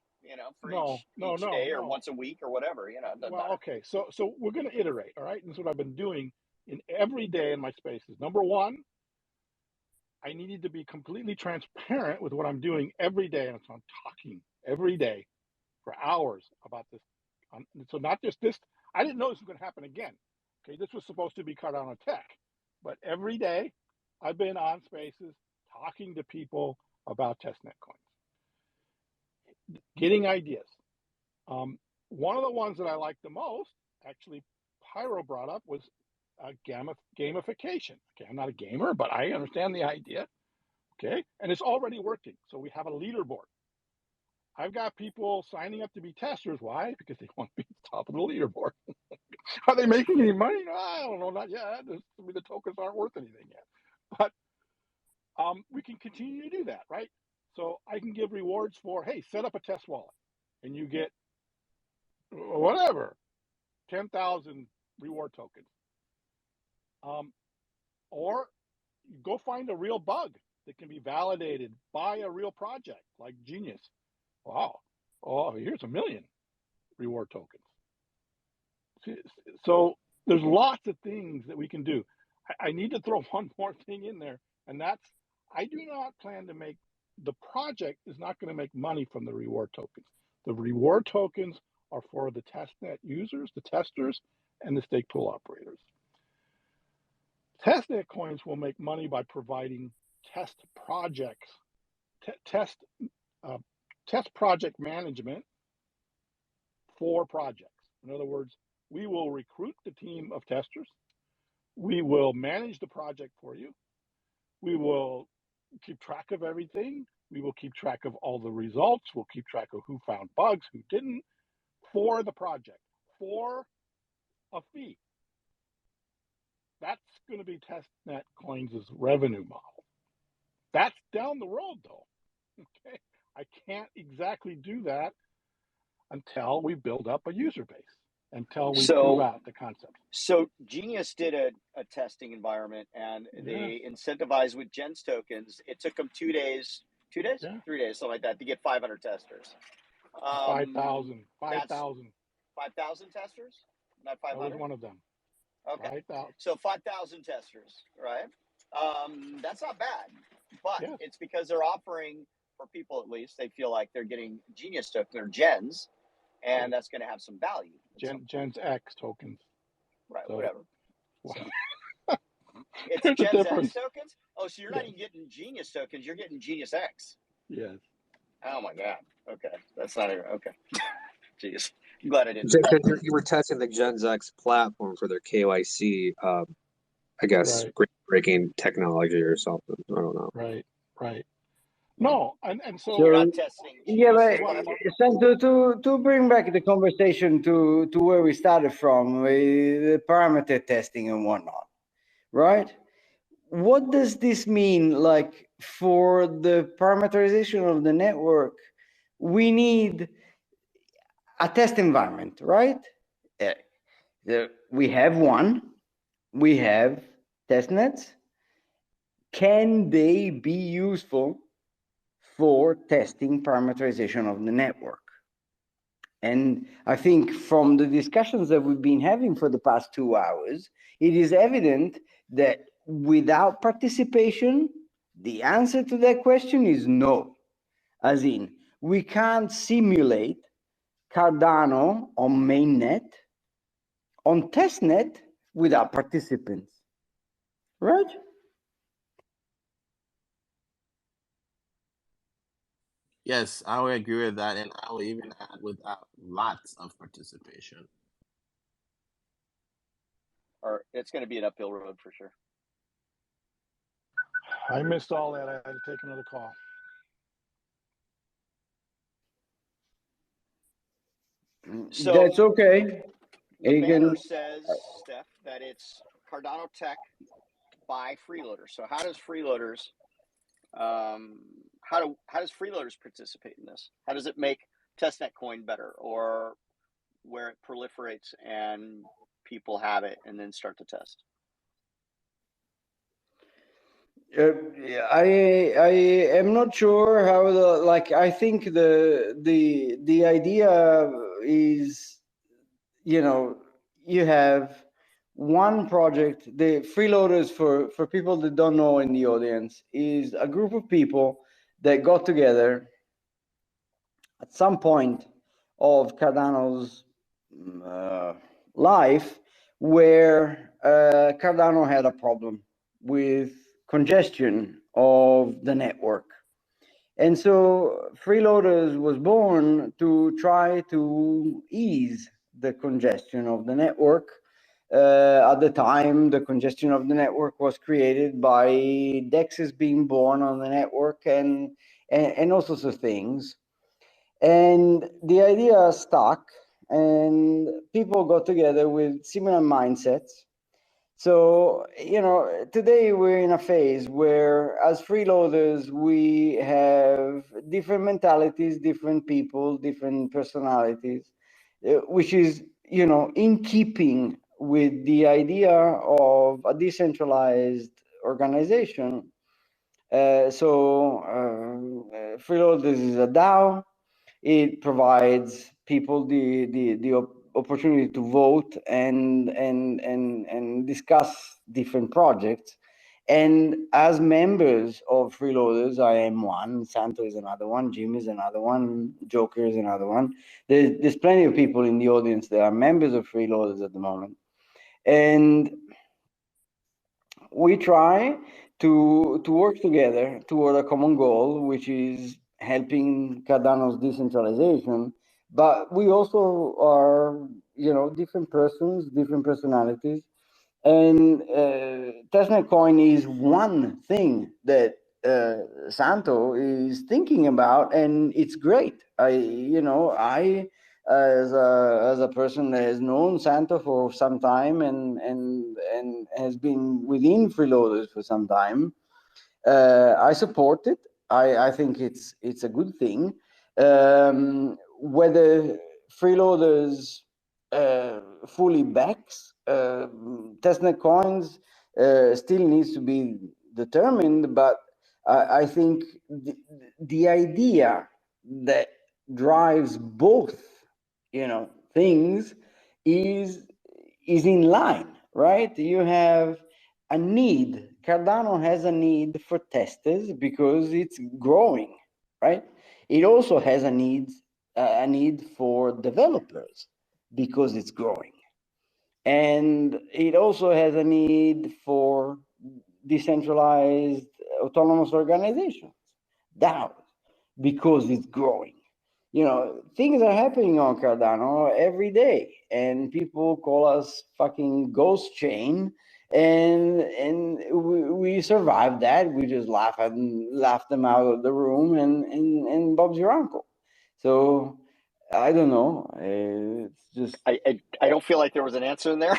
For each day or once a week or whatever. It doesn't matter. Okay. So we're going to iterate. All right. And that's what I've been doing in every day in my spaces. Number one, I needed to be completely transparent with what I'm doing every day. And so I'm talking every day for hours about this. So not just this. I didn't know this was going to happen again. Okay. This was supposed to be Cardano-Tech. But every day I've been on spaces talking to people about testnet coins, getting ideas. One of the ones that I liked the most, actually, Pyro brought up was gamification. Okay, I'm not a gamer, but I understand the idea. Okay, and it's already working. So we have a leaderboard. I've got people signing up to be testers. Why? Because they want to be at the top of the leaderboard. Are they making any money? No, I don't know, not yet. The tokens aren't worth anything yet. But we can continue to do that, right? So I can give rewards for, hey, set up a test wallet, and you get whatever, 10,000 reward tokens. Or go find a real bug that can be validated by a real project like Genius. Wow. Oh, here's 1 million reward tokens. So there's lots of things that we can do. I need to throw one more thing in there, and that's I do not plan to make the project is not going to make money from the reward tokens. The reward tokens are for the testnet users, the testers, and the stake pool operators. Testnet coins will make money by providing test projects, test project management for projects. In other words, we will recruit the team of testers. We will manage the project for you. We will keep track of everything. We will keep track of all the results. We'll keep track of who found bugs, who didn't, for the project, for a fee. That's going to be testnet coins' revenue model. That's down the road, though. Okay, I can't exactly do that until we build up a user base, until we prove out the concept. So Genius did a testing environment, and they incentivized with Gens tokens. It took them 2 days 2 days, Yeah. 3 days, something like that, to get 500 testers. 5,000. That's 5,000. 5,000 testers, not I was 500. one of them. Okay, 5,000. so 5,000 testers, right? That's not bad, but Yes. it's because they're offering, for people at least, they feel like they're getting Genius tokens or gens, and that's going to have some value. Gens X tokens. Right, So, whatever. wow. So, it's There's a Gens difference. X tokens? Oh, so you're not even getting Genius tokens, you're getting Genius X. Yes. Oh my God. Okay. That's not even, okay. Jeez. I'm glad I didn't. Because you were testing the Gens X platform for their KYC, I guess, Right. breaking technology or something. I don't know. Right. No, and so You're So not testing yeah, Genius but anymore? Santo, to bring back the conversation to where we started from, with the parameter testing and whatnot, right? What does this mean, like, for the parameterization of the network? We need a test environment, right? We have one, we have test nets. Can they be useful for testing parameterization of the network? And I think from the discussions that we've been having for the past 2 hours, it is evident that without participation, the answer to that question is no. As in, we can't simulate Cardano on mainnet, on testnet, without participants, right? Yes, I would agree with that, and I would even add without lots of participation. Or it's going to be an uphill road for sure. I missed all that. I had to take another call. So that's okay. the banner says, Steph, that it's Cardano-Tech by freeloaders. So how does freeloaders how does freeloaders participate in this? How does it make testnet coin better, or where it proliferates and people have it and then start to test? I am not sure how I think the idea is, you have one project. The freeloaders, for people that don't know in the audience, is a group of people that got together at some point of Cardano's life, where Cardano had a problem with congestion of the network. And so Freeloaders was born to try to ease the congestion of the network. At the time, the congestion of the network was created by DEXs being born on the network and all sorts of things. And the idea stuck, and people got together with similar mindsets. So, today we're in a phase where, as freeloaders, we have different mentalities, different people, different personalities, which is, in keeping with the idea of a decentralized organization. Freeloaders is a DAO. It provides people the opportunity to vote and discuss different projects. And as members of Freeloaders, I am one, Santo is another one, Jim is another one, Joker is another one. There's plenty of people in the audience that are members of Freeloaders at the moment. And we try to work together toward a common goal, which is helping Cardano's decentralization. But we also are, different persons, different personalities. And testnet coin is one thing that Santo is thinking about, and it's great. I as a person that has known Santo for some time and has been within freeloaders for some time, I support it. I think it's a good thing. Whether freeloaders fully backs testnet coins still needs to be determined, but I think the idea that drives both, things is in line, right? You have a need. Cardano has a need for testers because it's growing, right? It also has a need for developers because it's growing, and it also has a need for decentralized autonomous organizations, DAOs, because it's growing. Things are happening on Cardano every day, and people call us fucking ghost chain, and we survive that. We just laugh them out of the room, and Bob's your uncle. So I don't know. It's just I don't feel like there was an answer in there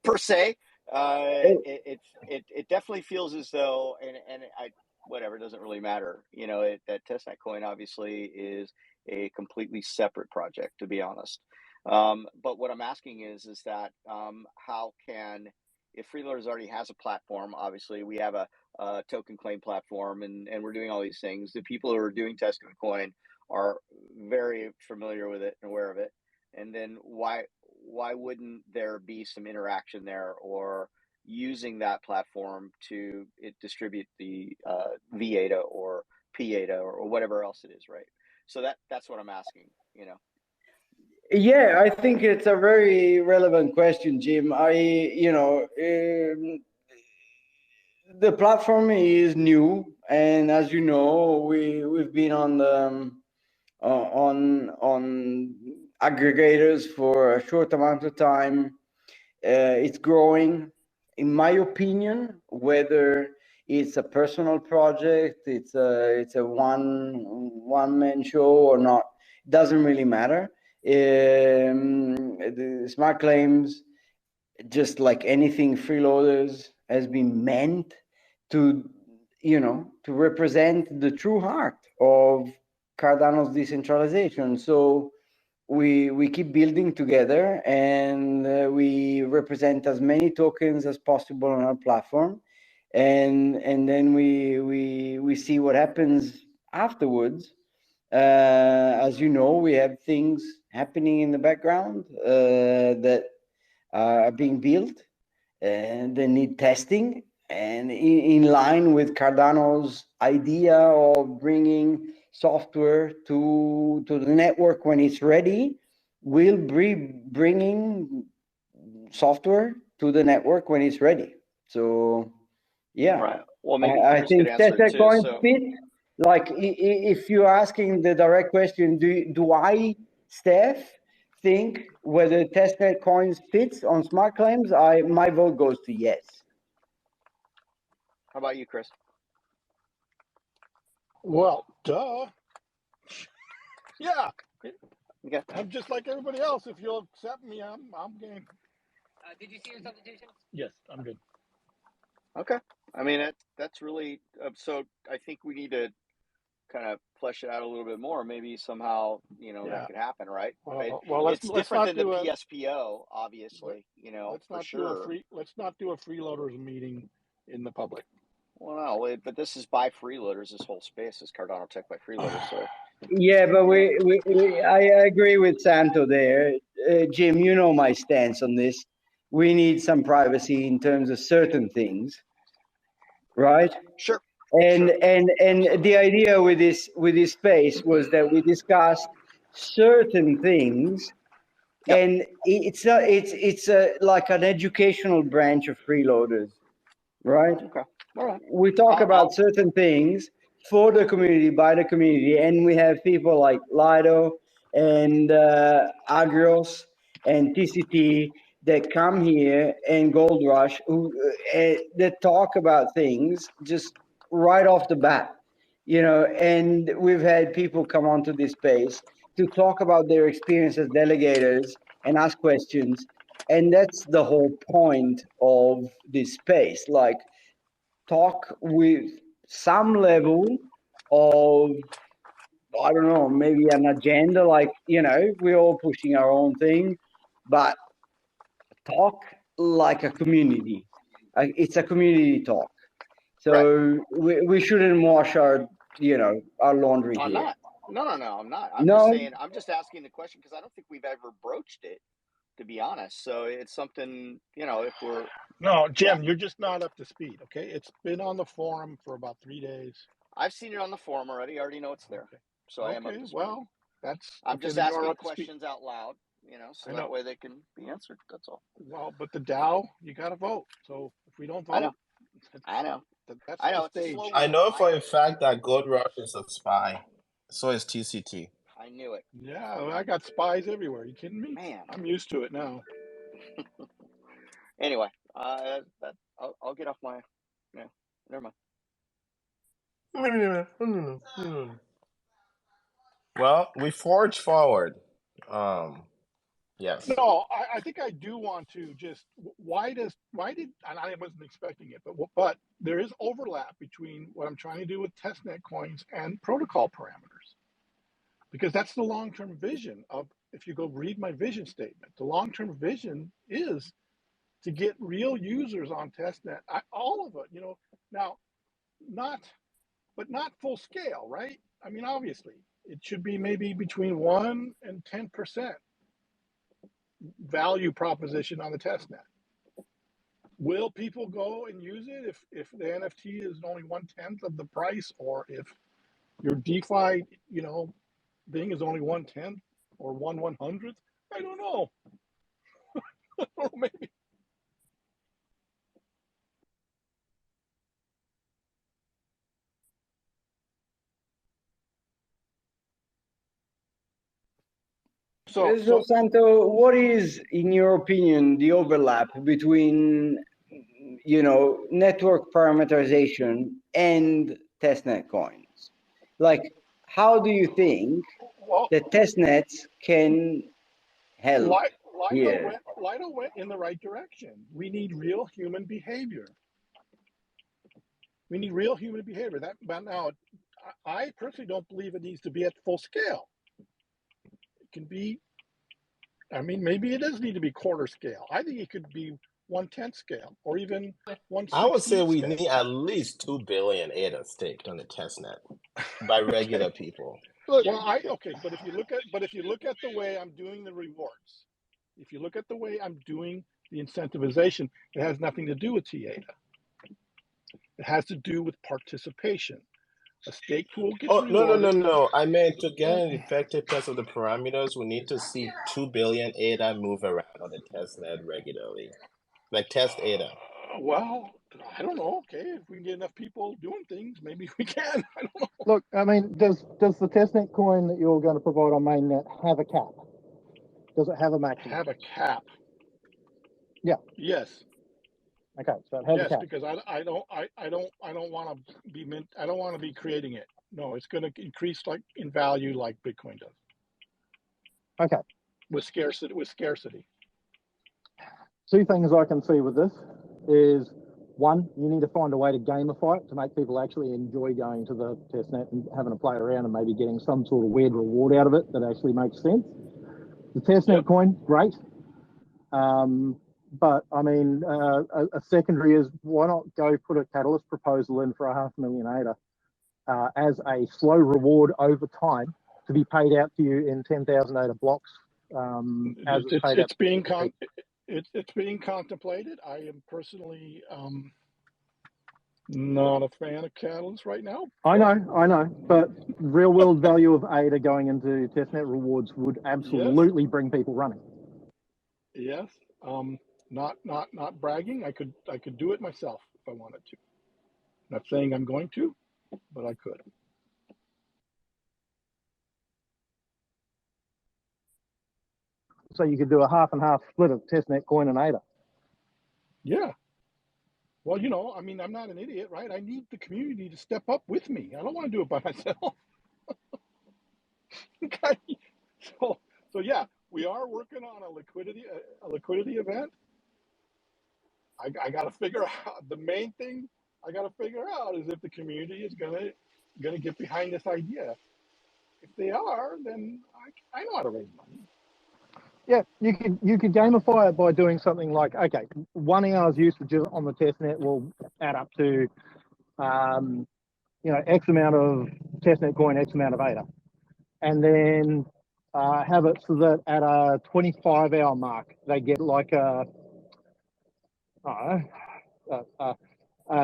per se. It definitely feels as though, and I whatever, it doesn't really matter. That testnet coin obviously is a completely separate project, to be honest. But what I'm asking is that how can, if Freeloaders already has a platform, obviously we have a token claim platform, and we're doing all these things. The people who are doing testnet coin are very familiar with it and aware of it. And then why wouldn't there be some interaction there, or using that platform to distribute the V-ADA or P-ADA or whatever else it is, right? So that's what I'm asking, Yeah, I think it's a very relevant question, Jim. The platform is new, and as you know, we've been on the on aggregators for a short amount of time. It's growing. In my opinion, whether it's a personal project, it's a one man show or not, doesn't really matter. The smart claims, just like anything freeloaders, has been meant to to represent the true heart of Cardano's decentralization. So we keep building together, and we represent as many tokens as possible on our platform, and then we see what happens afterwards. As you know, we have things happening in the background that are being built, and they need testing. And in line with Cardano's idea of bringing software to the network when it's ready, we'll be bringing software to the network when it's ready. So, yeah, right? Well, maybe I Chris could think answer it testnet too. coins So fit. Like, if you're asking the direct question, do I, Steph, think whether testnet coins fits on smart claims? My vote goes to yes. how about you, Chris? Well, duh. Yeah. Okay. I'm just like everybody else. If you'll accept me, I'm game. Did you see your substitution? Yes, I'm good. Okay. I mean, that's really so. I think we need to kind of flesh it out a little bit more. Maybe somehow, that could happen, right? Well, It's different than the PSPO, obviously, for sure. Let's not do a freeloaders meeting in the public. Well, no, but this is by freeloaders. This whole space is Cardano-Tech by freeloaders. So Yeah, but I agree with Santo there. Jim, you know my stance on this. We need some privacy in terms of certain things, right? sure. And Sure. and the idea with this space was that we discussed certain things, Yep. and it's like an educational branch of freeloaders, right? Okay. All right. We talk about certain things for the community, by the community, and we have people like Lido and Agrios and TCT that come here, and Gold Rush, who that talk about things just right off the bat, and we've had people come onto this space to talk about their experience as delegators and ask questions, and that's the whole point of this space. Like, talk with some level of, I don't know, maybe an agenda, like, we're all pushing our own thing, but talk like a community. It's a community talk. So we shouldn't wash our our laundry I'm here. not. No, I'm not. I'm No. just saying. I'm just asking the question because I don't think we've ever broached it, to be honest. So it's something, if we're. No, Jim, you're just not up to speed. Okay, it's been on the forum for about 3 days. I've seen it on the forum already. I already know it's there. Okay. So I am up to speed. Well, I'm just asking questions out loud, so that way they can be answered. That's all. Well, but the DAO, you got to vote. So if we don't vote, I know. That's I know. the stage. I know for a fact that Gold Rush is a spy. So is TCT. I knew it. Yeah, I got spies everywhere. You kidding me? Man, I'm used to it now. Anyway, I'll get off my. Yeah, never mind. Well, we forge forward. Yes. No, I think I do want to just why did and I wasn't expecting it, but there is overlap between what I'm trying to do with testnet coins and protocol parameters, because that's the long-term vision of. If you go read my vision statement, the long-term vision is to get real users on testnet, all of it. Now, not full scale, right? I mean, obviously, it should be maybe between 1 and 10% value proposition on the testnet. Will people go and use it if the NFT is only 1/10 of the price, or if your DeFi, thing is only 1/10 or 1/100th? I don't know. Or maybe. So Santo, what is, in your opinion, the overlap between network parameterization and testnet coins? Like, how do you think the testnets can help here? Lido went in the right direction. We need real human behavior. But now, I personally don't believe it needs to be at full scale. It can be. I mean, maybe it does need to be quarter scale. I think it could be 1/10 scale, or even 1/16. I would say we need at least 2 billion ADA staked on the testnet by regular people. Well, but if you look at the way I'm doing the rewards, if you look at the way I'm doing the incentivization, it has nothing to do with TADA. It has to do with participation. A stake pool gets rewarded. No. I meant to get an effective test of the parameters, we need to see 2 billion ADA move around on the testnet regularly. Like test ADA. Well, I don't know. Okay, if we can get enough people doing things, maybe we can. I don't know. Look, I mean, does the testnet coin that you're going to provide on mainnet have a cap? Does it have a maximum? Have a cap? Yeah. Yes. Okay, so it has a cap. Because I don't want to be creating it. No, it's going to increase in value like Bitcoin does. Okay. With scarcity. Two things I can see with this is, one, you need to find a way to gamify it to make people actually enjoy going to the testnet and having a play around and maybe getting some sort of weird reward out of it that actually makes sense. The testnet coin, great. But I mean, a secondary is, why not go put a catalyst proposal in for 500,000 ADA as a slow reward over time to be paid out to you in 10,000 ADA blocks. It's being contemplated. I am personally not a fan of catalysts right now. I know, but real world value of ADA going into testnet rewards would absolutely bring people running. Yes. Not bragging. I could do it myself if I wanted to. Not saying I'm going to, but I could. So you could do a half and half split of testnet coin and ADA. Yeah. Well, I mean, I'm not an idiot, right? I need the community to step up with me. I don't want to do it by myself. Okay. So yeah, we are working on a liquidity event. I got to figure out the main thing. I got to figure out is if the community is gonna get behind this idea. If they are, then I know how to raise money. Yeah, you could gamify it by doing something like, okay, 1 hour's usage on the testnet will add up to X amount of testnet coin, X amount of ADA, and then have it so that at a 25-hour mark they get like a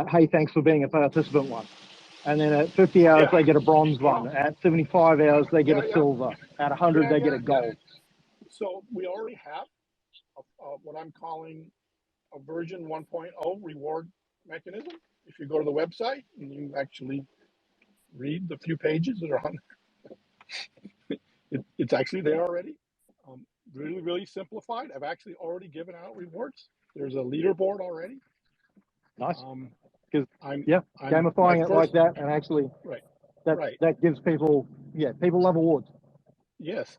hey, thanks for being a participant one. And then at 50 hours, they get a bronze one. At 75 hours, they get a silver. At 100, they get a gold. So we already have what I'm calling a version 1.0 reward mechanism. If you go to the website and you actually read the few pages that are on it's actually there already. Really, really simplified. I've actually already given out rewards. There's a leaderboard already. Nice. Because gamifying it like that, and actually that gives people people love awards. Yes,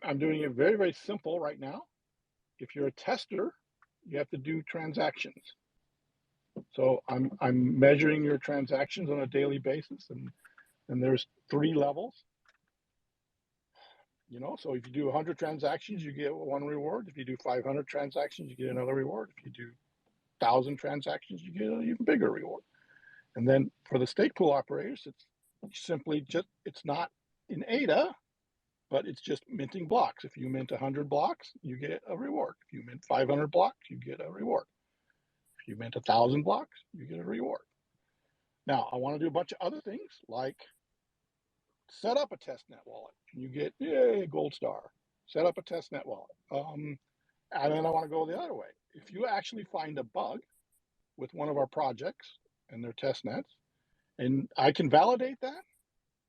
I'm doing it very, very simple right now. If you're a tester, you have to do transactions. So I'm measuring your transactions on a daily basis, and there's 3 levels. So if you do 100 transactions, you get 1 reward. If you do 500 transactions, you get another reward. If you do 1,000 transactions, you get an even bigger reward. And then for the stake pool operators, it's simply it's not in ADA, but it's just minting blocks. If you mint 100 blocks, you get a reward. If you mint 500 blocks, you get a reward. If you mint 1,000 blocks, you get a reward. Now, I want to do a bunch of other things like set up a testnet wallet, and you get a gold star. Set up a testnet wallet. And then I want to go the other way. If you actually find a bug with one of our projects and their testnets, and I can validate that,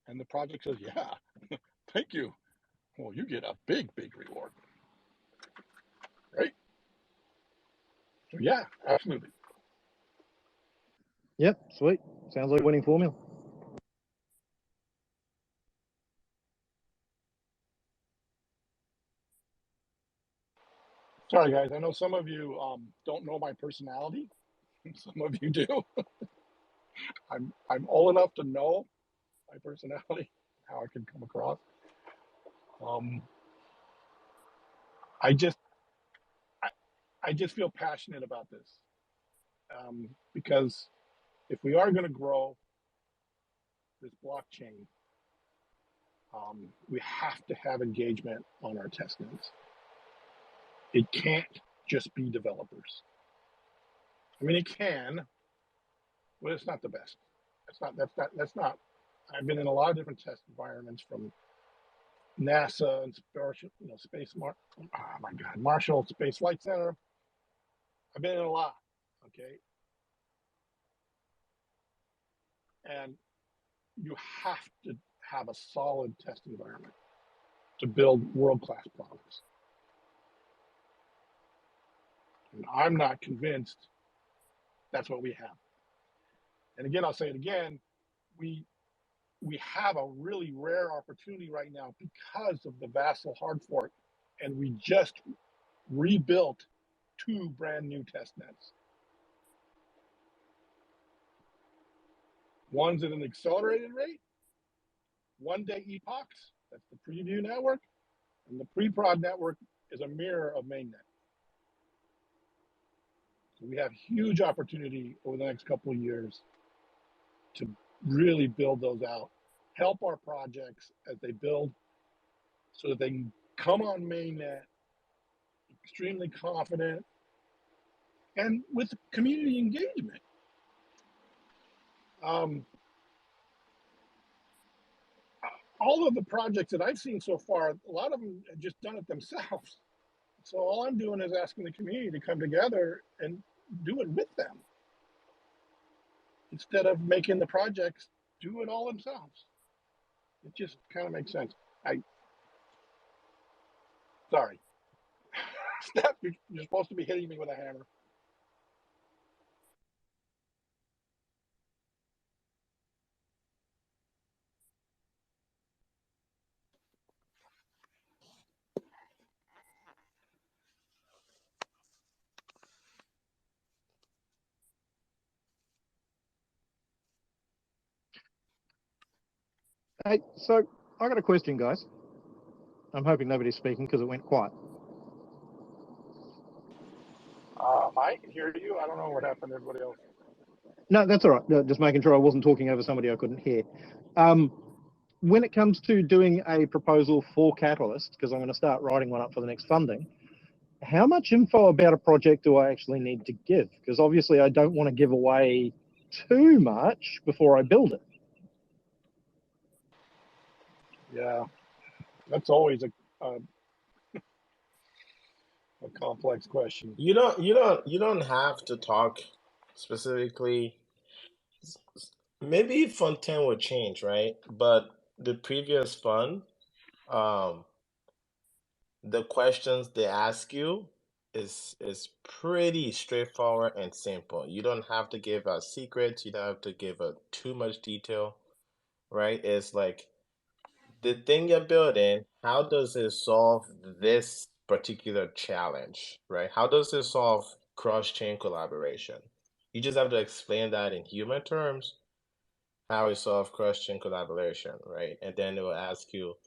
and the project says, yeah, thank you. Well, you get a big, big reward. Right? So yeah, absolutely. Yep, sweet. Sounds like a winning formula. Sorry, guys. I know some of you don't know my personality. Some of you do. I'm old enough to know my personality, how I can come across. I just feel passionate about this because if we are going to grow this blockchain, we have to have engagement on our testnets. It can't just be developers. I mean, it can, but it's not the best. That's not. I've been in a lot of different test environments, from NASA and Marshall Space Flight Center. I've been in a lot, okay? And you have to have a solid test environment to build world-class products. And I'm not convinced that's what we have. And again, I'll say it again, we have a really rare opportunity right now because of the Vassal hard fork, and we just rebuilt 2 brand new test nets. One's at an accelerated rate, 1-day epochs, that's the preview network, and the pre-prod network is a mirror of mainnet. So we have huge opportunity over the next couple of years to really build those out, help our projects as they build so that they can come on mainnet extremely confident and with community engagement. All of the projects that I've seen so far, a lot of them have just done it themselves. So all I'm doing is asking the community to come together and do it with them, instead of making the projects do it all themselves. It just kind of makes sense. Sorry. Steph, you're supposed to be hitting me with a hammer. Hey, so I got a question, guys. I'm hoping nobody's speaking because it went quiet. I can hear you. I don't know what happened to everybody else. No, that's all right. Just making sure I wasn't talking over somebody I couldn't hear. When it comes to doing a proposal for Catalyst, because I'm going to start writing one up for the next funding, how much info about a project do I actually need to give? Because obviously I don't want to give away too much before I build it. Yeah, that's always a complex question. You don't have to talk specifically. Maybe Fund 10 will change, right? But the previous fund, the questions they ask you is pretty straightforward and simple. You don't have to give out secrets. You don't have to give out too much detail, right? It's like the thing you're building, how does it solve this particular challenge, right? How does it solve cross-chain collaboration? You just have to explain that in human terms, how it solves cross-chain collaboration, right? And then it will ask you,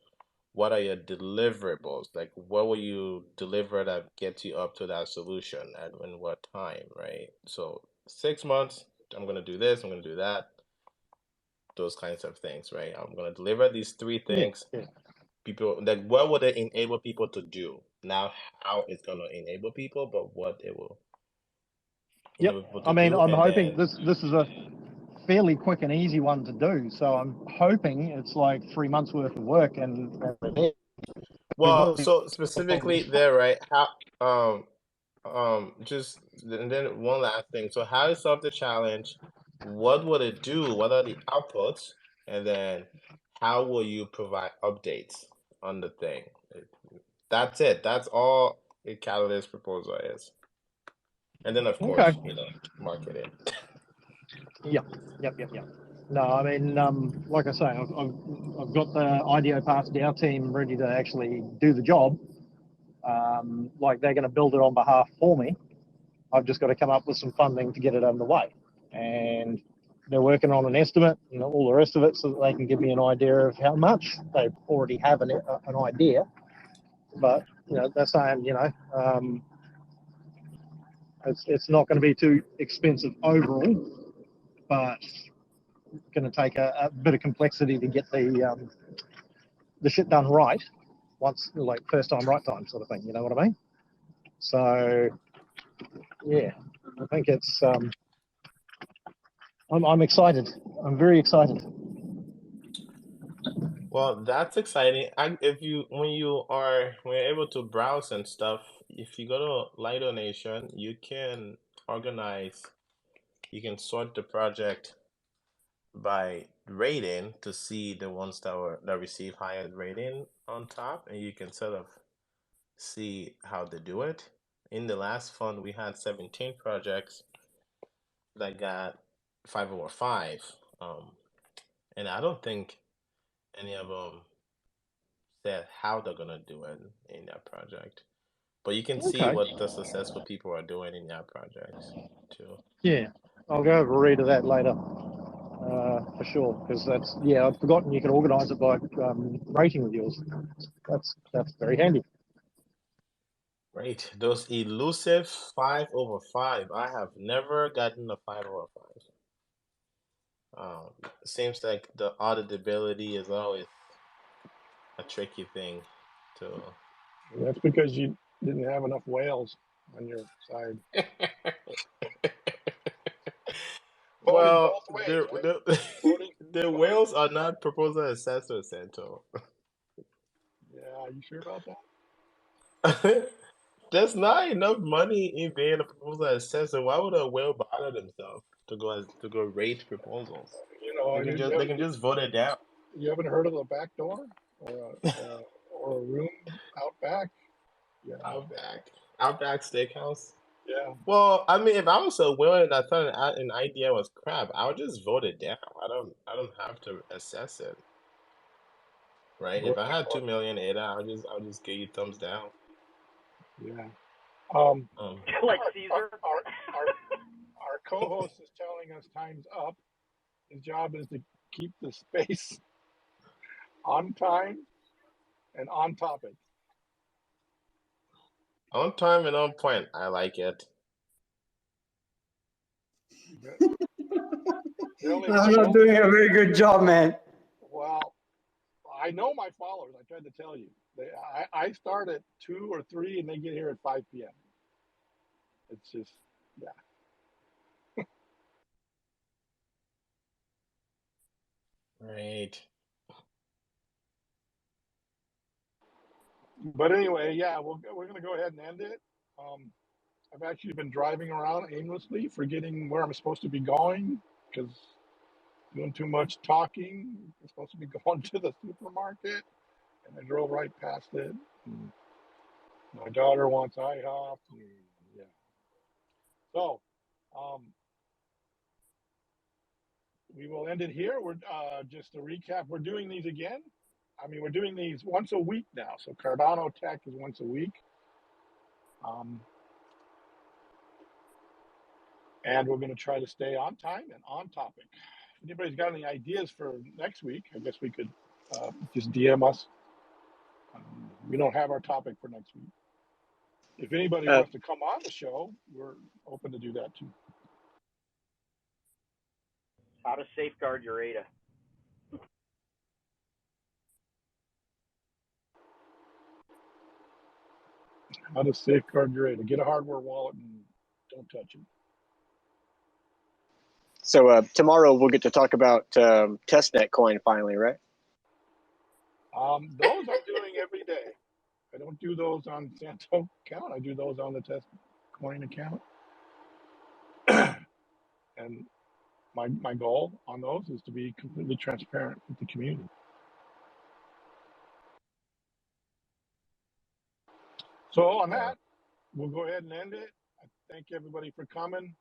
what are your deliverables? Like, what will you deliver that gets you up to that solution and in what time, right? So 6 months, I'm going to do this, I'm going to do that, those kinds of things, right? I'm going to deliver these 3 things. Yeah. People, like, what would it enable people to do? Now, how it's going to enable people, but what it will enable people to I mean, do. I'm And hoping then, this is a fairly quick and easy one to do. So I'm hoping it's like 3 months worth of work and well, so specifically there, right? How, just and then one last thing. So how to solve the challenge? What would it do? What are the outputs? And then how will you provide updates on the thing? That's it. That's all a catalyst proposal is. And then of okay. course, marketing. Yep. No, I mean, like I say, I've got the IDEO part of our team ready to actually do the job. Like they're going to build it on behalf for me. I've just got to come up with some funding to get it underway. And they're working on an estimate and all the rest of it so that they can give me an idea of how much. They already have an idea. But, they're saying, it's not going to be too expensive overall, but it's going to take a bit of complexity to get the shit done right once, like first time, right time sort of thing. You know what I mean? So, yeah, I think it's, I'm excited. I'm very excited. Well, that's exciting. When you're able to browse and stuff, if you go to Lido Nation, you can sort the project by rating to see the ones that receive higher rating on top, and you can sort of see how they do it. In the last fund, we had 17 projects that got 5/5, and I don't think any of them said how they're gonna do it in that project. But you can see Okay. what the successful people are doing in that projects too. Yeah, I'll go over a read of that later, for sure. Because I'd forgotten you could organise it by rating with yours. That's very handy. Right, those elusive 5/5. I have never gotten a 5/5. Seems like the auditability is always a tricky thing to. That's because you didn't have enough whales on your side. Voting Well, both ways, right? Voting. the whales are not proposal assessors, Santo. Yeah, you sure about that? There's not enough money in being a proposal assessor. Why would a whale bother themselves to go rate proposals? They can just vote it down. You haven't heard of a back door or a room out back? Yeah. Outback Steakhouse. Yeah. Well, I mean, if I was a whale and I thought an idea was crap, I would just vote it down. I don't have to assess it, right? If I had 2 million ADA, I'll just give you thumbs down. Yeah. Like Caesar. Our co-host is telling us time's up. His job is to keep the space on time and on topic. On time and on point. I like it. I'm not doing a very good job, man. Well, I know my followers. I tried to tell you. I start at 2 or 3, and they get here at 5 p.m. It's just, yeah. Right. But anyway, yeah, we're going to go ahead and end it. I've actually been driving around aimlessly, forgetting where I'm supposed to be going because doing too much talking. I'm supposed to be going to the supermarket, and I drove right past it. And my daughter wants IHOP. And yeah. So we will end it here. We're just to recap. We're doing these again. I mean, we're doing these once a week now. So Cardano-Tech is once a week. And we're going to try to stay on time and on topic. If anybody's got any ideas for next week, I guess we could just DM us. We don't have our topic for next week. If anybody wants to come on the show, we're open to do that too. How to safeguard your ADA. How to safeguard your ADA. Get a hardware wallet and don't touch it. So tomorrow we'll get to talk about testnet coin finally, right? Those I'm doing every day. I don't do those on Santo account. I do those on the test coin account. And my goal on those is to be completely transparent with the community. So on that, we'll go ahead and end it. I thank everybody for coming.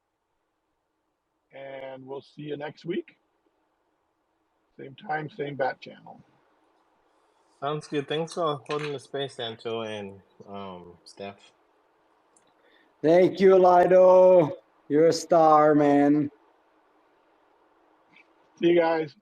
And we'll see you next week. Same time, same bat channel. Sounds good. Thanks for holding the space, Santo and Steph. Thank you, Lido. You're a star, man. See you guys.